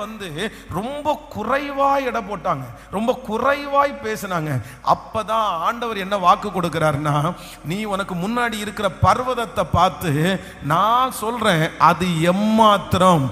ரொம்ப குறைவாய் எடை போட்டாங்க, ரொம்ப குறைவாய் பேசினாங்க. அப்பதான் ஆண்டவர் என்ன வாக்கு கொடுக்கிறார்னா, நீ உனக்கு முன்னாடி இருக்கிற பர்வதத்தை பார்த்து நான் சொல்றேன், அது எம்மாத்திரம்,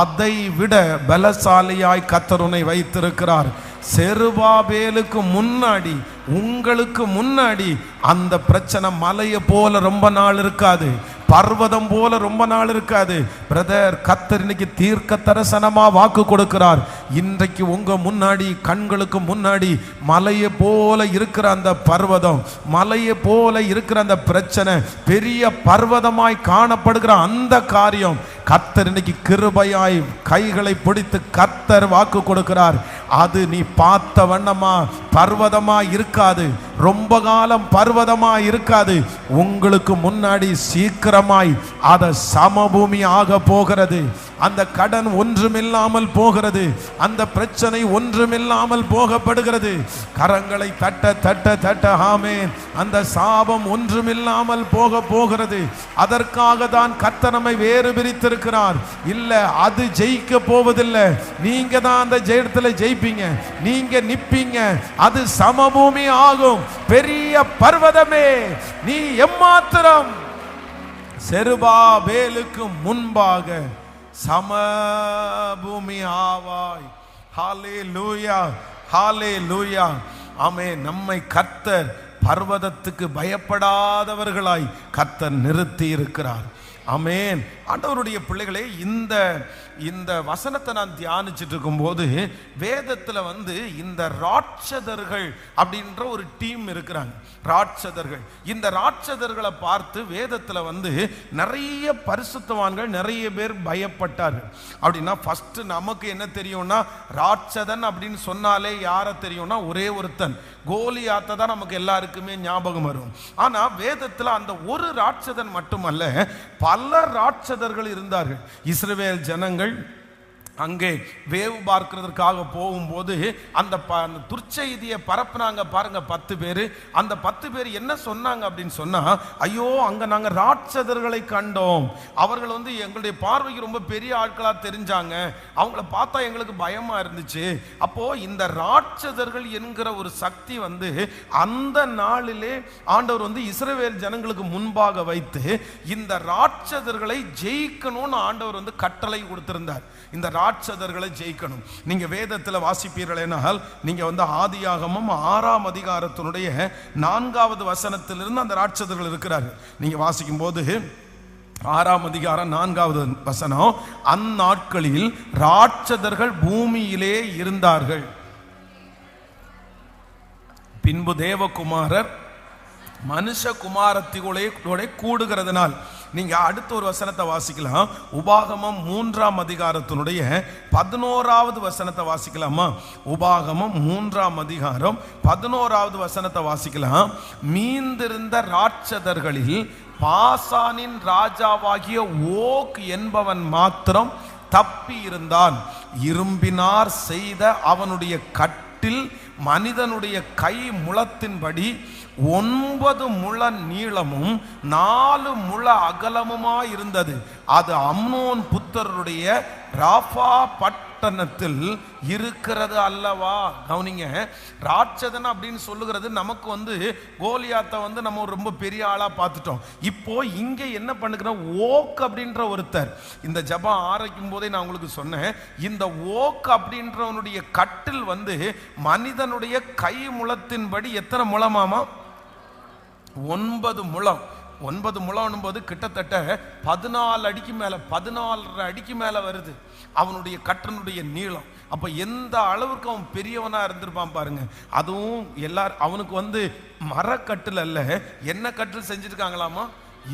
அதை விட பலசாலியாய் கர்த்தர் உன்னை வைத்திருக்கிறார். செருபாபேலுக்கு முன்னாடி, உங்களுக்கு முன்னாடி அந்த பிரச்சனை மலையை போல ரொம்ப நாள் இருக்காது, பர்வதம் போல ரொம்ப நாள் இருக்காது. பிரதர், கர்த்தர் இன்னைக்கு தீர்க்க தரிசனமா வாக்கு கொடுக்கிறார். இன்றைக்கு உங்க முன்னாடி, கண்களுக்கு முன்னாடி மலையை போல இருக்கிற அந்த பர்வதம், மலையை போல இருக்கிற அந்த பிரச்சனை, பெரிய பர்வதமாய் காணப்படுகிற அந்த காரியம் கர்த்தர் இன்னைக்கு கிருபையாய் கைகளை பிடித்து கர்த்தர் வாக்கு கொடுக்கிறார். அது நீ பார்த்த வண்ணமா பர்வதமா இருக்காது, ரொம்ப காலம் பர்வதமா இருக்காது. உங்களுக்கு முன்னாடி சீக்கிரமாய் அத சமபூமி ஆக போகிறது. அந்த கடன் ஒன்றுமில்லாமல் போகிறது, அந்த பிரச்சனை ஒன்றுமில்லாமல் போகப்படுகிறது. கரங்களை தட்ட தட்ட தட்ட ஆமென். அந்த சாபம் ஒன்றுமில்லாமல் போகிறது. அதற்காக தான் கர்த்தர் நம்மை வேறு பிரித்திருக்கிறார். இல்ல, அது ஜெயிக்க போவதில்லை. நீங்க தான் அந்த ஜெயத்துல ஜெயிப்பீங்க, நீங்க நிப்பீங்க. அது சமபூமி ஆகும். பெரிய பர்வதமே நீ எம்மாத்திரம் செருபாபேலுக்கு முன்பாக சமபூமி ஆவாய். ஹல்லேலூயா, ஹல்லேலூயா. ஆமென். நம்மை கர்த்தர் பர்வதத்துக்கு பயப்படாதவர்களாய் கர்த்தர் நிறுத்தி இருக்கிறார். ஆமென். ஆண்டவருடைய பிள்ளைகளே, இந்த வசனத்தை நான் தியானிச்சுட்டு இருக்கும்போது வேதத்தில் இந்த ராட்சதர்கள் அப்படின்ற ஒரு டீம் இருக்கிறாங்க. ராட்சதர்கள், இந்த ராட்சதர்களை பார்த்து வேதத்தில் நிறைய பரிசுத்தவான்கள் நிறைய பேர் பயப்பட்டார்கள். அப்படின்னா ஃபர்ஸ்ட் நமக்கு என்ன தெரியும்னா, ராட்சதன் அப்படின்னு சொன்னாலே யாரை தெரியும்னா ஒரே ஒருத்தன், கோலியாத்தை தான் நமக்கு எல்லாருக்குமே ஞாபகம் வரும். ஆனா வேதத்தில் அந்த ஒரு ராட்சதன் மட்டுமல்ல, பல ராட்சதர்கள் இருந்தார்கள். இஸ்ரவேல் ஜனங்கள் அங்கே வேவு பார்க்கிறதுக்காக போகும்போது அந்த துர்ச்செய்தியை பரப்புனாங்க பாருங்க 10 பேர். அந்த 10 பேர் என்ன சொன்னாங்க அப்படின்னு சொன்னா, ஐயோ அங்க நாங்க ராட்சதர்களை கண்டோம், அவர்கள் எங்களுடைய பார்வைக்கு ரொம்ப பெரிய ஆட்களா தெரிஞ்சாங்க, அவங்கள பார்த்தா எங்களுக்கு பயமா இருந்துச்சு. அப்போ இந்த ராட்சதர்கள் என்கிற ஒரு சக்தி அந்த நாளிலே ஆண்டவர் இஸ்ரவேல் ஜனங்களுக்கு முன்பாக வைத்து இந்த ராட்சதர்களை ஜெயிக்கணும்னு ஆண்டவர் கட்டளை கொடுத்திருந்தார். இந்த ராட்சதர்களை ஜெயிக்கணும். நீங்க வேதத்தில் வாசிப்பீர்கள் என்றால், நீங்க ஆதியாகமம் 6ஆம் அதிகாரத்தினுடைய 4வது வசனத்திலிருந்து அந்த ராட்சதர்கள் இருக்கிறார்கள். நீங்க வாசிக்கும் போது 6ஆம் அதிகாரம் 4வது வசனம், அந்நாட்களில் ராட்சதர்கள் பூமியிலே இருந்தார்கள். பின்பு தேவகுமாரர் மனுஷகுமாரத்திகளோட கூடுகிறதுனால். நீங்க அடுத்த ஒரு வசனத்தை வாசிக்கலாம். உபாகமம் 3ஆம் அதிகாரத்தினுடைய 11வது வசனத்தை வாசிக்கலாமா? உபாகமம் 3ஆம் அதிகாரம் 11வது வசனத்தை வாசிக்கலாம். மீந்திருந்த ராட்சதர்களில் பாசானின் ராஜாவாகிய ஓக் என்பவன் மாத்திரம் தப்பி இருந்தான். இரும்பினார் செய்த அவனுடைய கட்டில் மனிதனுடைய கை முழத்தின்படி 9 முழ நீளமும் 4 முழ அகலமுமாய் இருந்தது. அது அம்னோன் புத்தருடைய ராஃபா பட்டணத்தில் இருக்கிறது அல்லவா. கவனிங்க, ராட்சதன் அப்படின்னு சொல்லுகிறது நமக்கு கோலியாத்தை நம்ம ரொம்ப பெரிய ஆளா பார்த்துட்டோம். இப்போ இங்க என்ன பண்ணுகிறோம், ஓக் அப்படின்ற ஒருத்தர், இந்த ஜபம் ஆரம்பிக்கும் போதே நான் உங்களுக்கு சொன்னேன், இந்த ஓக் அப்படின்றவனுடைய கட்டில் மனிதனுடைய கை முழத்தின்படி எத்தனை முழமாமா? 9 முழம். 9 முழம் போது கிட்டத்தட்ட 14 அடிக்கு மேல, 14.5 அடிக்கு மேல வருது அவனுடைய கட்டனுடைய நீளம். அப்ப எந்த அளவுக்கு அவன் பெரியவனா இருந்திருப்பான் பாருங்க. அதுவும் எல்லாரும் அவனுக்கு மரக்கட்டில் அல்ல, என்ன கட்டில் செஞ்சிருக்காங்களாமா?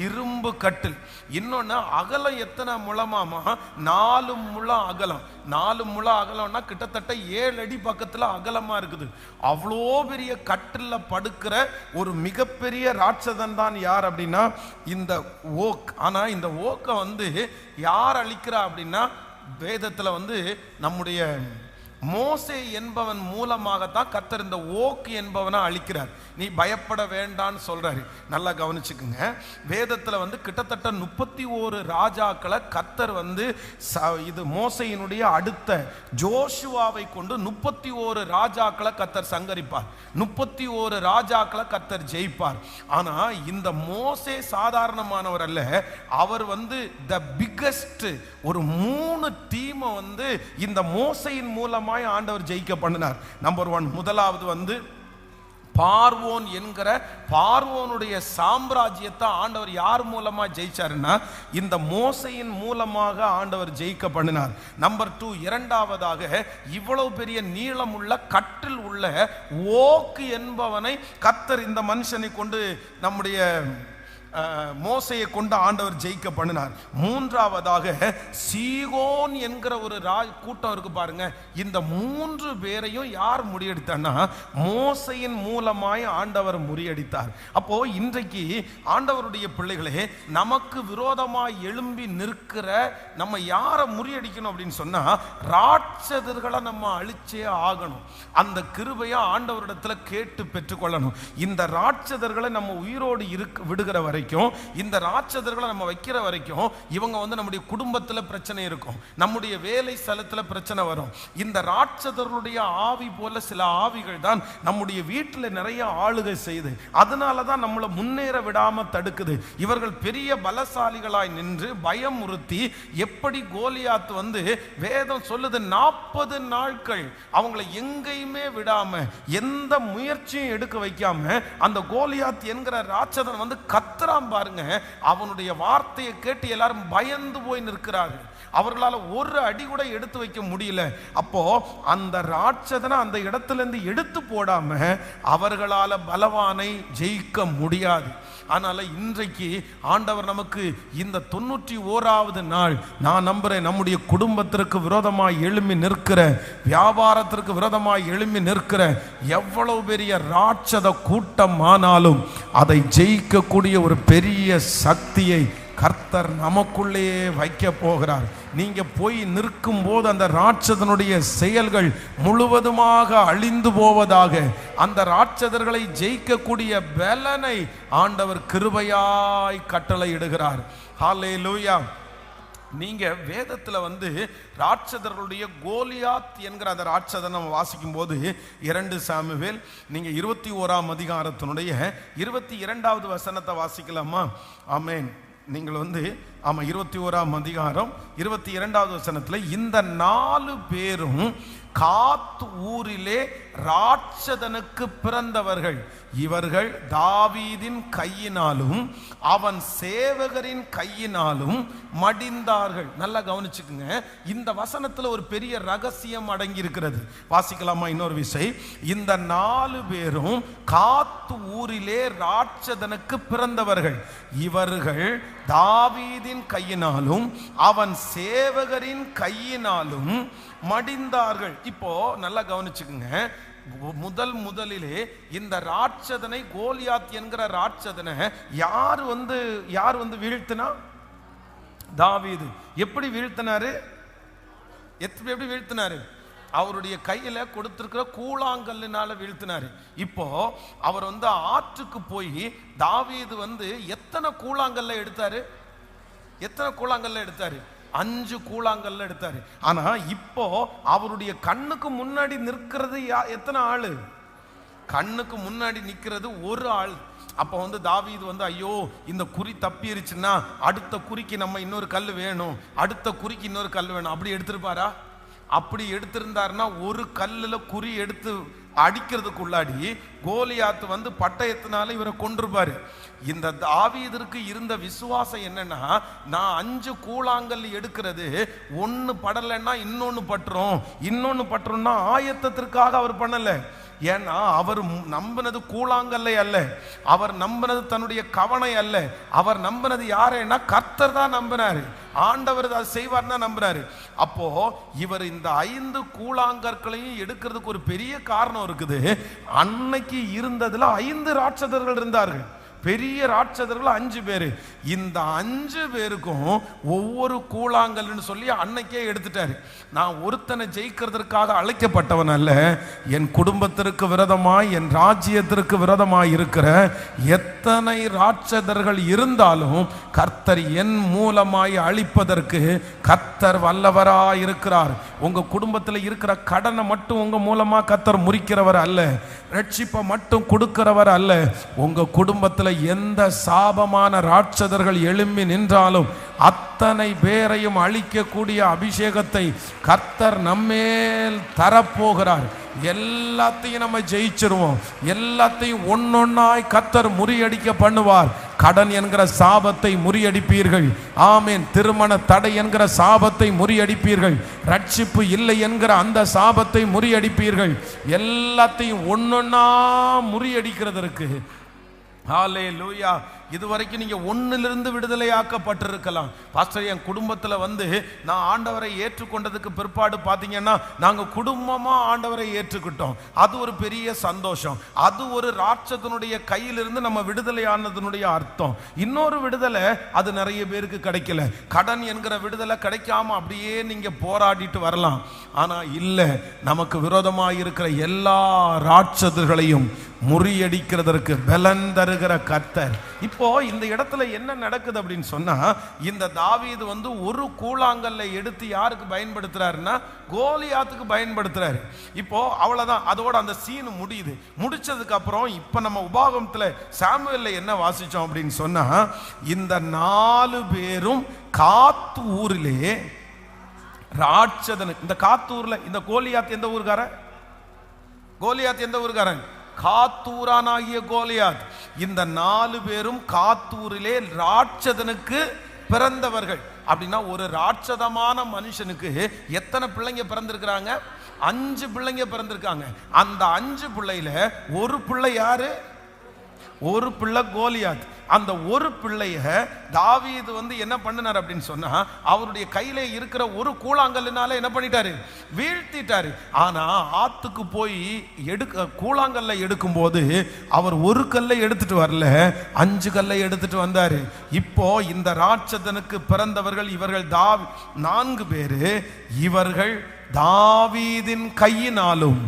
இரும்பு கட்டில். இன்னொன்னு அகலம் எத்தனை முழமாமா? 4 முழம் அகலம். 4 முழம் அகலம்னா கிட்டத்தட்ட 7 அடி பக்கத்துல அகலமா இருக்குது. அவ்வளோ பெரிய கட்டில்ல படுக்கிற ஒரு மிகப்பெரிய ராட்சதன் தான் யார் அப்படின்னா இந்த ஓக். ஆனா இந்த ஓக்கை யார் அழிக்கிறா அப்படின்னா, வேதத்துல நம்முடைய மோசே என்பவன் மூலமாகத்தான் கர்த்தர் இந்த ஓக் என்பவனை அழிக்கிறார். நீ பயப்பட வேண்டான்னு சொல்றாரு. நல்லா கவனிச்சுக்குங்க. வேதத்துல கிட்டத்தட்ட 31 ராஜாக்களை கர்த்தர் இது மோசையினுடைய அடுத்த ஜோஷுவாவை கொண்டு 31 ராஜாக்களை கர்த்தர் சங்கரிப்பார். 31 ராஜாக்களை கர்த்தர் ஜெயிப்பார். ஆனா இந்த மோசே சாதாரணமானவர் அல்ல. அவர் த பிக்கஸ்ட் ஒரு 3 டீமை இந்த மோசையின் மூலமா ஆண்டவர் ஜெயிக்க பண்ணினார். நம்பர் 1, முதலாவது பார்வோன் என்கிற பார்வோனுடைய சாம்ராஜ்யத்தை ஆண்டவர் யார் மூலமா ஜெயிச்சாருன்னா, இந்த மோசையின் மூலமாக ஆண்டவர் ஜெயிக்க பண்ணினார். நம்பர் 2, இரண்டாவதாக இவ்வளவு பெரிய நீளமுள்ள கட்டில் உள்ள ஓக் என்பவனை கர்த்தர் இந்த மனுஷனை கொண்டு நம்முடைய மோசையை கொண்டு ஆண்டவர் ஜெயிக்க பண்ணினார். மூன்றாவதாக சீகோன் என்கிற ஒரு கூட்டம் இருக்கு பாருங்க. இந்த 3 பேரையும் யார் முறியடித்தார்னா மோசையின் மூலமாய் ஆண்டவர் முறியடித்தார். அப்போ இன்றைக்கு ஆண்டவருடைய பிள்ளைகளே, நமக்கு விரோதமாய் எழும்பி நிற்கிற நம்ம யாரை முறியடிக்கணும் அப்படின்னு சொன்னா ராட்சதர்களை நம்ம அழிச்சே ஆகணும். அந்த கிருபையை ஆண்டவரிடத்துல கேட்டு பெற்றுக்கொள்ளணும். இந்த ராட்சதர்களை நம்ம உயிரோடு விடுகிற வரைக்கும், இந்த ராட்சதர்களை நம்ம வைக்கிற வரைக்கும் இவங்க நம்முடைய குடும்பத்தில் பிரச்சனை இருக்கும், நம்முடைய வேலை ஸ்தலத்தில் பிரச்சனை வரும். இந்த ராட்சதர்களுடைய ஆவி போல சில ஆவிகள் தான் நம்முடைய வீட்டில் நிறைய ஆளுகை செய்து அதனால தான் நம்மளை முன்னேற விடாம தடுக்குது. இவர்கள் பெரிய பலசாலிகளாய் நின்று பயமுறுத்தி, எப்படி கோலியாத் வேதம் சொல்லுது 40 நாட்கள் அவங்களை எங்கேயுமே விடாம எந்த முயற்சியும் எடுக்க வைக்காம அந்த கோலியாத் என்கிற ராட்சதன் கத்துறான் பாருங்க. அவனுடைய வார்த்தையை கேட்டு எல்லாரும் பயந்து போய் நிற்கிறார்கள். அவர்களால் ஒரு அடி கூட எடுத்து வைக்க முடியல. அப்போ அந்த ராட்சதனை அந்த இடத்திலிருந்து எடுத்து போடாம அவர்களால் பலவானை ஜெயிக்க முடியாது. அதனால இன்றைக்கு ஆண்டவர் நமக்கு இந்த 91வது நாள், நான் நம்புறேன், நம்முடைய குடும்பத்திற்கு விரோதமாய் எழும்பி நிற்கிற, வியாபாரத்திற்கு விரோதமாய் எழும்பி நிற்கிற எவ்வளவு பெரிய ராட்சத கூட்டம் ஆனாலும் அதை ஜெயிக்கக்கூடிய ஒரு பெரிய சக்தியை கர்த்தர் நமக்குள்ளேயே வைக்க போகிறார். நீங்க போய் நிற்கும் போது அந்த ராட்சதனுடைய செயல்கள் முழுவதுமாக அழிந்து போவதாக, அந்த ராட்சதர்களை ஜெயிக்கக்கூடிய பலனை ஆண்டவர் கிருபையாய் கட்டளையிடுகிறார். ஹல்லேலூயா. நீங்க வேதத்துல ராட்சதர்களுடைய கோலியாத் என்கிற அந்த ராட்சதனை நம்ம வாசிக்கும் போது 2 சாமுவேல் நீங்க 21ஆம் அதிகாரத்தினுடைய 22வது வசனத்தை வாசிக்கலாமா? ஆமென். நீங்கள் 21ஆம் அதிகாரம் 22வது வசனத்துல, இந்த 4 பேரும் காத் ஊரிலே ராட்சதனுக்கு பிறந்தவர்கள், இவர்கள் தாவீதின் கையினாலும் அவன் சேவகரின் கையினாலும் மடிந்தார்கள். நல்லா கவனிச்சுக்குங்க, இந்த வசனத்துல ஒரு பெரிய ரகசியம் அடங்கி இருக்கிறது. வாசிக்கலாமா? இன்னொரு விசை. இந்த 4 பேரும் காத் ஊரிலே ராட்சதனுக்கு பிறந்தவர்கள், இவர்கள் தாவீதின் கையினாலும் அவன் சேவகரின் கையினாலும் மடிந்தார்கள். இப்போ நல்லா கவனிச்சுக்குங்க, முதலிலே இந்த ராட்சதனை, கோலியாத் என்கிற ராட்சதனை யார் வீழ்த்தினா? தாவீது. எப்படி வீழ்த்தினாரு? எப்படி வீழ்த்தினாரு? அவருடைய கையில கொடுத்திருக்கிற கூழாங்கல்லினால வீழ்த்தினாரு. இப்போ அவர் ஆற்றுக்கு போய் தாவீது எத்தனை கூழாங்கல்ல எடுத்தாரு? எத்தனை கூழாங்கல்ல எடுத்தாரு? 5 கூழாங்கல்ல எடுத்தாரு. ஆனா இப்போ அவருடைய கண்ணுக்கு முன்னாடி நிற்கிறது எத்தனை ஆளு? கண்ணுக்கு முன்னாடி நிற்கிறது ஒரு ஆள். அப்ப தாவீது ஐயோ, இந்த குறி தப்பிருச்சுன்னா அடுத்த குறிக்கு நம்ம இன்னொரு கல் வேணும், அடுத்த குறிக்கு இன்னொரு கல் வேணும், அப்படி எடுத்திருப்பாரா? அப்படி எடுத்திருந்தாருன்னா ஒரு கல்லுல குறி எடுத்து அடிக்கிறதுக்குள்ளாடி கோலியாத்து பட்டயத்தினால இவரை கொண்டிருப்பாரு. இந்த தாவீதிற்கு இருந்த விசுவாசம் என்னன்னா, நான் 5 கூழாங்கல் எடுக்கிறது, ஒன்னு படலைன்னா இன்னொன்னு பட்டுரும், இன்னொன்னு பட்டுரும்னா ஆயத்தத்திற்காக அவர் பண்ணல. ஏன்னா அவர் நம்பினது கூழாங்கல்லை அல்ல, அவர் நம்பினது தன்னுடைய கவனை அல்ல, அவர் நம்பினது யாரேன்னா கர்த்தர் தான் நம்பினாரு, ஆண்டவர் அதை செய்வார்னா நம்பினாரு. அப்போ இவர் இந்த 5 கூழாங்கற்களையும் எடுக்கிறதுக்கு ஒரு பெரிய காரணம் இருக்குது. அன்னைக்கு இருந்ததுல 5 ராட்சதர்கள் இருந்தார்கள், பெரிய ராட்சதர்கள் 5 பேரு. இந்த 5 பேருக்கும் ஒவ்வொரு கூழாங்கல்னு சொல்லி அன்னைக்கே எடுத்துட்டாரு. நான் ஒருத்தனை ஜெயிக்கிறதுக்காக அழைக்கப்பட்டவன் அல்ல, என் குடும்பத்திற்கு விரோதமாய், என் ராஜ்யத்திற்கு விரோதமாய் இருக்கிற எத்தனை ராட்சதர்கள் இருந்தாலும் கர்த்தர் என் மூலமாய் அழிப்பதற்கு கர்த்தர் வல்லவராய் இருக்கிறார். உங்க குடும்பத்தில் இருக்கிற கடனை மட்டும் உங்க மூலமா கர்த்தர் முறிக்கிறவர் அல்ல, ரட்சிப்பை மட்டும் கொடுக்கிறவர் அல்ல. உங்க குடும்பத்தில் எந்த சாபமான ராட்சதர்கள் எழும்பி நின்றாலும் அத்தனை பேரையும் அழிக்கக்கூடிய அபிஷேகத்தை கர்த்தர் நம்மேல் தரப்போகிறார். எல்லாத்தையும் நம்ம ஜெயிச்சிருவோம், எல்லாத்தையும் ஒன்னொன்னாய் கர்த்தர் முறியடிக்க பண்ணுவார். கடன் என்கிற சாபத்தை முறியடிப்பீர்கள், ஆமேன். திருமண தடை என்கிற சாபத்தை முறியடிப்பீர்கள், ரட்சிப்பு இல்லை என்கிற அந்த சாபத்தை முறியடிப்பீர்கள். எல்லாத்தையும் ஒன்னொன்னா முறியடிக்கிறதற்கு ஹல்லேலூயா. இதுவரைக்கும் நீங்க ஒன்னிலிருந்து விடுதலையாக்கப்பட்டிருக்கலாம். பாஸ்டர், என் குடும்பத்துல நான் ஆண்டவரை ஏற்றுக்கொண்டதுக்கு பிற்பாடு பாத்தீங்கன்னா நாங்க குடும்பமா ஆண்டவரை ஏற்றுக்கிட்டோம். அது ஒரு பெரிய சந்தோஷம். அது ஒரு ராட்சதனுடைய கையிலிருந்து நம்ம விடுதலையானதனுடைய அர்த்தம். இன்னொரு விடுதலை அது நிறைய பேருக்கு கிடைக்கல. கடன் என்கிற விடுதலை கிடைக்காம அப்படியே நீங்க போராடிட்டு வரலாம். ஆனா இல்ல, நமக்கு விரோதமாக இருக்கிற எல்லா ராட்சதர்களையும் முறியடிக்கிறதற்கு பலன் தருகிற கர்த்தர். இப்போ இந்த இடத்துல என்ன நடக்குது அப்படின்னு சொன்னா, இந்த தாவீது ஒரு கூழாங்கல்லை எடுத்து யாருக்கு பயன்படுத்துறாருன்னா கோலியாத்துக்கு பயன்படுத்துறாரு. இப்போ அவ்வளவுதான், அதோட அந்த சீன் முடியுது. முடிச்சதுக்கு அப்புறம் இப்ப நம்ம உபாகமத்துல சாமுவேல்ல என்ன வாசிச்சோம் அப்படின்னு சொன்னா, இந்த 4 பேரும் காத்து ஊரிலே ராட்சதனுக்கு, இந்த காத்தூர்ல இந்த கோலியாத் எந்த ஊருக்காரன்? கோலியாத் எந்த ஊருக்காரன்? காத்தூரானாகிய கோலியாத். இந்த 4 பேரும் காத்தூரிலே ராட்சதனுக்கு பிறந்தவர்கள். அப்படின்னா ஒரு ராட்சதமான மனுஷனுக்கு எத்தனை பிள்ளைங்க பிறந்திருக்கிறாங்க? 5 பிள்ளைங்க பிறந்திருக்காங்க. அந்த 5 பிள்ளையில ஒரு பிள்ளை யாரு? ஒரு பிள்ளை கோலியாத். அந்த ஒரு பிள்ளைய தாவீது என்ன பண்ணினார் அப்படின்னு சொன்னா, அவருடைய கையில இருக்கிற ஒரு கூழாங்கல்லினால என்ன பண்ணிட்டாரு? வீழ்த்திட்டாரு. ஆனா ஆத்துக்கு போய் கூழாங்கல்ல எடுக்கும் போது அவர் ஒரு கல்லை எடுத்துட்டு வரல, 5 கல்லை எடுத்துட்டு வந்தாரு. இப்போ இந்த ராட்சதனுக்கு பிறந்தவர்கள் இவர்கள் 4 பேரு. இவர்கள் தாவீதின் கையினாலும்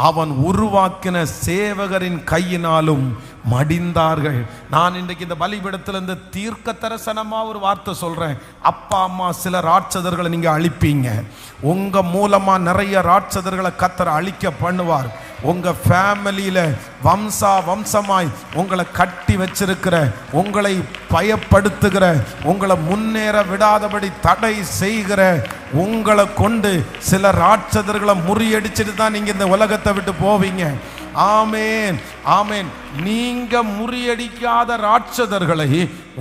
அவன் உருவாக்கின சேவகரின் கையினாலும் மடிந்தார்கள். நான் இன்றைக்கு இந்த பலிபீடத்திலிருந்து தீர்க்க தரிசனமா ஒரு வார்த்தை சொல்றேன். அப்பா அம்மா சில ராட்சதர்களை நீங்க அழிப்பீங்க. உங்க மூலமா நிறைய ராட்சதர்களை கர்த்தர் அழிக்க பண்ணுவார். உங்க ஃபேமிலியில வம்சமாய் உங்களை கட்டி வச்சிருக்கிற, உங்களை பயப்படுத்துகிற, உங்களை முன்னேற விடாதபடி தடை செய்கிற உங்களை கொண்டு சில ராட்சதர்களை முறியடிச்சிட்டு தான் நீங்க இந்த உலகத்தை விட்டு போவீங்க. ஆமேன், ஆமேன். நீங்க முறியடிக்காத ராட்சதர்களை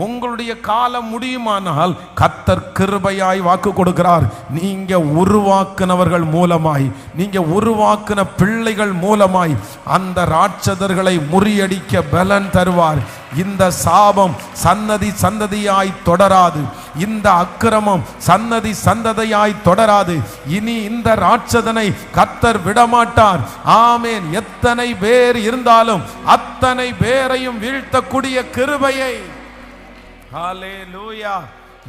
உங்களுடைய காலம் முடியுமானால் கர்த்தர் கிருபையாய் வாக்கு கொடுக்கிறார். நீங்க உருவாக்குனவர்கள் மூலமாய், நீங்க உருவாக்குன பிள்ளைகள் மூலமாய் அந்த ராட்சதர்களை முறியடிக்க பலன் தருவார். இந்த சாபம் சன்னதி சந்ததியாய் தொடராது. இந்த அக்கிரமம் சன்னதி சந்ததியாய் தொடராது. இனி இந்த ராட்சதனை கர்த்தர் விடமாட்டார். ஆமேன். எத்தனை பேர் இருந்தாலும் அத்தனை பேரையும் வீழ்த்தக்கூடிய கிருபையை, ஹல்லேலூயா,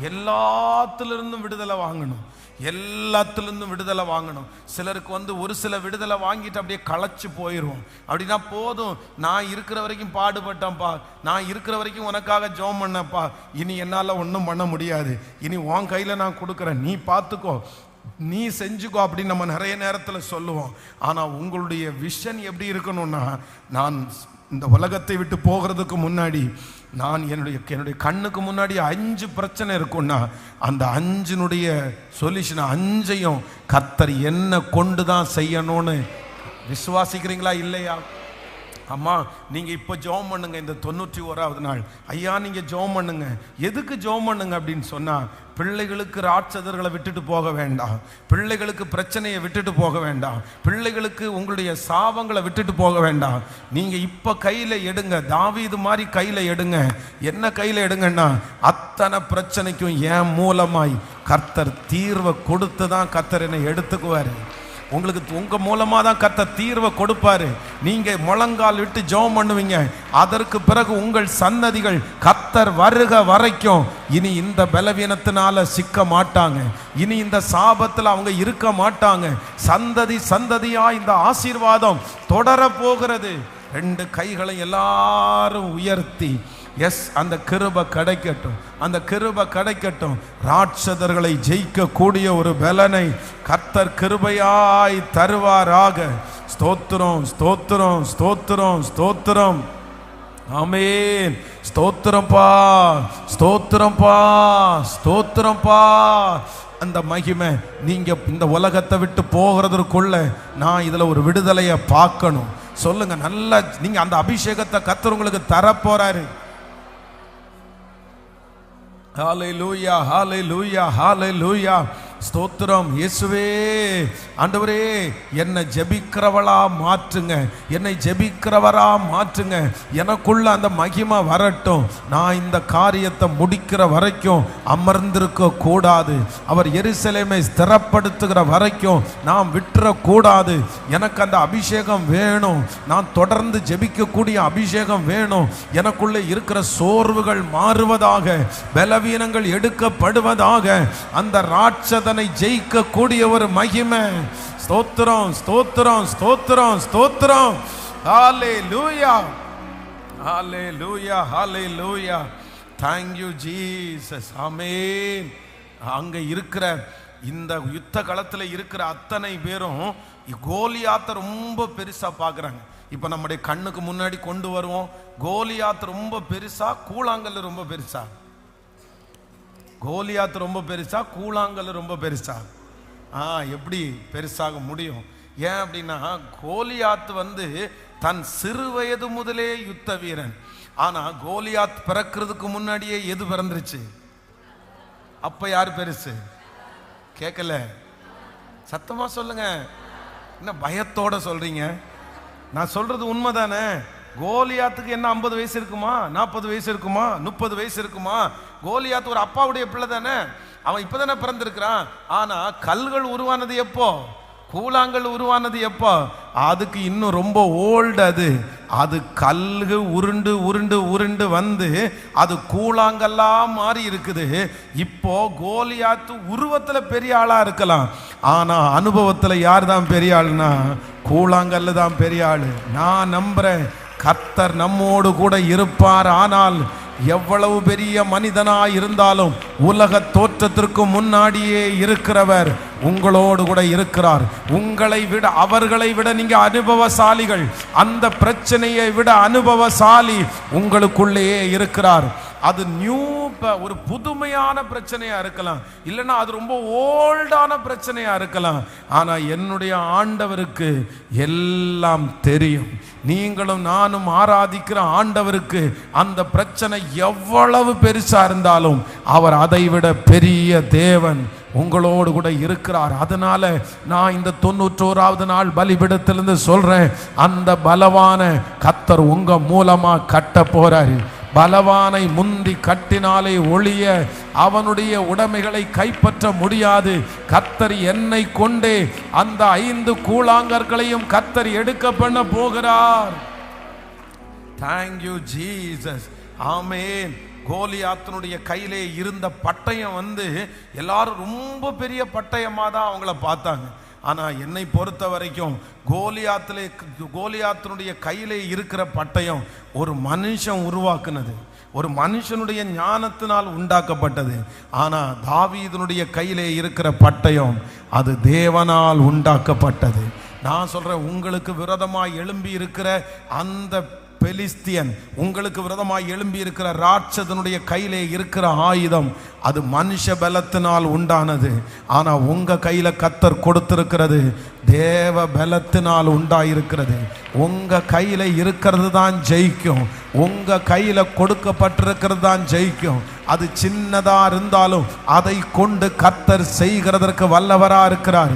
எல்லாத்திலிருந்தும் விடுதலை வாங்கணும். எல்லாத்திலிருந்தும் விடுதலை வாங்கணும். சிலருக்கு ஒரு சில விடுதலை வாங்கிட்டு அப்படியே களைச்சு போயிடும். அப்படின்னா போதும், நான் இருக்கிற வரைக்கும் பாடுபட்டேன்ப்பா, நான் இருக்கிற வரைக்கும் உனக்காக ஜெபம் பண்ணப்பா, இனி என்னால் ஒன்றும் பண்ண முடியாது, இனி உன் கையில் நான் கொடுக்குறேன், நீ பார்த்துக்கோ, நீ செஞ்சுக்கோ அப்படின்னு நம்ம நிறைய நேரத்தில் சொல்லுவோம். ஆனால் உங்களுடைய விஷன் எப்படி இருக்கணும்னா, நான் இந்த உலகத்தை விட்டு போகிறதுக்கு முன்னாடி நான் என்னுடைய கண்ணுக்கு முன்னாடி 5 பிரச்சனை இருக்கும்னா அந்த 5னுடைய சொல்யூஷன் 5ஐயும் கர்த்தர் என்ன கொண்டு தான் செய்யணும்னு விசுவாசிக்கிறீங்களா இல்லையா? அம்மா நீங்க இப்போ ஜெபம் பண்ணுங்க. இந்த 91வது நாள் ஐயா நீங்க ஜெபம் பண்ணுங்க. எதுக்கு ஜெபம் பண்ணுங்க அப்படின்னு சொன்னா, பிள்ளைகளுக்கு ராட்சதர்களை விட்டுட்டு போக வேண்டாம், பிள்ளைகளுக்கு பிரச்சனையை விட்டுட்டு போக வேண்டாம், பிள்ளைகளுக்கு உங்களுடைய சாபங்களை விட்டுட்டு போக வேண்டாம். நீங்க இப்ப கையில எடுங்க, தாவீது மாதிரி கையில எடுங்க. என்ன கையில எடுங்கன்னா, அத்தனை பிரச்சனைக்கும் என் மூலமாய் கர்த்தர் தீர்வை கொடுத்து தான் கர்த்தர் என்னை எடுத்துக்குவாரு. உங்களுக்கு உங்க மூலமா தான் கர்த்தர் தீர்வை கொடுப்பாரு. நீங்க முழங்கால் விட்டு ஜெபம் பண்ணுவீங்க. அதற்கு பிறகு உங்கள் சன்னதிகள் கர்த்தர் வருக வரைக்கும் இனி இந்த பலவீனத்தினால சிக்க மாட்டாங்க, இனி இந்த சாபத்தில் அவங்க இருக்க மாட்டாங்க. சந்ததி சந்ததியா இந்த ஆசீர்வாதம் தொடர போகிறது. 2 கைகளை எல்லாரும் உயர்த்தி எஸ் அந்த கிருபை கிடைக்கட்டும், அந்த கிருபை கிடைக்கட்டும். ராட்சதர்களை ஜெயிக்க கூடிய ஒரு பலனை கர்த்தர் கிருபையாய் தருவாராக. ஸ்தோத்திரம் ஸ்தோத்திரம் ஸ்தோத்திரம் ஸ்தோத்திரம். ஆமென். ஸ்தோத்திரம்பா ஸ்தோத்திரம்பா ஸ்தோத்திரம்பா. அந்த மகிமை நீங்க இந்த உலகத்தை விட்டு போகிறதுக்குள்ள நான் இதுல ஒரு விடுதலையை பார்க்கணும். சொல்லுங்க நல்லா, நீங்க அந்த அபிஷேகத்தை கர்த்தர் உங்களுக்கு தரப்போறாரு. ஹல்லேலூயா ஹல்லேலூயா ஹல்லேலூயா. ஸ்தோத்திரம் இயேசுவே. ஆண்டவரே, என்னை ஜெபிக்கிறவளா மாற்றுங்க, என்னை ஜெபிக்கிறவரா மாற்றுங்க. எனக்குள்ள அந்த மகிமை வரட்டும். நான் இந்த காரியத்தை முடிக்கிற வரைக்கும் அமர்ந்திருக்க கூடாது. அவர் எருசலேமை ஸ்திரப்படுத்துகிற வரைக்கும் நாம் விட்டுறக்கூடாது. எனக்கு அந்த அபிஷேகம் வேணும். நான் தொடர்ந்து ஜெபிக்கக்கூடிய அபிஷேகம் வேணும். எனக்குள்ளே இருக்கிற சோர்வுகள் மாறுவதாக, பலவீனங்கள் எடுக்கப்படுவதாக, அந்த ராட்சதனை ஜெயிக்கக்கூடிய ஒரு மகிமை. ஸ்தோத்திரம் ஸ்தோத்திரம் ஸ்தோத்திரம் ஸ்தோத்திரம். ஹல்லேலூயா ஹல்லேலூயா ஹல்லேலூயா. Thank you Jesus. ஆமென். அங்க இருக்கிற இந்த யுத்த களத்தில் இருக்கிற அத்தனை பேரும் கோலியாத்தை ரொம்ப பெருசா பார்க்குறாங்க. இப்போ நம்முடைய கண்ணுக்கு முன்னாடி கொண்டு வருவோம். கோலியாத் ரொம்ப பெருசா, கூழாங்கல் ரொம்ப பெருசா? கோலியாத் ரொம்ப பெருசா, கூழாங்கல் ரொம்ப பெருசா? எப்படி பெருசாக முடியும்? ஏன் அப்படின்னா, கோலியாத் தன் சிறு வயது முதலே யுத்த வீரன். ஆனா கோலியாத் பிறக்கிறதுக்கு முன்னாடியே எது பிறந்துருச்சு? அப்ப யார் பெருசு? கேட்கல, சத்தமா சொல்லுங்க. என்ன பயத்தோட சொல்றீங்க? நான் சொல்றது உண்மைதானே? கோலியாத்துக்கு என்ன 50 வயசு இருக்குமா? 40 வயசு இருக்குமா? 30 வயசு இருக்குமா? கோலியாத் ஒரு அப்பாவுடைய பிள்ளை தானே. அவன் இப்பதானே பிறந்திருக்கிறான். ஆனா கல்கள் உருவானது எப்போ? கூழாங்கல் உருவானது எப்போ? அதுக்கு இன்னும் ரொம்ப ஓல்டு. அது கல்கு உருண்டு உருண்டு உருண்டு அது கூழாங்கல்லா மாறி இருக்குது. இப்போ கோலியாத்து உருவத்துல பெரிய ஆளா இருக்கலாம், ஆனா அனுபவத்துல யார் தான் பெரிய ஆளுனா கூழாங்கல்லு தான் பெரிய ஆளு. நான் நம்புறேன் கர்த்தர் நம்மோடு கூட இருப்பார். ஆனால் எவ்வளவு பெரிய மனிதனாய் இருந்தாலும் உலக தோற்றத்திற்கு முன்னாடியே இருக்கிறவர் உங்களோடு கூட இருக்கிறார். உங்களை விட, அவர்களை விட நீங்க அனுபவசாலிகள். அந்த பிரச்சனையை விட அனுபவசாலி உங்களுக்குள்ளேயே இருக்கிறார். அது ஒரு புதுமையான பிரச்சனையா இருக்கலாம், இல்லைன்னா அது ரொம்ப ஓல்டான பிரச்சனையா இருக்கலாம். ஆனா என்னுடைய ஆண்டவருக்கு எல்லாம் தெரியும். நீங்களும் நானும் ஆராதிக்கிற ஆண்டவருக்கு அந்த பிரச்சனை எவ்வளவு பெருசா இருந்தாலும் அவர் அதை விட பெரிய தேவன் உங்களோடு கூட இருக்கிறார். அதனால நான் இந்த 91வது நாள் பலிபீடத்திலிருந்து சொல்றேன், அந்த பலவான கர்த்தர் உங்க மூலமா கட்ட போறாரு. பலவானை முந்தி கட்டினாலே ஒழிய அவனுடைய உடைமைகளை கைப்பற்ற முடியாது. கர்த்தர் என்னை கொண்டே அந்த 5 கூழாங்கற்களையும் கர்த்தர் எடுக்க பண்ண போகிறார். Thank you Jesus. ஆமென். கோலியாத்தினுடைய கையிலே இருந்த பட்டயம் எல்லாரும் ரொம்ப பெரிய பட்டயமா தான் அவங்கள பார்த்தாங்க. ஆனா என்னை பொறுத்த வரைக்கும் கோலியாத்தினுடைய கையிலே இருக்கிற பட்டயம் ஒரு மனுஷன் உருவாக்குனது, ஒரு மனுஷனுடைய ஞானத்தினால் உண்டாக்கப்பட்டது. ஆனா தாவீதுனுடைய கையிலே இருக்கிற பட்டயம் அது தேவனால் உண்டாக்கப்பட்டது. நான் சொல்றேன், உங்களுக்கு விரோதமாய் எழும்பி இருக்கிற அந்த பெலிஸ்தியன், உங்களுக்கு விரோதமாய் எழும்பி இருக்கிற ராட்சதனுடைய கையிலே இருக்கிற ஆயுதம் அது மனுஷ பலத்தினால் உண்டானது. ஆனா உங்க கையில கர்த்தர் கொடுத்திருக்கிறது தேவ பலத்தினால் உண்டாயிருக்கிறது. உங்க கையில இருக்கிறது தான் ஜெயிக்கும். உங்க கையில கொடுக்கப்பட்டிருக்கிறது தான் ஜெயிக்கும். அது சின்னதா இருந்தாலும் அதை கொண்டு கர்த்தர் செய்கிறதற்கு வல்லவரா இருக்கிறார்.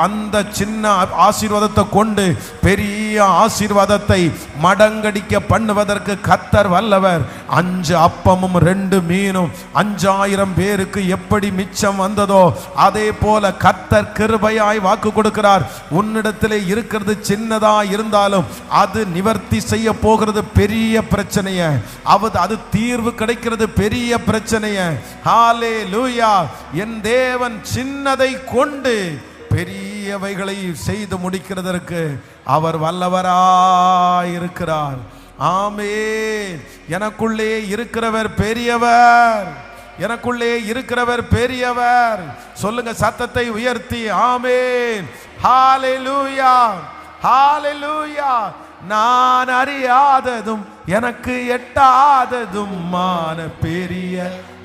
அந்த சின்ன ஆசீர்வாதத்தை கொண்டு பெரிய ஆசீர்வாதத்தை மடங்கடிக்க பண்ணுவதற்கு கர்த்தர் வல்லவர். 5 அப்பமும் 2 மீனும் 5000 பேருக்கு எப்படி மிச்சம் வந்ததோ அதே போல கர்த்தர் கிருபையாய் வாக்கு கொடுக்கிறார். உன்னிடத்திலே இருக்கிறது சின்னதா இருந்தாலும் அது நிவர்த்தி செய்ய போகிறது பெரிய பிரச்சனைய. அது தீர்வு கிடைக்கிறது பெரிய பிரச்சனைய. ஹல்லேலூயா. என் தேவன் சின்னதை கொண்டு பெரியவைகளை செய்து முடிக்கிறதற்கு அவர் வல்லவராயிருக்கிறார். ஆமென். எனக்குள்ளே இருக்கிறவர் பெரியவர். எனக்குள்ளே இருக்கிறவர் பெரியவர். சொல்லுங்க சத்தத்தை உயர்த்தி. ஆமென். ஹல்லேலூயா ஹல்லேலூயா. நான் அறியாததும் எனக்கு எட்டாததுமான பெரிய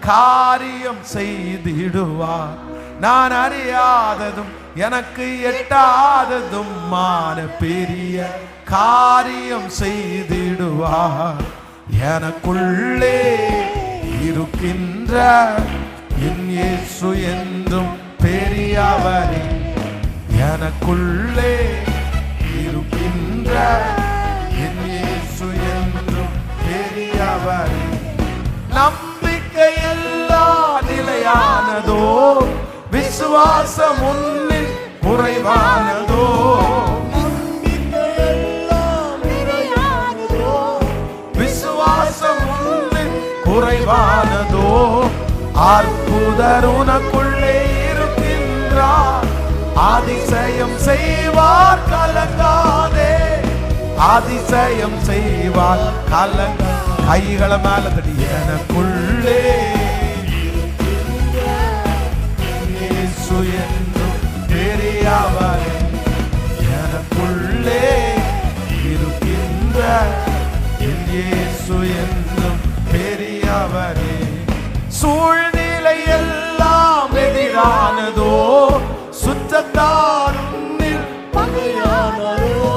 காரியம் செய்திடுவார். நான் அறியாததும் எனக்கு எட்டாததுமான பெரிய காரியம் செய்திடுவார். எனக்குள்ளே இருக்கின்ற என் இயேசு என்றும் பெரியவரே, எனக்குள்ளே இருக்கின்ற என் இயேசு என்றும் பெரியவரே. நம்பிக்கை எல்லாம் நிலையானதோ, விசுவாசம் உன்னில் குறைவானதோ. விசுவாசம் உன்னில் குறைவானதோ. அற்புதர் உனக்குள்ளே இருக்கின்றார், அதிசயம் செய்வார் கலங்காதே. அதிசயம் செய்வார் கலங்க. கைகளை மேல தட்டி, எனக்குள்ளே இயேசு என்றும் பெரியவரே, எனக்குள்ளே இருக்கின்ற என் இயேசு என்றும் பெரியவரே. சூழ்நிலை எல்லாம் எதிரானதோ, சுற்றத்தார் உன்னில் பகையானதோ.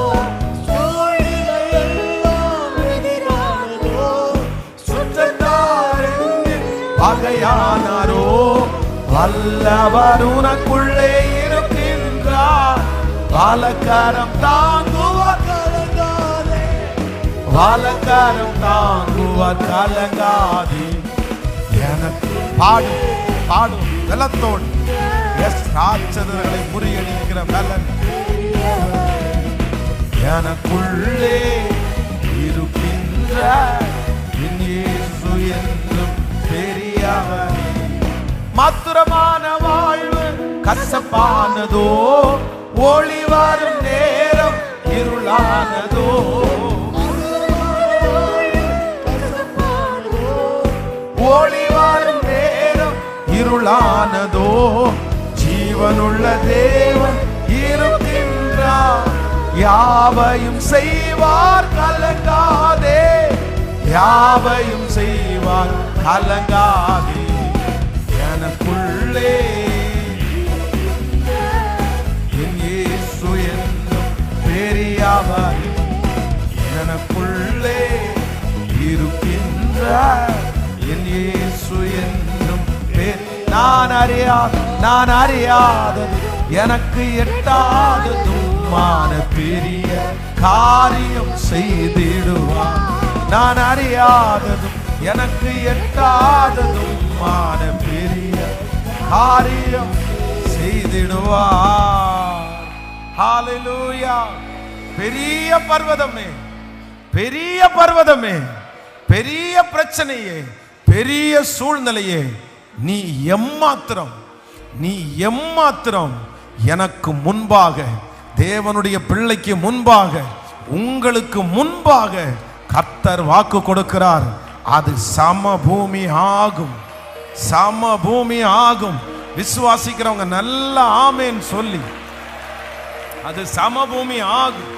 சூழ்நிலை எல்லாம் எதிரானதோ, சுற்றத்தார் உன்னில் பகையானாரோ. வல்லவர் உனக்குள்ளே இருக்கின்றார், வாலக்கரம் தாங்குவார் கலங்காதே. வாலக்கரம் தாங்குவார் கலங்காதே. எனக்கு பாடும் பாடும் பலத்தோடு ராட்சதர்களை முறியடிக்கிற பலன் எனக்குள்ளே இருக்கின்ற என் இயேசு என்றும் பெரியவர். மாத்திரமான வாழ்வு கசப்பானதோ, ஒளி வரும் நேரம் இருளானதோ. ஒளி வரும் நேரம் இருளானதோ. ஜீவனுள்ள தேவன் இருக்கின்றார், யாவையும் செய்வார் கலங்காதே. யாவையும் செய்வார் கலங்காதே. எனக்குள்ளே என் இயேசு என்றும் பெரியவர், எனக்குள்ளே இருக்கின்ற என் இயேசு என்றும் நான் அறியாதது எனக்கு எட்டாததுமான பெரிய காரியம் செய்திடுவார். நான் அறியாததும் எனக்கு எட்டாததுமான பெரிய காரியம் செய்திடுவார். ஹல்லேலூயா. பெரிய பர்வதமே, பெரிய பர்வதமே, பெரிய பிரச்சனையே, பெரிய சூழ்நிலையே, நீ எம்மாத்திரம், நீ எம்மாத்திரம் எனக்கு முன்பாக, தேவனுடைய பிள்ளைக்கு முன்பாக, உங்களுக்கு முன்பாக கர்த்தர் வாக்கு கொடுக்கிறார். அது சமபூமி ஆகும், சமபூமி ஆகும். விசுவாசிக்கிறவங்க நல்ல ஆமேன் சொல்லி, அது சமபூமி ஆகும்,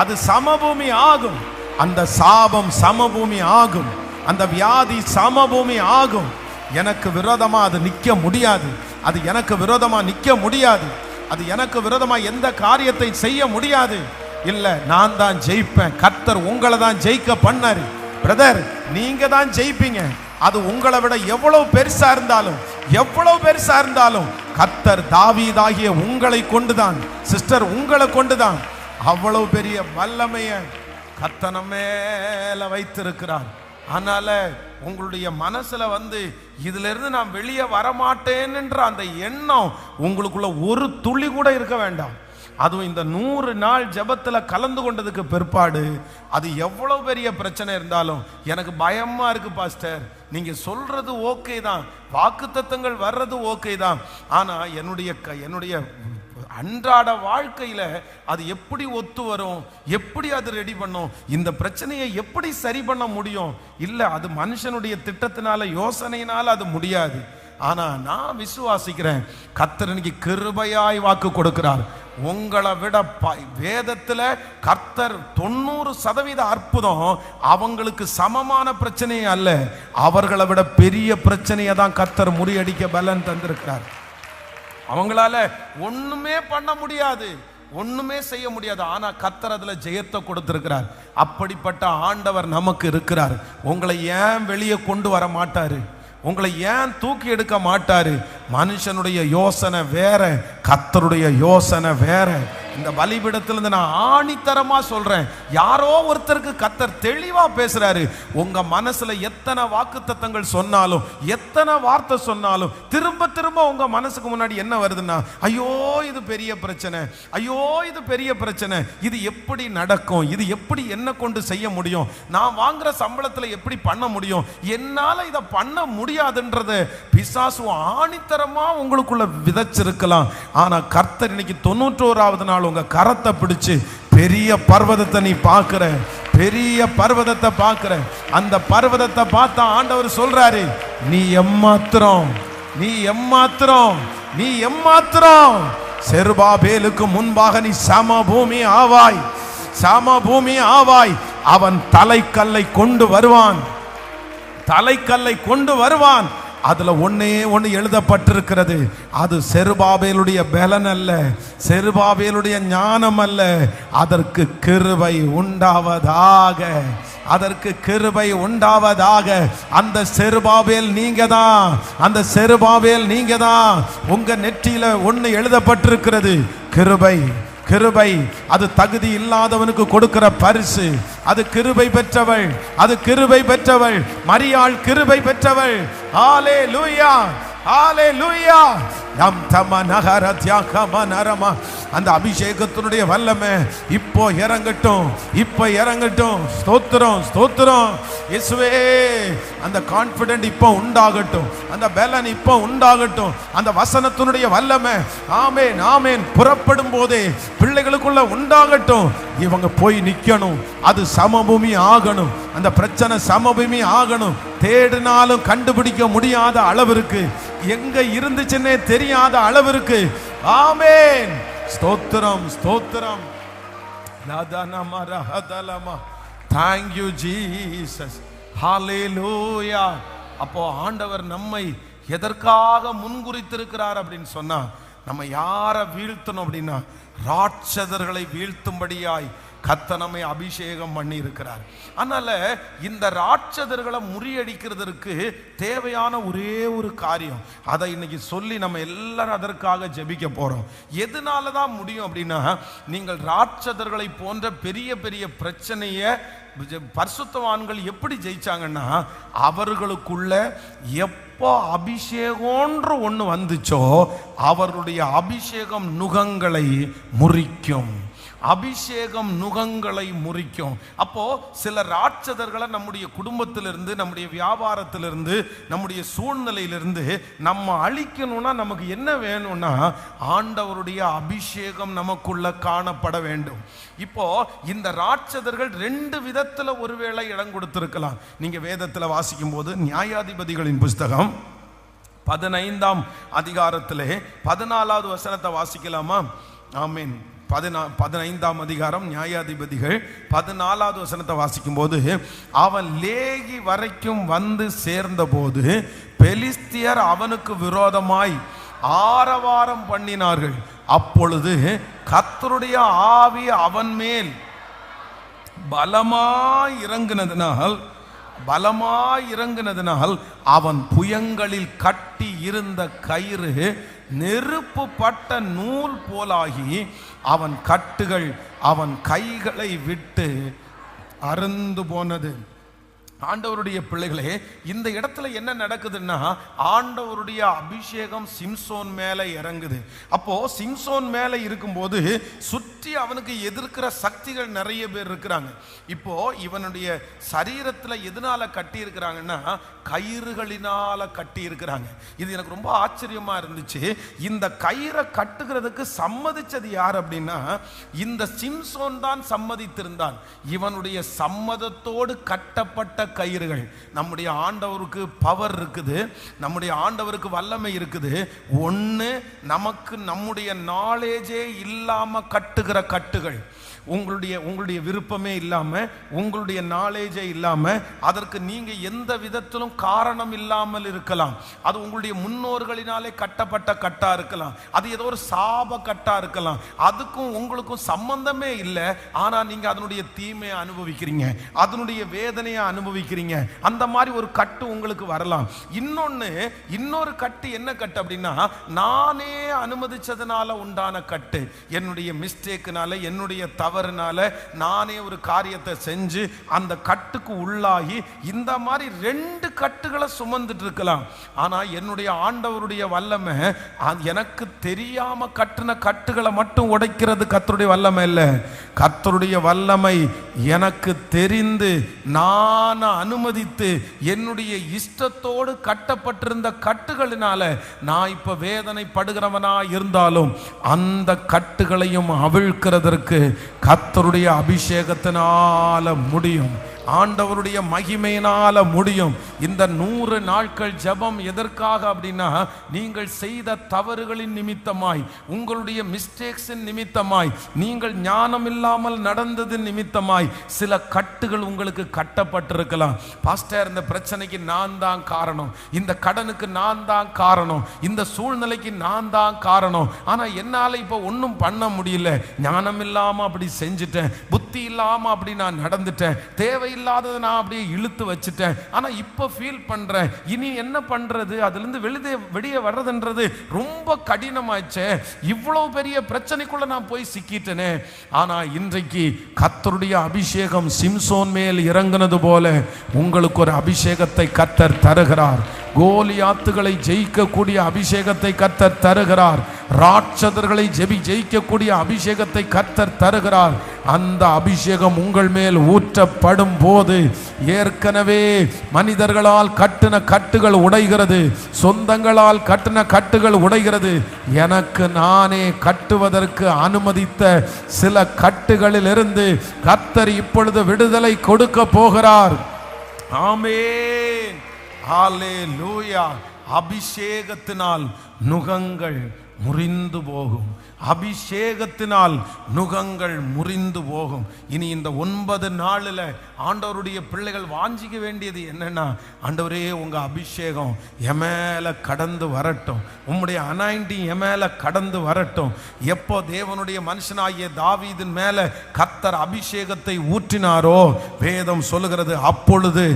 அது சமபூமி ஆகும். அந்த சாபம் சமபூமி ஆகும், அந்த வியாதி சமபூமி ஆகும். எனக்கு விரோதமா அது நிற்க முடியாது, அது எனக்கு விரோதமா நிற்க முடியாது, அது எனக்கு விரோதமா எந்த காரியத்தை செய்ய முடியாது. இல்ல, நான் தான் ஜெயிப்பேன். கர்த்தர் உங்களை தான் ஜெயிக்க பண்ணாரு. பிரதர், நீங்க தான் ஜெயிப்பீங்க. அது உங்களை விட எவ்வளவு பெருசா இருந்தாலும், எவ்வளவு பெருசா இருந்தாலும் கர்த்தர் தாவீதாகிய உங்களை கொண்டுதான், சிஸ்டர் உங்களை கொண்டுதான் அவ்வளவு பெரிய வல்லமைய கர்த்தர் நம்ம மேல வைத்திருக்கிறார். அதனால உங்களுடைய மனசுல இதுல இருந்து நான் வெளியே வரமாட்டேன்ன்ற அந்த எண்ணம் உங்களுக்குள்ள ஒரு துளி கூட இருக்க வேண்டாம். அதுவும் இந்த 100 நாள் ஜெபத்துல கலந்து கொண்டதுக்கு பிற்பாடு அது எவ்வளவு பெரிய பிரச்சனை இருந்தாலும் எனக்கு பயமா இருக்கு பாஸ்டர், நீங்க சொல்றது ஓகே தான், வாக்குத்தத்தங்கள் வர்றது ஓகே தான், ஆனா என்னுடைய அன்றாட வாழ்க்கையில அது எப்படி ஒத்து வரும், எப்படி அது ரெடி பண்ணும், இந்த பிரச்சனையை எப்படி சரி பண்ண முடியும்? இல்ல, அது மனுஷனுடைய திட்டத்தினால யோசனையினால அது முடியாது. ஆனா நான் விசுவாசிக்கிறேன், கர்த்தர் இன்னைக்கு கிருபையாய் வாக்கு கொடுக்கிறார். உங்களை விட வேதத்துல கர்த்தர் 90% அற்புதம் அவங்களுக்கு சமமான பிரச்சனையே அல்ல, அவர்களை விட பெரிய பிரச்சனையை தான் கர்த்தர் முறியடிக்க பலன் தந்திருக்கிறார். அவங்களால ஒண்ணுமே பண்ண முடியாது, ஒண்ணுமே செய்ய முடியாது, ஆனா கர்த்தர் அதுல ஜெயத்தை கொடுத்திருக்கிறார். அப்படிப்பட்ட ஆண்டவர் நமக்கு இருக்கிறார். உங்களை ஏன் வெளியே கொண்டு வர மாட்டாரு? உங்களை ஏன் தூக்கி எடுக்க மாட்டாரு? மனுஷனுடைய யோசனை வேற, கர்த்தருடைய யோசனை வேற. இந்த பலிபீடத்திலிருந்து நான் ஆணித்தரமா சொல்றேன், யாரோ ஒருத்தருக்கு கர்த்தர் தெளிவா பேசுறாரு. உங்க மனசுல எத்தனை வாக்குத்தத்தங்கள் சொன்னாலும், எத்தனை வார்த்தை சொன்னாலும், திரும்ப திரும்ப உங்க மனசுக்கு முன்னாடி என்ன வருதுன்னா, ஐயோ இது பெரிய பிரச்சனை, ஐயோ இது பெரிய பிரச்சனை, இது எப்படி நடக்கும், இது எப்படி என்ன கொண்டு செய்ய முடியும், நான் வாங்குற சம்பளத்துல எப்படி பண்ண முடியும், என்னால இதை பண்ண முடியாதுன்றத பிசாசு ஆணித்தரமா உங்களுக்குள்ள விதைச்சிருக்கலாம். ஆனா கர்த்தர் இன்னைக்கு 91வது நாள் உங்க கரத்தை பிடிச்சு பெரிய பர்வதத்தை நீ பார்க்கிற, பெரிய பர்வதத்தை பார்க்கிற. அந்த பர்வதத்தை பார்த்தா ஆண்டவர் சொல்றாரு, நீ எம்மாத்திரம், நீ எம்மாத்திரம், நீ எம்மாத்திரம். செருபாபேலுக்கு முன்பாக நீ சமபூமி ஆவாய், சமபூமி ஆவாய். அவன் தலைக்கல்லை கொண்டு வருவான், தலைக்கல்லை கொண்டு வருவான். அதுல ஒன்னே ஒன்று எழுதப்பட்டிருக்கிறது, அது செருபாபேலுடைய பலன் அல்ல, செருபாபேலுடைய ஞானம் அல்ல, அதற்கு கிருபை உண்டாவதாக, அதற்கு கிருபை உண்டாவதாக. அந்த செருபாபேல் நீங்க தான், அந்த செருபாபேல் நீங்க தான். உங்க நெற்றியில ஒன்னு எழுதப்பட்டிருக்கிறது, கிருபை. கிருபை அது தகுதி இல்லாதவனுக்கு கொடுக்கிற பரிசு. அது கிருபை பெற்றவள், அது கிருபை பெற்றவள். மரியாள் கிருபை பெற்றவள். ஹalleluya, ஹalleluya. யம் தம நகர தியாகம நரமா. அந்த அபிஷேகத்தினுடைய வல்லமை இப்போ இறங்கட்டும், இப்போ இறங்கட்டும். ஸ்தோத்திரம், ஸ்தோத்திரம் இயேசுவே. அந்த கான்ஃபிடென்ட் இப்போ உண்டாகட்டும், அந்த பலன் இப்போ உண்டாகட்டும். அந்த வசனத்தினுடைய வல்லமை ஆமென், ஆமென் புறப்படும் போதே பிள்ளைகளுக்குள்ள உண்டாகட்டும். இவங்க போய் நிக்கணும், அது சமபூமி ஆகணும், அந்த பிரச்சனை சமபூமி ஆகணும். தேடினாலும் கண்டுபிடிக்க முடியாத அளவிற்கு, எங்க இருந்துச்சுன்னே தெரியாத அளவிற்கு. ஆமென், ஸ்தோத்திரம், ஸ்தோத்திரம். Thank you Jesus. Hallelujah. அப்போ ஆண்டவர் நம்மை எதற்காக முன்குறித்திருக்கிறார் அப்படின்னு சொன்னா, நம்ம யாரை வீழ்த்தணும் அப்படின்னா, ராட்சதர்களை வீழ்த்தும்படியாய் கர்த்தர் நம்மை அபிஷேகம் பண்ணி இருக்கிறார். அதனால இந்த ராட்சதர்களை முறியடிக்கிறதுக்கு தேவையான ஒரே ஒரு காரியம், அதை இன்னைக்கு சொல்லி நம்ம எல்லாரும் அதற்காக ஜெபிக்க போறோம். எதனால தான் முடியும் அப்படின்னா, நீங்கள் ராட்சதர்களை போன்ற பெரிய பெரிய பிரச்சனையை பரிசுத்தவான்கள் எப்படி ஜெயிச்சாங்கன்னா, அவர்களுக்குள்ள எப்போ அபிஷேகம்ன்ற ஒன்று வந்துச்சோ அவருடைய அபிஷேகம் நுகங்களை முறிக்கும், அபிஷேகம் நுகங்களை முறிக்கும். அப்போ சில ராட்சதர்களை நம்முடைய குடும்பத்திலிருந்து, நம்முடைய வியாபாரத்திலிருந்து, நம்முடைய சூழ்நிலையிலிருந்து நம்ம அழிக்கணும்னா நமக்கு என்ன வேணும்னா, ஆண்டவருடைய அபிஷேகம் நமக்குள்ள காணப்பட வேண்டும். இப்போ இந்த ராட்சதர்கள் 2 விதத்துல ஒருவேளை இடம் கொடுத்திருக்கலாம். நீங்க வேதத்துல வாசிக்கும் போது நியாயாதிபதிகளின் புஸ்தகம் 15ஆம் அதிகாரத்திலே 14வது வசனத்தை வாசிக்கலாமா? ஆமென். 15ஆம் அதிகாரம் நியாயாதிபதிகள் 14வது வசனத்தை வாசிக்கும் போது, அவன் லேகி வரைக்கும் வந்து சேர்ந்த போது பெலிஸ்தியர் அவனுக்கு விரோதமாய் ஆரவாரம் பண்ணினார்கள். அப்பொழுது கர்த்தருடைய ஆவி அவன் மேல் பலமாய் இறங்கினதினால் அவன் புயங்களில் கட்டி இருந்த கயிறு நெருப்பு பட்ட நூல் போலாகி அவன் கட்டுகள் அவன் கைகளை விட்டு அறுந்து போனது. ஆண்டவருடைய பிள்ளைகளே, இந்த இடத்துல என்ன நடக்குதுன்னா, ஆண்டவருடைய அபிஷேகம் சிம்சோன் மேல இறங்குது. அப்போ சிம்சோன் மேல இருக்கும்போது சுற்றி அவனுக்கு எதிர்க்கிற சக்திகள் நிறைய பேர் இருக்கிறாங்க. இப்போ இவனுடைய சரீரத்துல எதனால கட்டி இருக்கிறாங்கன்னா, கயிறுகளினால கட்டி இருக்கிறாங்க. இது எனக்கு ரொம்ப ஆச்சரியமா இருந்துச்சு. இந்த கயிறை கட்டுகிறதுக்கு சம்மதிச்சது யார் அப்படின்னா, இந்த சிம்சோன் தான் சம்மதித்திருந்தான். இவனுடைய சம்மதத்தோடு கட்டப்பட்ட கயிறுகள். நம்முடைய ஆண்டவருக்கு பவர் இருக்குது, நம்முடைய ஆண்டவருக்கு வல்லமை இருக்குது. ஒன்று, நமக்கு நம்முடைய நாலேஜே இல்லாம கட்டுகிற கட்டுகள். உங்களுடைய விருப்பமே இல்லாம, உங்களுடைய நாலேஜே இல்லாம, அதற்கு நீங்க எந்த விதத்திலும் காரணம் இல்லாமல் இருக்கலாம். அது உங்களுடைய முன்னோர்களினாலே கட்டப்பட்ட கட்டா இருக்கலாம், அது ஏதோ ஒரு சாப கட்டா இருக்கலாம், அதுக்கும் உங்களுக்கும் சம்பந்தமே இல்லை. ஆனா நீங்க அதனுடைய தீமையை அனுபவிக்கிறீங்க, அதனுடைய வேதனையை அனுபவிக்கிறீங்க. அந்த மாதிரி ஒரு கட்டு உங்களுக்கு வரலாம். இன்னொரு கட்டு என்ன கட்டு அப்படின்னா, நானே அனுமதிச்சதுனால உண்டான கட்டு. என்னுடைய மிஸ்டேக்னால, என்னுடைய தவறுனால நானே ஒரு காரியத்தை செஞ்சு அந்த கட்டுக்கு உள்ளாகி இந்த மாதிரி 2 கட்டுகளை சுமந்துட்டு இருக்கலாம். ஆனா என்னுடைய ஆண்டவருடைய வல்லமை எனக்கு தெரியாம கட்டுன கட்டுகளை மட்டும் உடைக்கிறது கர்த்தருடைய வல்லமை இல்ல. கர்த்தருடைய வல்லமை எனக்கு தெரிந்து நான் அனுமதித்து என்னுடைய இஷ்டத்தோடு கட்டப்பட்டிருந்த கட்டுகளினால நான் இப்ப வேதனைப்படுகிறவனா இருந்தாலும் அந்த கட்டுகளையும் அவிழ்க்கிறதற்கு கர்த்தருடைய அபிஷேகத்தினால முடியும், ஆண்டவருடைய மகிமையினால முடியும். இந்த 100 நாட்கள் ஜெபம் எதற்காக அப்படின்னா, நீங்கள் செய்த தவறுகளின் நிமித்தமாய், உங்களுடைய மிஸ்டேக்ஸின் நிமித்தமாய், நீங்கள் ஞானம் இல்லாமல் நடந்தது நிமித்தமாய் சில கட்டுகள் உங்களுக்கு கட்டப்பட்டிருக்கலாம். பாஸ்டர், இந்த பிரச்சனைக்கு நான் தான் காரணம், இந்த கடனுக்கு நான் தான் காரணம், இந்த சூழ்நிலைக்கு நான் தான் காரணம், ஆனா என்னால இப்ப ஒன்றும் பண்ண முடியல, ஞானம் இல்லாம அப்படி செஞ்சுட்டேன், புத்தி இல்லாம அப்படி நான் நடந்துட்டேன், தேவை இல்லாததை நான் அப்படியே இழுத்து வச்சுட்டேன், ஆனா இப்ப ஃபீல் பண்றேன், இனி என்ன பண்றது, அதுல இருந்து வெளியே வர்றதுன்றது ரொம்ப கடினமாச்சே, இவ்வளவு பெரிய பிரச்சனைக்குள்ள நான் போய் சிக்கிட்டேனே. ஆனா இன்றைக்கு கர்த்தருடைய அபிஷேகம் சிம்சோன் மேல் இறங்குனது போல உங்களுக்கு ஒரு அபிஷேகத்தை கர்த்தர் தருகிறார். கோலியாத்துகளை ஜெயிக்கக்கூடிய அபிஷேகத்தை கர்த்தர் தருகிறார். ராட்சதர்களை ஜெயிக்கக்கூடிய அபிஷேகத்தை கர்த்தர் தருகிறார். அந்த அபிஷேகம் உங்கள் மேல் ஊற்றப்படும் போது ஏற்கனவே மனிதர்களால் கட்டின கட்டுகள் உடைகிறது, சொந்தங்களால் கட்டின கட்டுகள் உடைகிறது. எனக்கு நானே கட்டுவதற்கு அனுமதித்த சில கட்டுகளிலிருந்து கர்த்தர் இப்பொழுது விடுதலை கொடுக்க போகிறார். ஆமென், ஹல்லேலூயா. அபிஷேகத்தினால் நுகங்கள் முறிந்து போகும், அபிஷேகத்தினால் நுகங்கள் முறிந்து போகும். இனி இந்த 9 நாளில் ஆண்டவருடைய பிள்ளைகள் வாஞ்சிக்க வேண்டியது என்னன்னா, ஆண்டவரே உங்க அபிஷேகம் என் மேல கடந்து வரட்டும், உம்முடைய அனாயிண்டிங் என் மேல கடந்து வரட்டும். எப்போ தேவனுடைய மனுஷனாகிய தாவீதின் மேல கர்த்தர் அபிஷேகத்தை ஊற்றினாரோ, வேதம் சொல்லுகிறது, அப்பொழுது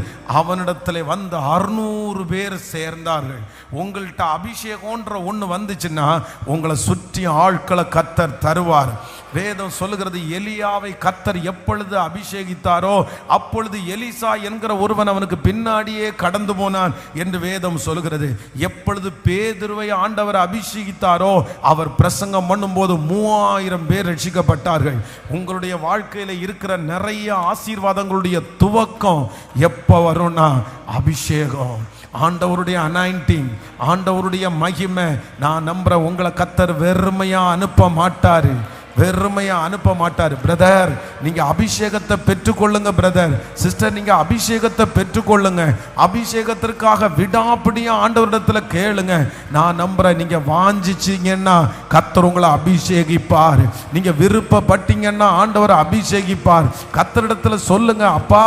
அவனிடத்தில் வந்து 600 பேர் சேர்ந்தார்கள். உங்கள்கிட்ட அபிஷேகம்ன்ற ஒன்று வந்துச்சுன்னா உங்களை சுற்றி ஆட்களை கர்த்தர் தருவார். வேதம் சொல்லுகிறது, எலியாவை கர்த்தர் எப்பொழுது அபிஷேகித்தாரோ அப்பொழுது எலிசா என்கிற ஒருவன் அவனுக்கு பின்னாடியே கடந்து போனான் என்று வேதம் சொல்லுகிறது. எப்பொழுது பேதுருவை ஆண்டவர் அபிஷேகித்தாரோ அவர் பிரசங்கம் பண்ணும்போது 3000 பேர் ரட்சிக்கப்பட்டார்கள். உங்களுடைய வாழ்க்கையில இருக்கிற நிறைய ஆசீர்வாதங்களுடைய துவக்கம் எப்போ வரும்னா, அபிஷேகம், ஆண்டவருடைய அனாயிண்டிங், ஆண்டவருடைய மகிமை. நான் நம்புறேன் உங்களை கர்த்தர் வெறுமையா அனுப்ப மாட்டாரு, வெறுமையா அனுப்ப மாட்டார். பிரதர், நீங்க அபிஷேகத்தை பெற்றுக்கொள்ளுங்க. பிரதர், சிஸ்டர், நீங்க அபிஷேகத்தை பெற்றுக்கொள்ளுங்க. அபிஷேகத்திற்காக விடாப்பிடியா ஆண்டவரிடத்துல கேளுங்க. நான் நம்புறேன், நீங்க வாஞ்சிச்சீங்கன்னா கர்த்தர் உங்களை அபிஷேகிப்பார். நீங்க விருப்பப்பட்டீங்கன்னா ஆண்டவர் அபிஷேகிப்பார். கர்த்தரிடத்துல சொல்லுங்க, அப்பா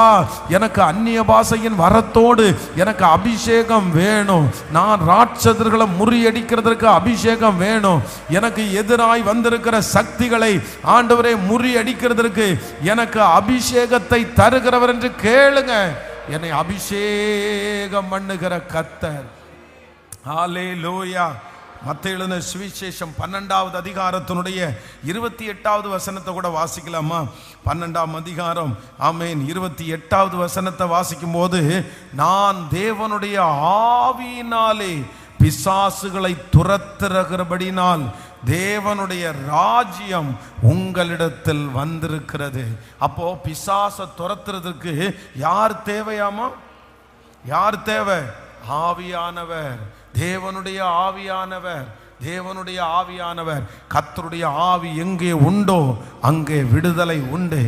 எனக்கு அந்நிய பாஷையின் வரத்தோடு எனக்கு அபிஷேகம் வேணும், நான் ராட்சதர்களை முறியடிக்கிறதுக்கு அபிஷேகம் வேணும், எனக்கு எதிராய் வந்திருக்கிற சக்திகள் ஆண்டவரே முறியடிக்கிறதற்கு எனக்கு அபிஷேகத்தை தருகிறவர் என்று கேளுங்க. என்னை அபிஷேகம் பண்ணுகிற கர்த்தர். ஹல்லேலூயா. மத்தேயு எழுதின சுவிசேஷம் 12வது அதிகாரத்தினுடைய 28வது வசனத்தை கூட வாசிக்கலாமா? 12ஆம் அதிகாரம், ஆமென், 28வது வசனத்தை வாசிக்கும் போது, நான் தேவனுடைய ஆவியினாலே பிசாசுகளை துரத்துகிறபடினால் தேவனுடைய ராஜ்யம் உங்களிடத்தில் வந்திருக்கிறது. அப்போ பிசாசை துரத்துறதுக்கு யார் தேவையாமா? யார் தேவை? ஆவியானவர், தேவனுடைய ஆவியானவர், தேவனுடைய ஆவியானவர். கர்த்தருடைய ஆவி எங்கே உண்டோ அங்கே விடுதலை உண்டு.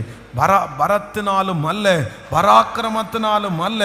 பரத்தினாலும் அல்ல, பராக்கிரமத்தினாலும் அல்ல,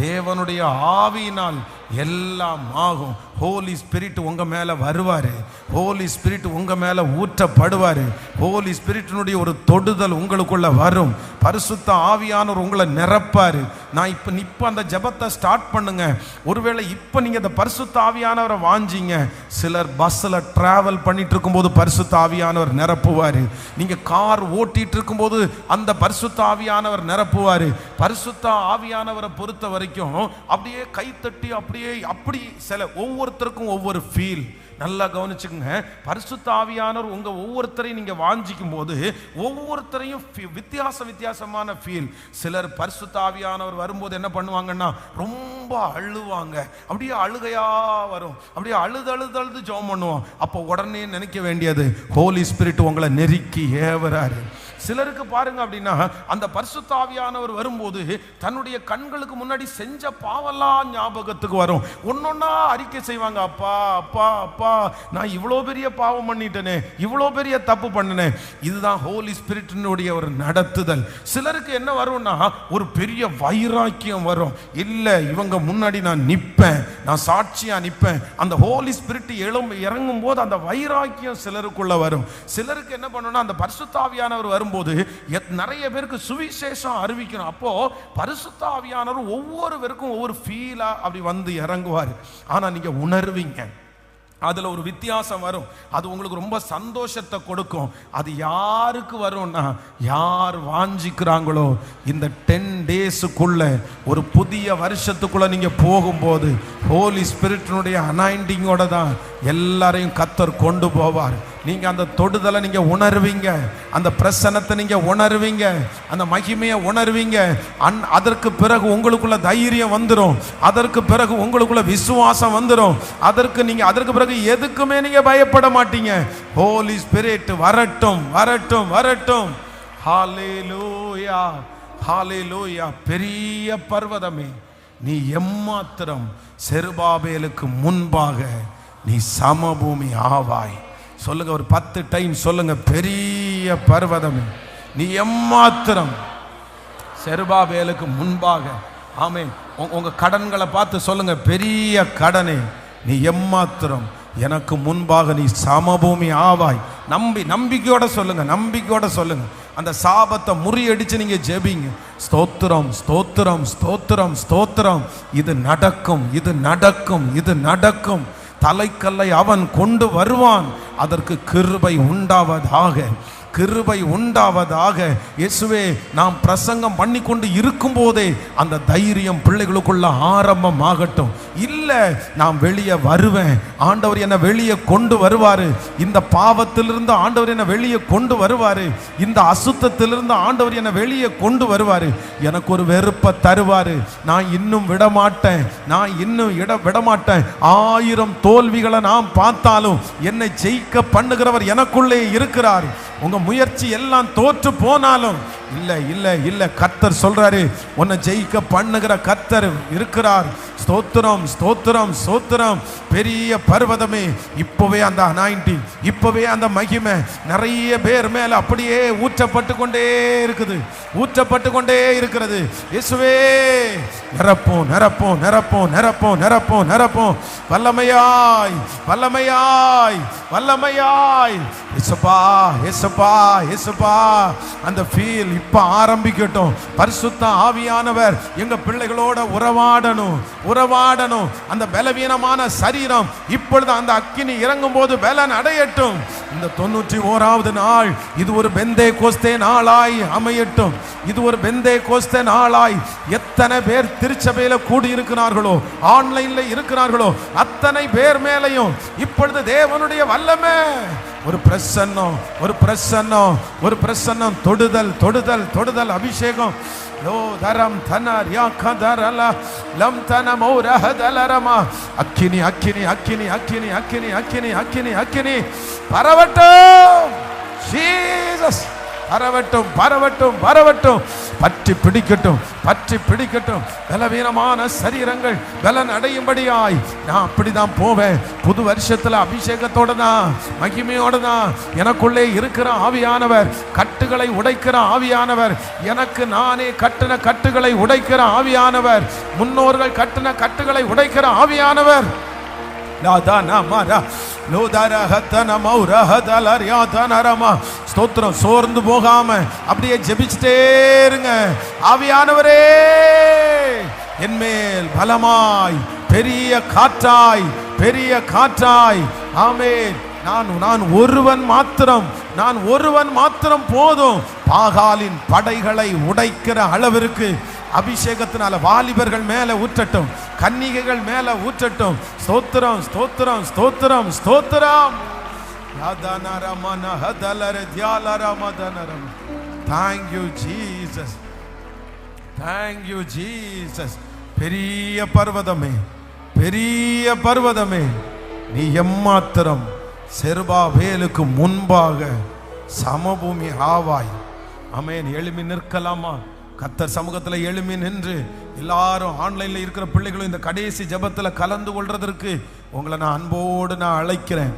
தேவனுடைய ஆவியினால் எல்லாம் ஆகும். ஹோலி ஸ்பிரிட் உங்க மேல வருவாரு. ஹோலி ஸ்பிரிட் உங்க மேல ஊற்றப்படுவாரு. ஹோலி ஸ்பிரிட்டினுடைய ஒரு தொடுதல் உங்களுக்குள்ள வரும். பரிசுத்த ஆவியானவர் உங்களை நிரப்பாரு. நான் இப்ப அந்த ஜெபத்தை ஸ்டார்ட் பண்ணுங்க. ஒருவேளை இப்ப நீங்க இந்த பரிசுத்த ஆவியானவரை வாஞ்சிங்க. சிலர் பஸ்ல டிராவல் பண்ணிட்டு இருக்கும்போது பரிசுத்த ஆவியானவர் நிரப்புவாரு. நீங்க கார் ஓட்டிட்டு இருக்கும்போது அந்த பரிசுத்த ஆவியானவர் நிரப்புவாரு. பரிசுத்த ஆவியானவரை பொறுத்த வரைக்கும் அப்படியே கைத்தட்டி அப்படி சில ஒவ்வொருத்தருக்கும் ஒவ்வொரு ஃபீல். நல்லா கவனிச்சுக்கங்க. பரிசுத்த ஆவியானவர் உங்க ஒவ்வொருத்தரையும் நீங்க வாஞ்சிக்கும் போது ஒவ்வொருத்தரையும் வித்தியாசமான ஃபீல். சிலர் பரிசுத்த ஆவியானவர் வரும்போது என்ன பண்ணுவாங்கன்னா ரொம்ப அழுவாங்க. அப்படியே அழுகையா வரும். அப்படியே அழுது ஜெபம் பண்ணுவோம். அப்போ உடனே நினைக்க வேண்டியது ஹோலி ஸ்பிரிட் உங்களை நெருக்கி ஏவறாரு. சிலருக்கு பாருங்க அப்படின்னா அந்த பரிசுத்த ஆவியானவர் வரும்போது தன்னுடைய கண்களுக்கு முன்னாடி செஞ்ச பாவெல்லாம் ஞாபகத்துக்கு வரும். ஒன்னொன்னா அறிக்கை செய்வாங்க. அப்பா அப்பா அப்பா, நான் இவ்வளோ பெரிய பாவம் பண்ணிட்டேனே, இவ்வளோ பெரிய தப்பு பண்ணினே. இதுதான் ஹோலி ஸ்பிரிட்டினுடைய ஒரு நடத்துதல். சிலருக்கு என்ன வரும்னா ஒரு பெரிய வைராக்கியம் வரும். இல்லை, இவங்க முன்னாடி நான் நிற்பேன், நான் சாட்சியா நிற்பேன். அந்த ஹோலி ஸ்பிரிட் இறங்கும் போது அந்த வைராக்கியம் சிலருக்குள்ள வரும். சிலருக்கு என்ன பண்ணணும்னா அந்த பரிசுத்த ஆவியானவர் வரும் போது நிறைய பேருக்கு சுவிசேஷம் அறிவிக்கணும். அப்போ பரிசுத்த ஆவியானவர் ஒவ்வொருவருக்கும் ஒவ்வொரு ஃபீலா அப்படி வந்து இறங்குவார். ஆனா நீங்க உணர்வீங்க, அதுல ஒரு வித்தியாசம் வரும். அது உங்களுக்கு ரொம்ப சந்தோஷத்தை கொடுக்கும். அது யாருக்கு வரும்னா யார் வாஞ்சிக்கிறாங்களோ. இந்த 10 டேஸுக்குள்ள ஒரு புதிய வருஷத்துக்குள்ள நீங்க போகும்போது ஹோலி ஸ்பிரிட்டினுடைய அனாயிண்டிங்கோட தான் எல்லாரையும் கர்த்தர் கொண்டு போவார். நீங்க அந்த தொடுதலை நீங்க உணர்வீங்க, அந்த பிரசன்னத்தை நீங்க உணர்வீங்க, அந்த மகிமையை உணர்வீங்க. அதற்கு பிறகு உங்களுக்குள்ள தைரியம் வந்துடும். அதற்கு பிறகு உங்களுக்குள்ள விசுவாசம் வந்துடும். அதற்கு பிறகு எதுக்குமே நீங்க பயப்பட மாட்டீங்க. ஹோலி ஸ்பிரிட் வரட்டும் வரட்டும் வரட்டும். ஹல்லேலூயா ஹல்லேலூயா. பெரிய பர்வதமே, நீ எம்மாத்திரம் செருபாபேலுக்கு முன்பாக நீ சமபூமி ஆவாய். சொல்லுங்க, ஒரு 10 டைம் சொல்லுங்க. பெரிய பர்வதமே, நீ எம்மாத்திரம் செருபாபேலுக்கு முன்பாக. ஆமென். உங்க கடன்களை பார்த்து சொல்லுங்க, பெரிய கடனே, நீ எம்மாத்திரம் எனக்கு முன்பாக நீ சமபூமி ஆவாய். நம்பிக்கையோட சொல்லுங்க, நம்பிக்கையோட சொல்லுங்க. அந்த சாபத்தை முறியடிச்சு நீங்க ஜெபிங்க. ஸ்தோத்திரம் ஸ்தோத்திரம் ஸ்தோத்திரம் ஸ்தோத்திரம். இது நடக்கும், இது நடக்கும், இது நடக்கும். தலைக்கல்லை அவன் கொண்டு வருவான். அதற்கு கிருபை உண்டாவதாக, கிருபை உண்டாவதாக. இயேசுவே, நாம் பிரசங்கம் பண்ணி கொண்டு இருக்கும் போதே அந்த தைரியம் பிள்ளைகளுக்குள்ள ஆரம்பமாகட்டும். இல்லை, நான் வெளியே வருவேன், ஆண்டவர் என்னை வெளியே கொண்டு வருவாரு. இந்த பாவத்திலிருந்து ஆண்டவர் என்னை வெளியே கொண்டு வருவாரு. இந்த அசுத்தத்திலிருந்து ஆண்டவர் என்னை வெளியே கொண்டு வருவாரு. எனக்கு ஒரு வெறுப்பை தருவாரு. நான் இன்னும் விடமாட்டேன், நான் இன்னும் விடமாட்டேன். 1000 தோல்விகளை நான் பார்த்தாலும் என்னை ஜெயிக்க பண்ணுகிறவர் எனக்குள்ளே இருக்கிறார். உங்க முயற்சி எல்லாம் தோற்று போனாலும் இல்ல இல்ல இல்ல, கர்த்தர் சொல்றாரு, உன்னை ஜெயிக்க பண்ணுகிற கர்த்தர் இருக்கிறார். ஸ்தோத்திரம் ஸ்தோத்திரம் ஸ்தோத்திரம். பெரிய பர்வதமே, இப்பவே அந்த அனாயிண்டிங், இப்பவே அந்த மகிமை நிறைய பேர் மேல அப்படியே ஊற்றப்பட்டு கொண்டே இருக்குது, ஊற்றப்பட்டு கொண்டே இருக்கிறது. இயேசுவே, நிரப்போம் நிரப்போம் நிரப்போம் நிரப்போம் நிரப்போம் நிரப்போம். வல்லமையாய் வல்லமையாய் வல்லமையாய். இயேசுப்பா இயேசுப்பா இயேசுப்பா. அந்த ஃபீல் இப்ப ஆரம்பிக்கட்டும். பரிசுத்த ஆவியானவர் எங்க பிள்ளைகளோட உறவாடணும் உறவாடணும். அந்த பலவீனமான சரீரம் இப்பொழுது அந்த அக்கினி இறங்கும் போது பலன் அடையட்டும். இந்த 91வது நாள் இது ஒரு பெந்தேகோஸ்தே நாளாய் அமையட்டும். இது ஒரு பெந்தேகோஸ்தே நாளாய். எத்தனை பேர் திருச்சபையில கூடி இருக்கிறார்களோ, ஆன்லைன்ல இருக்கிறார்களோ, அத்தனை பேர் மேலையும் இப்பொழுது தேவனுடைய வல்லமை, ஒரு பிரசன்னம், ஒரு பிரசன்னம், ஒரு பிரசன்னம். தொடுதல் தொடுதல் தொடுதல். அபிஷேகம். லோ தரம் தனர் யாக்கதரல லம் தனமோ ரஹதலரமா. அக்கினி அக்கினி அக்கினி அக்கினி அக்கினி அக்கினி அக்கினி அக்கினி பரவட்டும். ஜீசஸ், பரவட்டும் பரவட்டும் பரவட்டும். பற்றி பிடிக்கட்டும் பற்றி பிடிக்கட்டும். பலவீனமான சரீரங்கள் பலன் அடையும்படியாய் நான் அப்படிதான் போவேன். புது வருஷத்துல அபிஷேகத்தோட தான், மகிமையோட தான். எனக்குள்ளே இருக்கிற ஆவியானவர், கட்டுகளை உடைக்கிற ஆவியானவர், எனக்கு நானே கட்டின கட்டுகளை உடைக்கிற ஆவியானவர், முன்னோர்கள் கட்டின கட்டுகளை உடைக்கிற ஆவியானவர் ஸ்தோத்திரம். சோர்ந்து போகாம அப்படியே ஜெபிச்சுட்டே இருங்க. ஆவியானவரே என்மேல் பலமாய் பெரிய காற்றாய் பெரிய காற்றாய். ஆமென். நான் ஒருவன் மாத்திரம் போதும். பாகாலின் படைகளை உடைக்கிற அளவிற்கு அபிஷேகத்தினால வாலிபர்கள் மேல ஊற்றட்டும், கன்னிகைகள் மேல ஊற்றட்டும். ஸ்தோத்திரம் ஸ்தோத்திரம் ஸ்தோத்திரம் ஸ்தோத்திரம். Thank you Jesus. Thank you Jesus. பெரிய பர்வதமே, பெரிய பர்வதமே, நீ எம்மாத்திரம் செருபாபேலுக்கு முன்பாக சமபூமி ஆவாய். ஆமென். எழுமி நிற்கலாமா? கர்த்தர் சமூகத்தில் எழுமி நின்று எல்லாரும் ஆன்லைன்ல இருக்கிற பிள்ளைகளும் இந்த கடைசி ஜெபத்தில் கலந்து கொள்றதற்கு உங்களை நான் அன்போடு அழைக்கிறேன்.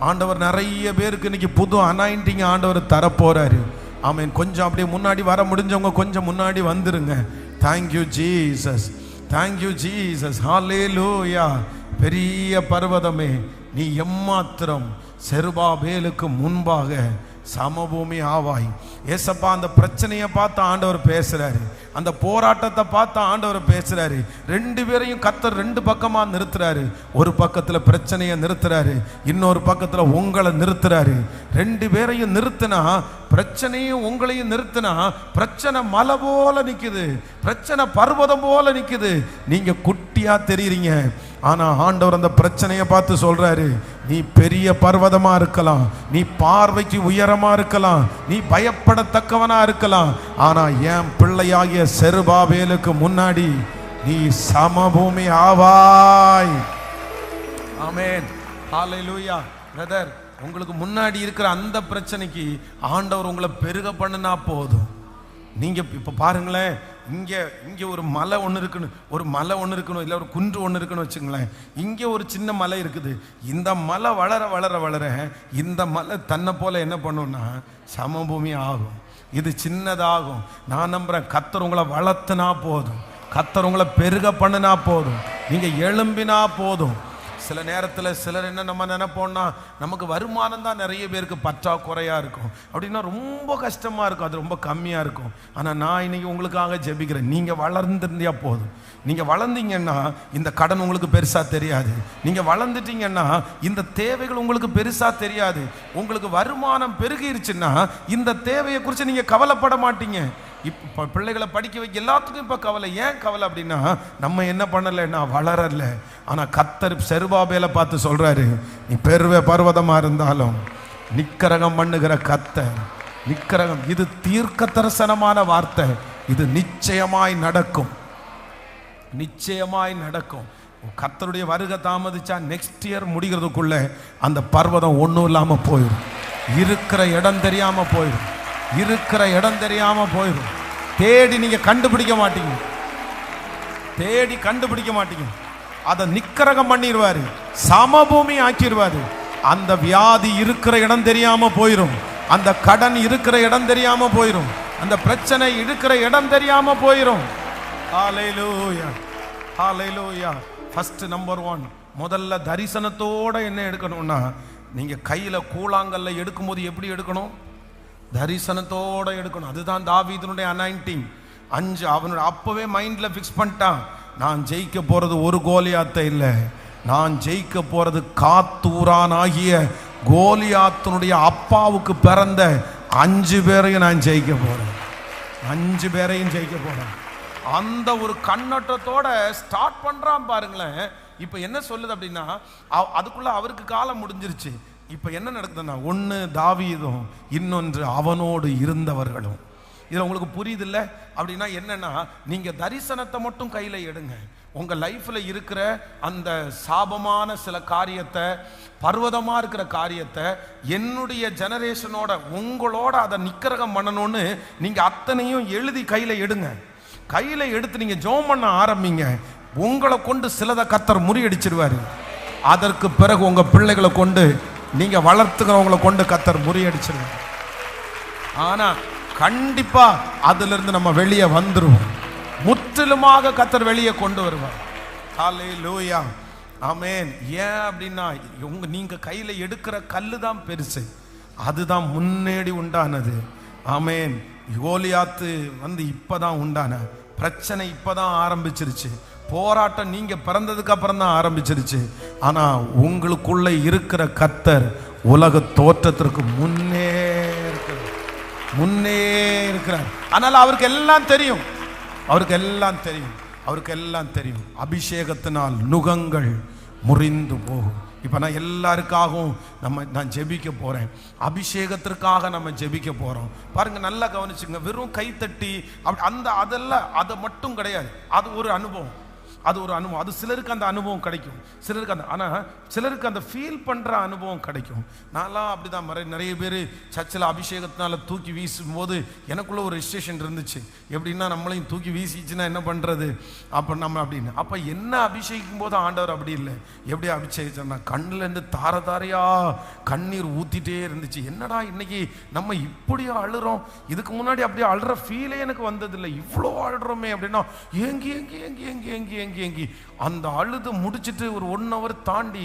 ஆண்டவர் நிறைய பேருக்கு இன்னைக்கு புது அனாயிண்டிங் ஆண்டவர் தரப்போறாரு. ஆமென். கொஞ்சம் அப்படியே முன்னாடி வர முடிஞ்சவங்க கொஞ்சம் முன்னாடி வந்துருங்க. Thank you Jesus, thank you Jesus. Hallelujah. பெரிய பர்வதமே, நீ எம்மாத்திரம் செருபாபேலுக்கு முன்பாக சமபூமி ஆவாய். ஏசப்பா அந்த பிரச்சனையை பார்த்து ஆண்டவர் பேசுறாரு, அந்த போராட்டத்தை பார்த்து ஆண்டவர் பேசுறாரு. ரெண்டு பேரையும் கர்த்தர் ரெண்டு பக்கமா நிறுத்துறாரு. ஒரு பக்கத்துல பிரச்சனையை நிறுத்துறாரு, இன்னொரு பக்கத்துல உங்களை நிறுத்துறாரு. ரெண்டு பேரையும் நிறுத்தினா, பிரச்சனையும் உங்களையும் நிறுத்தினா, பிரச்சனை மலை போல நிக்குது, பிரச்சனை பர்வதம் போல நிக்குது. நீங்க குட்டியா தெரியுறீங்க. ஆனா ஆண்டவர் அந்த பிரச்சனையை பார்த்து சொல்றாரு, நீ பெரிய பர்வதமா இருக்கலாம், நீ பார்வைக்கு உயரமா இருக்கலாம், நீ பயப்படத்தக்கவனா இருக்கலாம். ஆனா என் பிள்ளையாகிய செருபாபேலுக்கு முன்னாடி நீ சமபூமி ஆவாய். ஆமென். ஹல்லேலூயா. பிரதர், உங்களுக்கு முன்னாடி இருக்கிற அந்த பிரச்சனைக்கு ஆண்டவர் உங்களை பெருக பண்ணுனா போதும். நீங்க இப்ப பாருங்களேன், இங்க ஒரு மலை ஒன்று இருக்கணும், இல்லை ஒரு குன்று ஒன்று இருக்குன்னு வச்சுங்களேன். இங்கே ஒரு சின்ன மலை இருக்குது. இந்த மலை வளர வளர வளர இந்த மலை தன்னை போல என்ன பண்ணும்னா சமபூமி ஆகும். இது சின்னதாகும். நான் நம்புறேன், கர்த்தர் உங்களை வளர்த்துனா போதும், கர்த்தர் உங்களை பெருக பண்ணுனா போதும், நீங்க எழும்பினா போதும். சில நேரத்தில் சிலர் என்ன நம்ம நினைப்போம்னா, நமக்கு வருமானம் தான் நிறைய பேருக்கு பற்றாக்குறையாக இருக்கும், அப்படின்னா ரொம்ப கஷ்டமாக இருக்கும், அது ரொம்ப கம்மியாக இருக்கும். ஆனால் நான் இன்னைக்கு உங்களுக்காக ஜெபிக்கிறேன், நீங்கள் வளர்ந்துருந்தியா போதும். நீங்கள் வளர்ந்தீங்கன்னா இந்த கடன் உங்களுக்கு பெருசாக தெரியாது, நீங்கள் வளர்ந்துட்டீங்கன்னா இந்த தேவைகள் உங்களுக்கு பெருசாக தெரியாது. உங்களுக்கு வருமானம் பெருகிருச்சுன்னா இந்த தேவையை குறித்து நீங்கள் கவலைப்பட மாட்டீங்க. இப்போ பிள்ளைகளை படிக்க வைக்க எல்லாத்துக்கும் இப்போ கவலை. ஏன் கவலை அப்படின்னா, நம்ம என்ன பண்ணலைன்னா வளரல. ஆனால் கர்த்தர் செருபாபேலை பார்த்து சொல்றாரு, நீ பெருவ பர்வதமாக இருந்தாலும் நிக்கரகம் பண்ணுகிற கர்த்தர். நிக்கரகம், இது தீர்க்க தரிசனமான வார்த்தை, இது நிச்சயமாய் நடக்கும், நிச்சயமாய் நடக்கும். கர்த்தருடைய வருகை தாமதிச்சா நெக்ஸ்ட் இயர் முடிகிறதுக்குள்ள அந்த பர்வதம் ஒன்றும் இல்லாமல் போயிடும், இருக்கிற இடம் தெரியாம போயிடும், இருக்கிற இடம் தெரியாம போயிடும். தேடி நீங்க கண்டுபிடிக்க மாட்டீங்க, தேடி கண்டுபிடிக்க மாட்டீங்க. அதை நிக்கரகம் பண்ணிடுவாரு, சமபூமி ஆக்கிடுவாரு. அந்த வியாதி இருக்கிற இடம் தெரியாம போயிடும், அந்த கடன் இருக்கிற இடம் தெரியாம போயிடும், அந்த பிரச்சனை இருக்கிற இடம் தெரியாம போயிடும். ஹல்லேலூயா, ஹல்லேலூயா. ஃபர்ஸ்ட் நம்பர் 1, முதல்ல தரிசனத்தோட என்ன எடுக்கணும்னா, நீங்க கையில கூழாங்கல்ல எடுக்கும்போது எப்படி எடுக்கணும்? தரிசனத்தோட எடுக்கணும். அதுதான் தாவீதுனுடைய அனாயிண்டிங். 5 அவனோட அப்பவே மைண்ட்ல ஃபிக்ஸ் பண்ணிட்டான், நான் ஜெயிக்க போறது ஒரு கோலியாத்தை இல்லை, நான் ஜெயிக்க போறது காத்தூரான் ஆகிய கோலியாத்தினுடைய அப்பாவுக்கு பிறந்த 5 பேரையும் நான் ஜெயிக்க போறேன், 5 பேரையும் ஜெயிக்க போறேன். அந்த ஒரு கண்ணோட்டத்தோட ஸ்டார்ட் பண்றான் பாருங்களேன். இப்ப என்ன சொல்லுது அப்படின்னா, அதுக்குள்ள அவருக்கு காலம் முடிஞ்சிருச்சு. இப்ப என்ன நடக்குதுன்னா, ஒன்று தாவீதும், இன்னொன்று அவனோடு இருந்தவர்களும். இதில் உங்களுக்கு புரியுது இல்லை அப்படின்னா என்னன்னா, நீங்க தரிசனத்தை மட்டும் கையில எடுங்க. உங்க லைஃப்ல இருக்கிற அந்த சாபமான சில காரியத்தை, பர்வதமா இருக்கிற காரியத்தை, என்னுடைய ஜெனரேஷனோட உங்களோட அதை நிக்கரகம் பண்ணணும்னு நீங்க அத்தனையும் எழுதி கையில எடுங்க. கையில எடுத்து நீங்க ஜெபம் பண்ண ஆரம்பிங்க. உங்களை கொண்டு சிலதை கர்த்தர் முறியடிச்சிருவாரு. அதற்கு பிறகு உங்க பிள்ளைகளை கொண்டு, நீங்க வளர்த்துக்கிறவங்களை கொண்டு கர்த்தர் முறியடிச்சிருவாரு. ஆனா கண்டிப்பா அதுல இருந்து நம்ம வெளியே வந்துருவோம், முற்றிலுமாக கர்த்தர் வெளியே கொண்டு வருவார். ஹல்லேலூயா. ஆமென். ஏன் அப்படின்னா நீங்க கையில எடுக்கிற கல்லு தான் பெருசு, அதுதான் முன்னேடி உண்டானது. ஆமென். கோலியாத்து இப்பதான் உண்டான பிரச்சனை, இப்பதான் ஆரம்பிச்சிருச்சு. போராட்டம் நீங்க பிறந்ததுக்கு அப்புறம் தான் ஆரம்பிச்சிருச்சு. ஆனா உங்களுக்குள்ள இருக்கிற கர்த்தர் உலக தோற்றத்திற்கு முன்னே இருக்கிறார். அதனால அவருக்கு எல்லாம் தெரியும், அவருக்கு எல்லாம் தெரியும், அவருக்கு எல்லாம் தெரியும். அபிஷேகத்தினால் நுகங்கள் முறிந்து போகும். இப்போ நான் எல்லாருக்காகவும் நான் ஜெபிக்க போகிறேன். அபிஷேகத்திற்காக நம்ம ஜெபிக்க போகிறோம். பாருங்கள், நல்லா கவனிச்சுங்க. வெறும் கைத்தட்டி அதெல்லாம் அதை மட்டும் கிடையாது. அது ஒரு அனுபவம், அது ஒரு அனுபவம். அது சிலருக்கு அந்த அனுபவம் கிடைக்கும், சிலருக்கு ஆனால் சிலருக்கு அந்த ஃபீல் பண்ணுற அனுபவம் கிடைக்கும். நான்லாம் அப்படி தான் நிறைய பேர் சர்ச்சில் அபிஷேகத்தினால தூக்கி வீசும்போது எனக்குள்ள ஒரு ரெஜிஸ்ட்ரேஷன் இருந்துச்சு. எப்படின்னா நம்மளையும் தூக்கி வீசிச்சுன்னா என்ன பண்ணுறது அப்போ நம்ம அப்படின்னு. அப்போ என்ன அபிஷேகிக்கும் போது ஆண்டவர் அப்படி இல்லை. எப்படி அபிஷேகிச்சோன்னா கண்ணிலேருந்து தார தாரையா கண்ணீர் ஊற்றிட்டே இருந்துச்சு. என்னடா இன்னைக்கு நம்ம இப்படியா அழுறோம், இதுக்கு முன்னாடி அப்படியே அழுற ஃபீலே எனக்கு வந்ததில்லை, இவ்வளோ அழுறோமே அப்படின்னா ஏங்கி ஏங்கி ஏங்கி ஏங்கி ஏங்கி ஏங்கி ஏங்கி அந்த அழுது முடிச்சுட்டு ஒரு 1 hour தாண்டி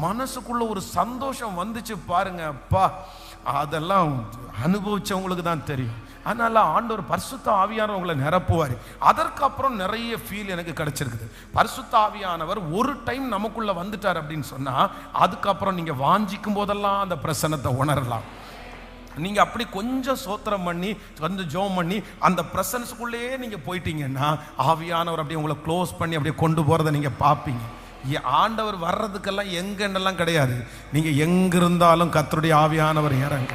மனசுக்குள்ள ஒரு சந்தோஷம் வந்துச்சு பாருங்க. அப்பா, அதெல்லாம் அனுபவிச்சவங்களுக்கு தான் தெரியும். அதனால ஆண்டவர் பரிசுத்த ஆவியானவர் உங்களை நிரப்புவார். அதற்கப்புறம் நிறைய ஃபீல் எனக்கு கிடைச்சிருக்குது. பரிசுத்த ஆவியானவர் ஒரு டைம் நமக்குள்ள வந்துட்டார் அப்படின்னு சொன்னா அதுக்கப்புறம் நீங்க வாஞ்சிக்கும் போதெல்லாம் அந்த பிரசன்னத்தை உணரலாம். நீங்க அப்படி கொஞ்சம் சோத்திரம் பண்ணி கொஞ்சம் ஜெபம் பண்ணி அந்த பிரசன்ஸ்க்குள்ளேயே நீங்க போயிட்டீங்கன்னா ஆவியானவர் அப்படியே உங்களை க்ளோஸ் பண்ணி அப்படியே கொண்டு போறதை நீங்க பார்ப்பீங்க. ஆண்டவர் வர்றதுக்கெல்லாம் எங்கன்னெல்லாம் கிடையாது. நீங்க எங்க இருந்தாலும் கர்த்தருடைய ஆவியானவர் இறங்க.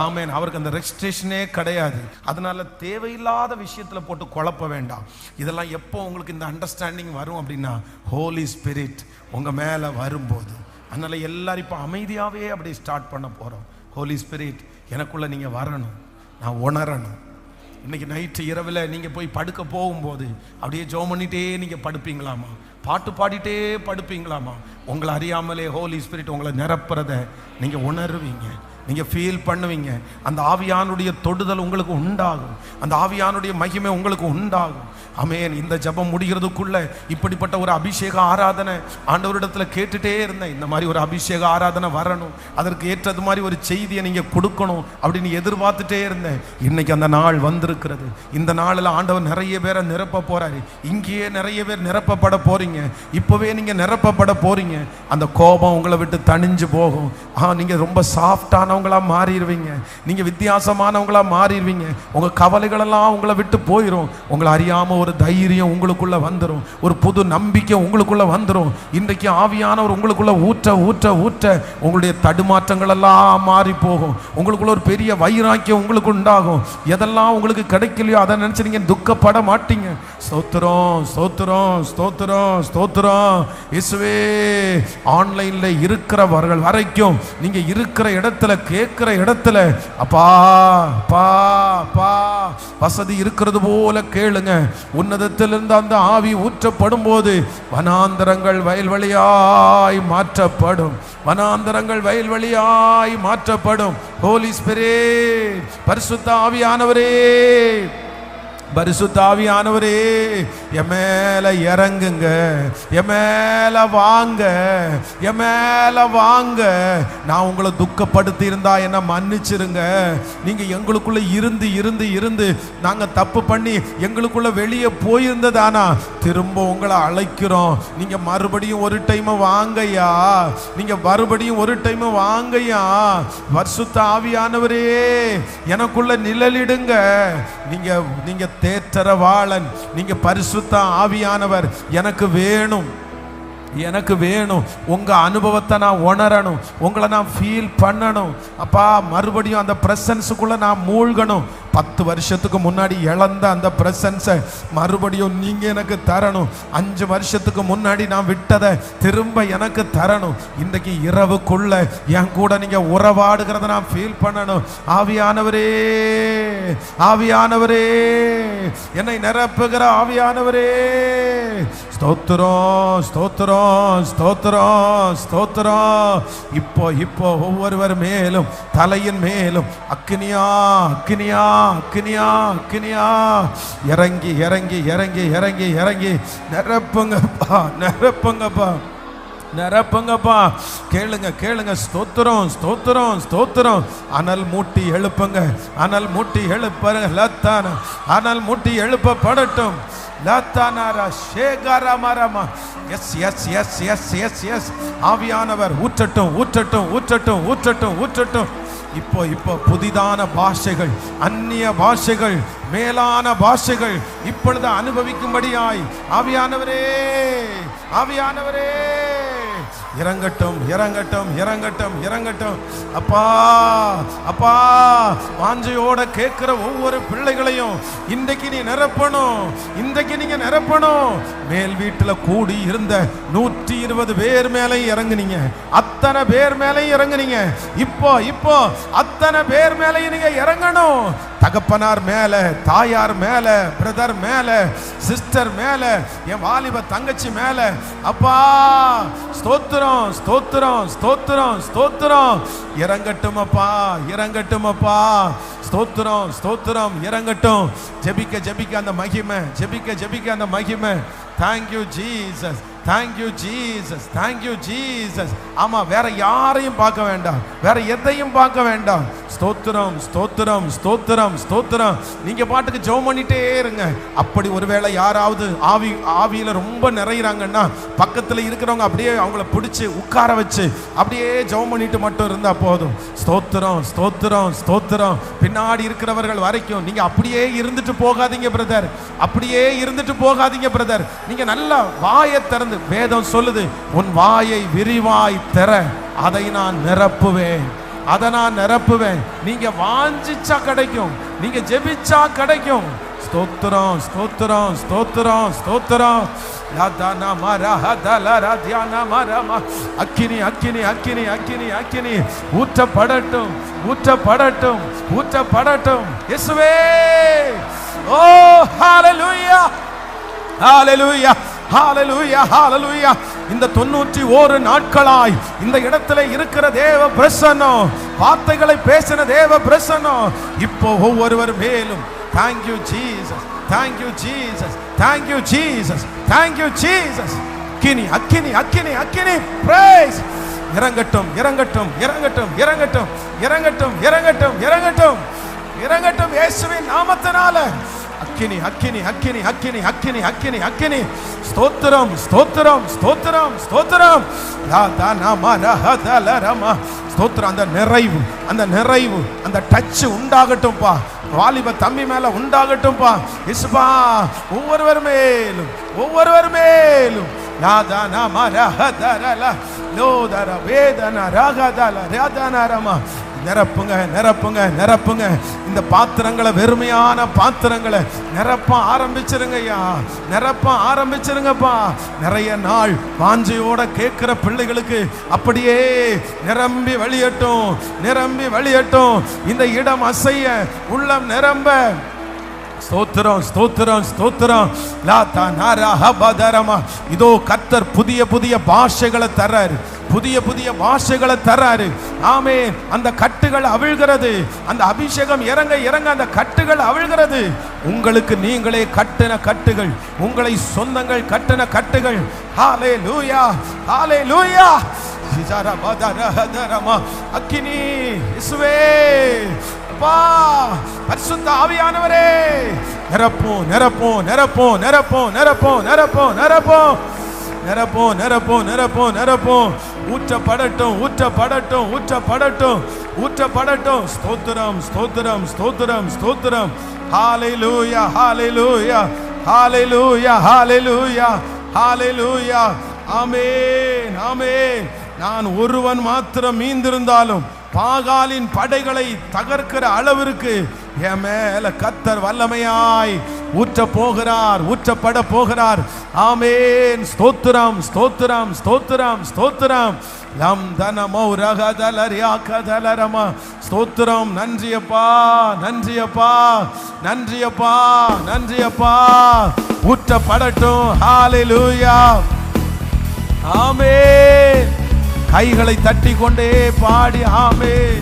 ஆமென். அவருக்கு அந்த ரெஜிஸ்ட்ரேஷனே கிடையாது. அதனால தேவையில்லாத விஷயத்துல போட்டு குழப்ப வேண்டாம். இதெல்லாம் எப்போ உங்களுக்கு இந்த அண்டர்ஸ்டாண்டிங் வரும் அப்படின்னா ஹோலி ஸ்பிரிட் உங்க மேல வரும்போது. அதனால எல்லாரும் இப்போ அமைதியாவே அப்படியே ஸ்டார்ட் பண்ண போறோம். ஹோலி ஸ்பிரிட் எனக்குள்ள நீங்க வரணும், நான் உணரணும். இன்னைக்கு நைட்டு இரவில் நீங்க போய் படுக்க போகும்போது அப்படியே ஜெபம் பண்ணிட்டே நீங்க படுப்பீங்களாமா, பாட்டு பாடிட்டே படுப்பீங்களாமா. உங்களை அறியாமலே ஹோலி ஸ்பிரிட் உங்களை நிரப்புறத நீங்க உணர்வீங்க, நீங்க ஃபீல் பண்ணுவீங்க. அந்த ஆவியானுடைய தொடுதல் உங்களுக்கு உண்டாகும், அந்த ஆவியானுடைய மகிமை உங்களுக்கு உண்டாகும். ஆமென். இந்த ஜெபம் முடிகிறதுக்குள்ள இப்படிப்பட்ட ஒரு அபிஷேக ஆராதனை ஆண்டவரிடத்துல கேட்டுட்டே இருந்தேன். இந்த மாதிரி ஒரு அபிஷேக ஆராதனை வரணும், அதற்கு ஏற்றது மாதிரி ஒரு செய்தியை நீங்க கொடுக்கணும் அப்படின்னு எதிர்பார்த்துட்டே இருந்தேன். இன்னைக்கு அந்த நாள் வந்திருக்கிறது. இந்த நாளில் ஆண்டவர் நிறைய பேரை நிரப்ப போறாரு. இங்கேயே நிறைய பேர் நிரப்பப்பட போறீங்க. இப்பவே நீங்க நிரப்பப்பட போறீங்க. அந்த கோபம் உங்களை விட்டு தணிஞ்சு போகும். நீங்க ரொம்ப சாஃப்டானவங்களா மாறிடுவீங்க, நீங்க வித்தியாசமானவங்களா மாறிடுவீங்க. உங்க கவலைகள் எல்லாம் உங்களை விட்டு போயிடும். உங்களை அறியாம ஒரு தைரியம் உங்களுக்குள்ள வந்துடும், ஒரு புது நம்பிக்கை உங்களுக்குள்ள வந்துடும். இன்றைக்கு ஆவியானவர் உங்களுக்குள்ள ஊற்ற ஊற்ற ஊற்ற உங்களுடைய தடுமாற்றங்கள் எல்லாம் மாறி போகும். உங்களுக்குள்ள ஒரு பெரிய வைராக்கியம் உங்களுக்கு உண்டாகும். எதெல்லாம் உங்களுக்கு கிடைக்கலையோ அதை நினைச்சு நீங்க துக்கப்பட மாட்டீங்க. ஸ்தோத்திரம் ஸ்தோத்திரம் ஸ்தோத்திரம் ஸ்தோத்திரம். இயேசுவே, ஆன்லைன்ல இருக்கிறவர்கள் வரைக்கும் நீங்க இருக்கிற இடத்துல கேட்கிற இடத்துல அப்பா அப்பா அப்பா வசதி இருக்கிறது போல கேளுங்க. உன்னதத்திலிருந்து அந்த ஆவி ஊற்றப்படும் போது வனாந்தரங்கள் வயல்வெளியாய் மாற்றப்படும், வனாந்தரங்கள் வயல்வெளியாய் மாற்றப்படும். ஹோலி ஸ்பிரிட், பரிசுத்த ஆவியானவரே, பரிசுத்த ஆவியானவரே என் மேல இறங்குங்க, என் மேல வாங்க, என் மேல வாங்க. நான் உங்களை துக்கப்படுத்தி இருந்தா என்ன மன்னிச்சிருங்க. நீங்க எங்களுக்குள்ள இருந்து இருந்து இருந்து நாங்க தப்பு பண்ணி எங்களுக்குள்ள வெளியே போயிருந்ததானா திரும்ப உங்களை அழைக்கிறோம். நீங்க மறுபடியும் ஒரு டைம் வாங்கய்யா, நீங்க மறுபடியும் ஒரு டைம் வாங்கய்யா. பரிசுத்த ஆவியானவரே எனக்குள்ள நிழலிடுங்க. நீங்க தேற்றரவாளன், நீங்க பரிசுத்த ஆவியானவர் எனக்கு வேணும், எனக்கு வேணும். உங்க அனுபவத்தை நான் உணரணும், உங்களை நான் ஃபீல் பண்ணணும். அப்பா, மறுபடியும் அந்த பிரசன்ஸுக்குள்ள நான் மூழ்கணும். 10 வருஷத்துக்கு முன்னாடி இழந்த அந்த பிரசன்ஸை மறுபடியும் நீங்க எனக்கு தரணும். 5 வருஷத்துக்கு முன்னாடி நான் விட்டதை திரும்ப எனக்கு தரணும். இன்றைக்கு இரவுக்குள்ள என் கூட நீங்க உறவாடுகிறத நான் ஃபீல் பண்ணணும். ஆவியானவரே, ஆவியானவரே, என்னை நிரப்புகிற ஆவியானவரே, ஸ்தோத்திரம் ஸ்தோத்திரம் ஸ்தோத்திரம் ஸ்தோத்திரம். இப்போ இப்போ ஒவ்வொருவர் மேலும் தலையின் மேலும் அக்கினியா அக்கினியா அக்கினியா அக்கினியா இறங்கி இறங்கி இறங்கி இறங்கி இறங்கி நிரப்புங்கப்பா, நிரப்புங்கப்பா. நிரப்புங்கப்பா. கேளுங்க கேளுங்க. ஸ்தோத்திரம் ஸ்தோத்திரம் ஸ்தோத்திரம். அனல் மூட்டி எழுப்புங்க, அனல் மூட்டி எழுப்புங்க. லத்தான அனல் மூட்டி எழுப்பப்படட்டும். லத்தானாரா ஷேகரமரமா. Yes yes yes yes yes yes. ஆவியானவர் ஊற்றட்டும் ஊற்றட்டும் ஊற்றட்டும் ஊற்றட்டும் ஊற்றட்டும். இப்போ புதிதான பாஷைகள், அந்நிய பாஷைகள், மேலான பாஷைகள் இப்பொழுது அனுபவிக்கும்படியாய் ஆவியானவரே ஆவியானவரே இறங்கட்டும் இறங்கட்டும் இறங்கட்டும் இறங்கட்டும். அப்பா அப்பா, வாஞ்சையோட கேட்கிற ஒவ்வொரு பிள்ளைகளையும் இன்றைக்கு நீ நிரப்பணும், இன்றைக்கு நீங்க நிரப்பணும். மேல் வீட்டுல கூடி இருந்த 120 பேர் மேலே இறங்குனீங்க, அத்தனை பேர் மேலே இறங்குனீங்க. இப்போ இப்போ அத்தனை பேர் மேலே நீங்க இறங்கணும். தகப்பனார் மேல, தாயார் மேல, பிரதர் மேல, சிஸ்டர் மேல, என் வாலிப தங்கச்சி மேல. அப்பா ஸ்தோத்திரம் ஸ்தோத்திரம் ஸ்தோத்திரம் ஸ்தோத்திரம். இறங்கட்டும் அப்பா, இறங்கட்டும் அப்பா. ஸ்தோத்திரம் ஸ்தோத்திரம் இறங்கட்டும். ஜெபிக்க ஜெபிக்க அந்த மகிமை, ஜெபிக்க ஜெபிக்க அந்த மகிமை. Thank you Jesus, thank you Jesus, thank you Jesus. ஆமா, வேற யாரையும் பார்க்க வேண்டாம், வேற எதையும் பார்க்க வேண்டாம். ஸ்தோத்திரம் ஸ்தோத்திரம் ஸ்தோத்திரம் ஸ்தோத்திரம். நீங்க பாட்டுக்கு ஜெபம் பண்ணிட்டே இருங்க. அப்படி ஒருவேளை யாராவது ஆவியில ரொம்ப நிறையிறாங்கன்னா பக்கத்துல இருக்கிறவங்க அப்படியே அவங்கள பிடிச்சு உட்கார வச்சு அப்படியே ஜெபம் பண்ணிட்டு மட்டும் இருந்தா போதும். ஸ்தோத்திரம் ஸ்தோத்திரம் ஸ்தோத்திரம். பின்னாடி இருக்கிறவர்கள் வரைக்கும் நீங்க அப்படியே இருந்துட்டு போகாதீங்க பிரதர், அப்படியே இருந்துட்டு போகாதீங்க பிரதர். நீங்க நல்ல வாயை திறந்து, வேதம் சொல்லுது, உன் வாயை விரிவாய் திற, அதை நான் நிரப்புவேன், அதை நான் நிரப்புவேன். நீங்க வாஞ்சிச்சா கிடைக்கும், நீங்க ஜெபிச்சா கிடைக்கும். ஸ்தோத்திரம் ஸ்தோத்திரம் ஸ்தோத்திரம் ஸ்தோத்திரம். அக்கினி அக்கினி அக்கினி அக்கினி அக்கினி ஊற்றப்படட்டும் ஊற்றப்படட்டும் ஊற்றப்படட்டும். இயேசுவே. ஓ ஹalleluya ஹalleluya ஹalleluya ஹalleluya. இந்த 91 நாட்களாய் இந்த இடத்துல இருக்கிற தேவ பிரசன்னம், வார்த்தைகளை பேசின தேவ பிரசன்னம் இப்போ ஒவ்வொருவர் மேலும். Thank you Jesus, thank you Jesus, thank you Jesus, thank you Jesus. அக்கினி அக்கினி அக்கினி அக்கினி. praise. இறங்கட்டும் இறங்கட்டும் இறங்கட்டும் இறங்கட்டும் இறங்கட்டும் இறங்கட்டும் இறங்கட்டும் இறங்கட்டும் இயேசுவின் நாமத்தினால. அக்கினி அக்கினி அக்கினி அக்கினி அக்கினி அக்கினி அக்கினி. ஸ்தோத்திரம் ஸ்தோத்திரம் ஸ்தோத்திரம் ஸ்தோத்திரம். ஸ்தோத்திரம். அந்த நிறைவு, அந்த நிறைவு, அந்த டச் உண்டாகட்டும்பா, வாலிப தம்பி மேல உண்டாகட்டும்பா. இயேசுபா, ஒவ்வொருவர் மேலும் ஒவ்வொருவர் மேலும். நிரப்புங்க நிரப்புங்க நிரப்புங்க. இந்த பாத்திரங்களை, வெறுமையான பாத்திரங்களை நிரப்ப ஆரம்பிச்சிருங்கய்யா, நிரப்ப ஆரம்பிச்சிருங்கப்பா. நிறைய நாள் வாஞ்சையோட கேட்கிற பிள்ளைகளுக்கு அப்படியே நிரம்பி வழியட்டும், நிரம்பி வழியட்டும். இந்த இடம் அசைய, உள்ளம் நிரம்ப. ஸ்தோத்திரம் ஸ்தோத்திரம் ஸ்தோத்திரம். லாதா நாரஹபதரமா. இதோ கர்த்தர் புதிய புதிய பாஷைகளை தர்றாரு, புதிய புதிய பாஷைகளை தர்றாரு. ஆமென். அந்த கட்டுகள் அவிழ்கிறது, அந்த அபிஷேகம் இறங்க இறங்க அந்த கட்டுகள் அவிழ்கிறது. உங்களுக்கு நீங்களே கட்டின கட்டுகள், உங்களை சொந்தங்கள் கட்டின கட்டுகள். ஹalleluya ஹalleluya. அக்கினி இயேசுவே. அப்பா பரிசுத்த ஆவியானவரே, நிரப்போம் நிரப்போம் நிரப்போம் நிரப்போம் நிரப்போம் நிரப்போம் நிரப்போம் நிரப்போம் நிரப்போம் நிரப்போம் நிரப்போம். ஊற்றப்படட்டும் ஊற்றப்படட்டும் ஊற்றப்படட்டும் ஊற்றப்படட்டும். ஸ்தோத்திரம் ஸ்தோத்திரம் ஸ்தோத்திரம் ஸ்தோத்திரம். ஹalleluya ஹalleluya ஹalleluya ஹalleluya ஹalleluya. ஆமென் ஆமென். நான் ஒருவன் மாத்திரம் மீந்திருந்தாலும் பாகாலின் படைகளை தகர்க்கிற அளவிற்கு என் மேல கர்த்தர் வல்லமையாய் ஊற்ற போகிறார், ஊற்றப்பட போகிறார். ஆமென். ஸ்தோத்திரம் ஸ்தோத்திரம் ஸ்தோத்திரம் ஸ்தோத்திரம். லம் தனமோ ரகதலரியா கதலரமா. ஸ்தோத்திரம். நன்றியப்பா நன்றியப்பா நன்றியப்பா நன்றியப்பா. ஊற்றப்படட்டும். ஹalleluya ஆமென். கைகளை தட்டி கொண்டே பாடி ஆமென்.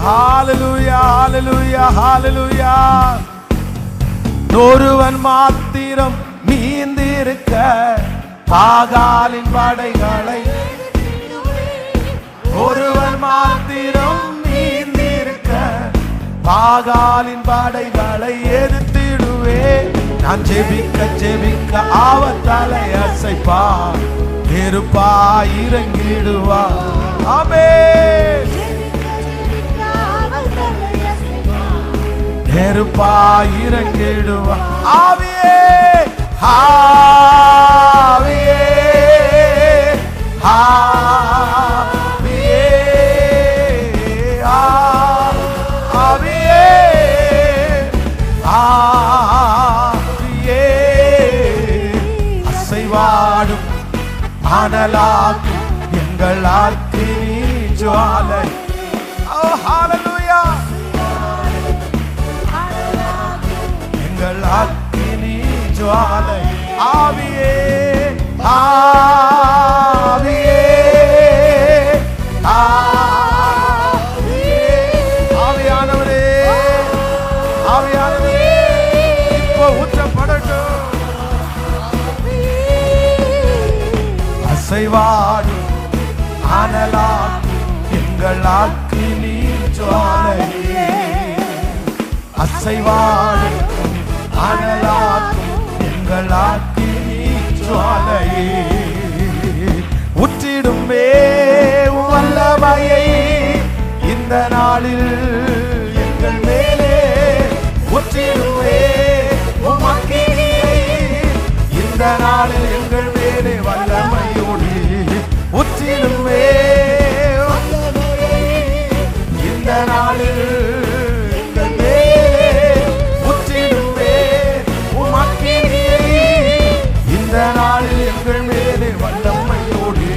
ஹalleluya ஹalleluya ஹalleluya. ஒருவன் மாத்திரம் மீந்திருக்க பாகாலின் படைகளை ஒருவன் மாத்திரம் நீந்திருக்க, பாகாலின் படைகளை எதிர்த்திடுவே. நான் ஜெபிக்க ஜெபிக்க அவர் தலை அசைப்பா, நெருப்பா இறங்கிடுவா. ஆமென். நெருப்பா இறங்கிடுவா. ஆவியே ஆவியே ஆவியே ஆவியே ஆவியே, அசைவாடும் அனலாக்கும் எங்கள் அக்கினி ஜுவாலை. ஓ ஹalleluya. எங்கள் அக்கினி ஜுவாலை. ஆவியே ஆவியே ஆவியே, ஆவியானவரே ஆவியானவரே இப்போ ஊற்றப்படட்டும். அசைவாடும் அனலாக்கும் எங்கள் அக்கினி ஜுவாலையே, அசைவாடும் அனலாக்கும் எங்கள் அக்கினி ஜுவாலையே, உற்றிடுமே வல்லமையை இந்த நாளில் எங்கள் மேலே, உற்றிடுமே அக்கினியை இந்த நாளில் எங்கள் மேலே, வல்லமையோடு உற்றிடுமே இந்த நாளில் எங்கள் மேலே, உற்றிடுமே அக்கினியை இந்த நாளில் எங்கள் மேலே, வல்லமையோடு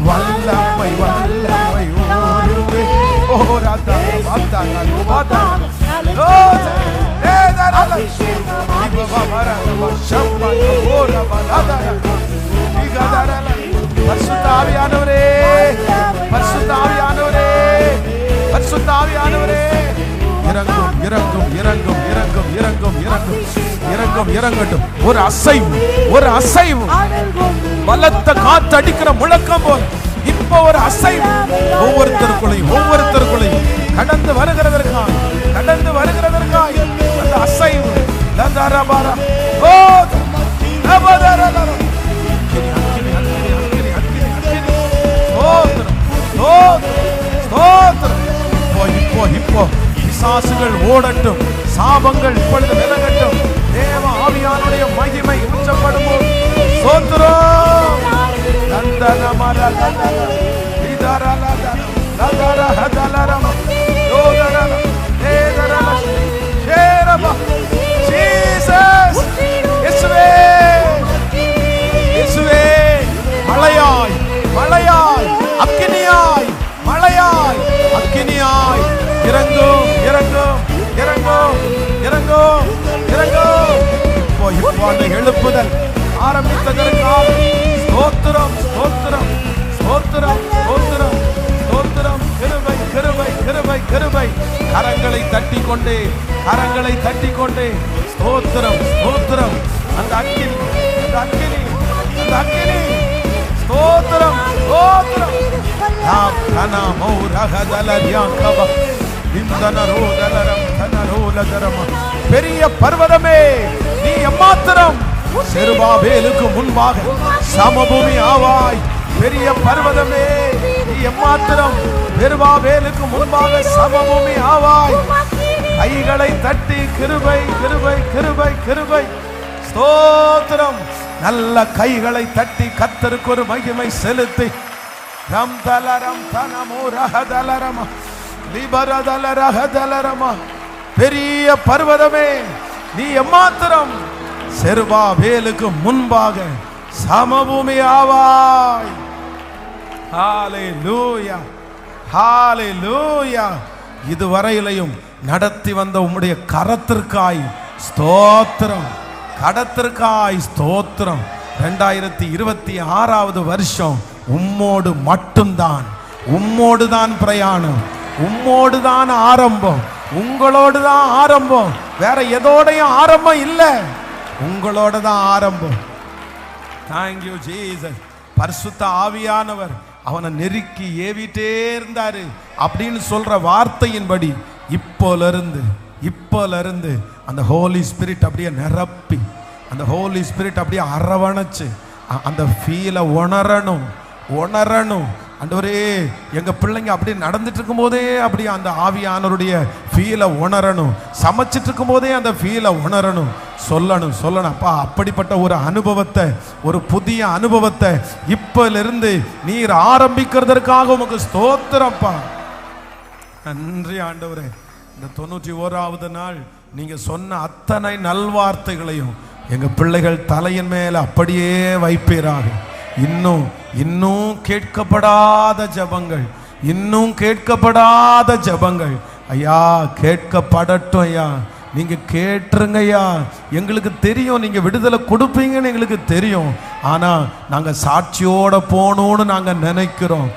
வல்லமை வல்லமை ஓடுவே. ஓ ராதா ராதா ராதா ஓ ஏதரல இபவ வரவ ஷம்ம ஓரவ ராதா இகதரல. பரிசுத்த ஆவியானவரே பரிசுத்த ஆவியானவரே பரிசுத்த ஆவியானவரே, இறங்கும் இறங்கும் இறங்கும் இறங்கும் இறங்கும் இறங்கும் இறங்கும் இறங்கட்டும். ஒரு அசைவு ஒரு அசைவு, பலத்த காற்று அடிக்கிற முழக்கம் போல் இப்ப ஒரு அசைவு ஒவ்வொருத்தருக்குள்ளையும் கடந்து வருகிறதற்காய் கடந்து வருகிறதற்காய் அந்த அசைவு. லந்தரபாரா ஓ லபதரலர அக்கினி அக்கினி அக்கினி அக்கினி அக்கினி அக்கினி ஸ்தோத்திரம் ஸ்தோத்திரம் ஸ்தோத்திரம். இப்போ இப்போ பிசாசுகள் ஓடட்டும், சாபங்கள் இப்பொழுது விலகட்டும். தேவ ஆவியானுடைய மகிமை உச்சப்படும். ஸ்தோத்திரம். நந்தனமர லதர இதரலதர லதர ஹதலரம யோதரல ஏதரல ஷேரப ஜீசஸ். இயேசுவே இயேசுவே, மழையாய் மழையாய் அக்கினியாய் மழையாய் அக்கினியாய் இறங்கும் இறங்கும் இறங்கும் இறங்கும் இறங்கும். இப்போ அந்த எழுப்புதல் ஆரம்பித்ததற்காக ஸ்தோத்திரம் ஸ்தோத்திரம் ஸ்தோத்திரம் ஸ்தோத்திரம் ஸ்தோத்திரம். கிருபை கிருபை கிருபை கிருபை. கரங்களை தட்டி கொண்டே கரங்களை தட்டி கொண்டே ஸ்தோத்திரம் ஸ்தோத்திரம். அந்த அக்கினி அந்த அக்கினி அந்த அக்கினி ஸ்தோத்திரம் ஸ்தோத்திரம். நாம் கனமோ ரகதலரியாங்கவ இந்தனரோதலரம் தனரோலதரம. பெரிய பர்வதமே நீ எம்மாத்திரம் செருபாபேலுக்கு முன்பாக சமபூமி ஆவாய். பெரிய பர்வதமே நீ எம்மாத்திரம் செருபாபேலுக்கு முன்பாக சமபூமி ஆவாய். கைகளை தட்டி கிருபை கிருபை கிருபை கிருபை ஸ்தோத்திரம். நல்ல கைகளை தட்டி கர்த்தருக்கு ஒரு மகிமை செலுத்தி ரம் தலரம் தனமோ ரஹதலரம லிபரதலரஹதலரம. பெரிய பர்வதமே நீ எம்மாத்திரம் செருபாபேலுக்கு முன்பாக சமபூமி ஆவாய். ஹalleluya ஹalleluya. இதுவரையிலையும் நடத்தி வந்த உம்முடைய கரத்திற்காய் ஸ்தோத்திரம், கடத்திற்காய் ஸ்தோத்திரம். 2026வது வருஷம் உம்மோடு மட்டும்தான், உம்மோடு தான் பிரயாணம், உம்மோடு தான் ஆரம்பம், உங்களோடு தான் ஆரம்பம். வேற எதோடையும் ஆரம்பம் இல்லை, உங்களோட தான் ஆரம்பம். Thank you Jesus. பரிசுத்த ஆவியானவர் அவனை நெருக்கி ஏவிட்டே இருந்தாரு அப்படின்னு சொல்ற வார்த்தையின்படி இப்போல இருந்து அந்த ஹோலி ஸ்பிரிட் அப்படியே நிரப்பி, அந்த ஹோலி ஸ்பிரிட் அப்படியே அரவணைச்சு அந்த ஃபீலை உணரணும். ஆண்டவரே, எங்க பிள்ளைங்க அப்படி நடந்துட்டு இருக்கும் போதே அப்படியே அந்த ஆவியானவருடைய ஃபீலை உணரணும். சமைச்சிட்டு இருக்கும் போதே அந்த ஃபீலை உணரணும். சொல்லணும் அப்பா, அப்படிப்பட்ட ஒரு அனுபவத்தை, ஒரு புதிய அனுபவத்தை இப்போலிருந்து நீர் ஆரம்பிக்கிறதற்காக உமக்கு ஸ்தோத்திரப்பா. நன்றி ஆண்டவரே. இந்த 91வது நாள் நீங்க சொன்ன அத்தனை நல்வார்த்தைகளையும் எங்க பிள்ளைகள் தலையின் மேல அப்படியே வைப்பீராக. இன்னும் கேட்கப்படாத ஜபங்கள் ஐயா, கேட்கப்படட்டும் ஐயா. நீங்க கேட்டுருங்க ஐயா. எங்களுக்கு தெரியும் நீங்க விடுதலை கொடுப்பீங்கன்னு எங்களுக்கு தெரியும். ஆனா நாங்க சாட்சியோட போகணும்னு நாங்க நினைக்கிறோம்.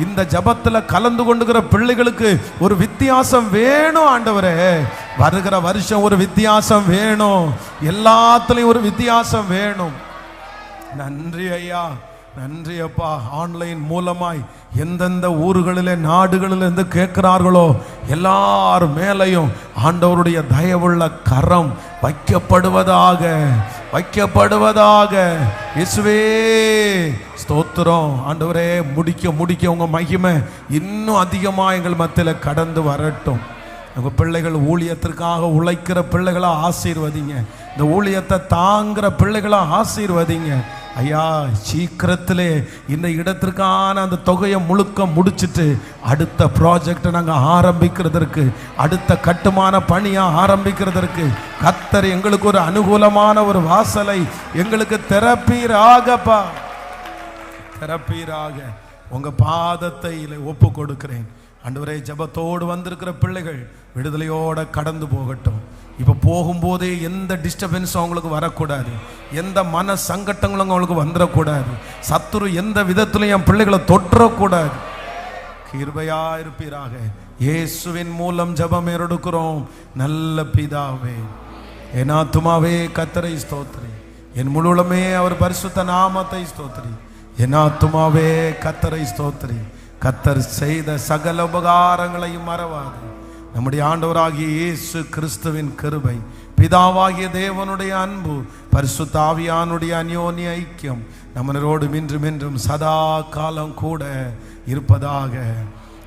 இந்த ஜபத்துல கலந்து கொண்டுகிற பிள்ளைகளுக்கு ஒரு வித்தியாசம் வேணும் ஆண்டவரே. வருகிற வருஷம் ஒரு வித்தியாசம் வேணும். எல்லாத்துலயும் ஒரு வித்தியாசம் வேணும். நன்றி ஐயா, நன்றி அப்பா. ஆன்லைன் மூலமாய் எந்தெந்த ஊர்களிலே நாடுகளிலிருந்து கேட்கிறார்களோ எல்லார் மேலையும் ஆண்டவருடைய தயவுள்ள கரம் வைக்கப்படுவதாக. இயேசுவே ஸ்தோத்திரம் ஆண்டவரே. முடிக்க உங்க மகிமை இன்னும் அதிகமாக எங்கள் மத்தியில் கடந்து வரட்டும். உங்க பிள்ளைகள் ஊழியத்திற்காக உழைக்கிற பிள்ளைகளை ஆசீர்வதிங்க. இந்த ஊழியத்தை தாங்குற பிள்ளைகளை ஆசீர்வதிங்க ஐயா. சீக்கிரத்திலே இந்த இடத்திற்கான அந்த தொகையை முழுக்க முடிச்சுட்டு அடுத்த ப்ராஜெக்டை நாங்கள் ஆரம்பிக்கிறதற்கு, அடுத்த கட்டுமான பணியை ஆரம்பிக்கிறதற்கு கர்த்தர் எங்களுக்கு ஒரு அனுகூலமான ஒரு வாசலை எங்களுக்கு திறப்பீராகப்பா. உங்க பாதத்தை ஒப்பு கொடுக்கிறேன் ஆண்டவரே. ஜெபத்தோடு வந்திருக்கிற பிள்ளைகள் விடுதலையோட கடந்து போகட்டும். இப்போ போகும்போதே எந்த டிஸ்டர்பன்ஸும் அவங்களுக்கு வரக்கூடாது. எந்த மன சங்கட்டங்களும் அவங்களுக்கு வந்துடக்கூடாது. சத்துரு எந்த விதத்திலையும் என் பிள்ளைகளை தொற்றக்கூடாது. கிருபையா இருப்பீராக. இயேசுவின் மூலம் ஜெபம் எடுக்கிறோம் நல்ல பிதாவே. என் ஆத்துமாவே கர்த்தரை ஸ்தோத்திரி, என் முழுமே அவர் பரிசுத்த நாமத்தை ஸ்தோத்திரி. என் ஆத்துமாவே கர்த்தரை ஸ்தோத்திரி. கர்த்தர் செய்த சகல உபகாரங்களையும் மறவாது. நம்முடைய ஆண்டவராகிய இயேசு கிறிஸ்துவின் கிருபை, பிதாவாகிய தேவனுடைய அன்பு, பரிசுத்த ஆவியானுடைய அந்யோன்ய ஐக்கியம் நம்மளோடு இன்றும் சதா காலம் கூட இருப்பதாக.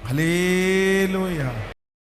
அல்லேலூயா.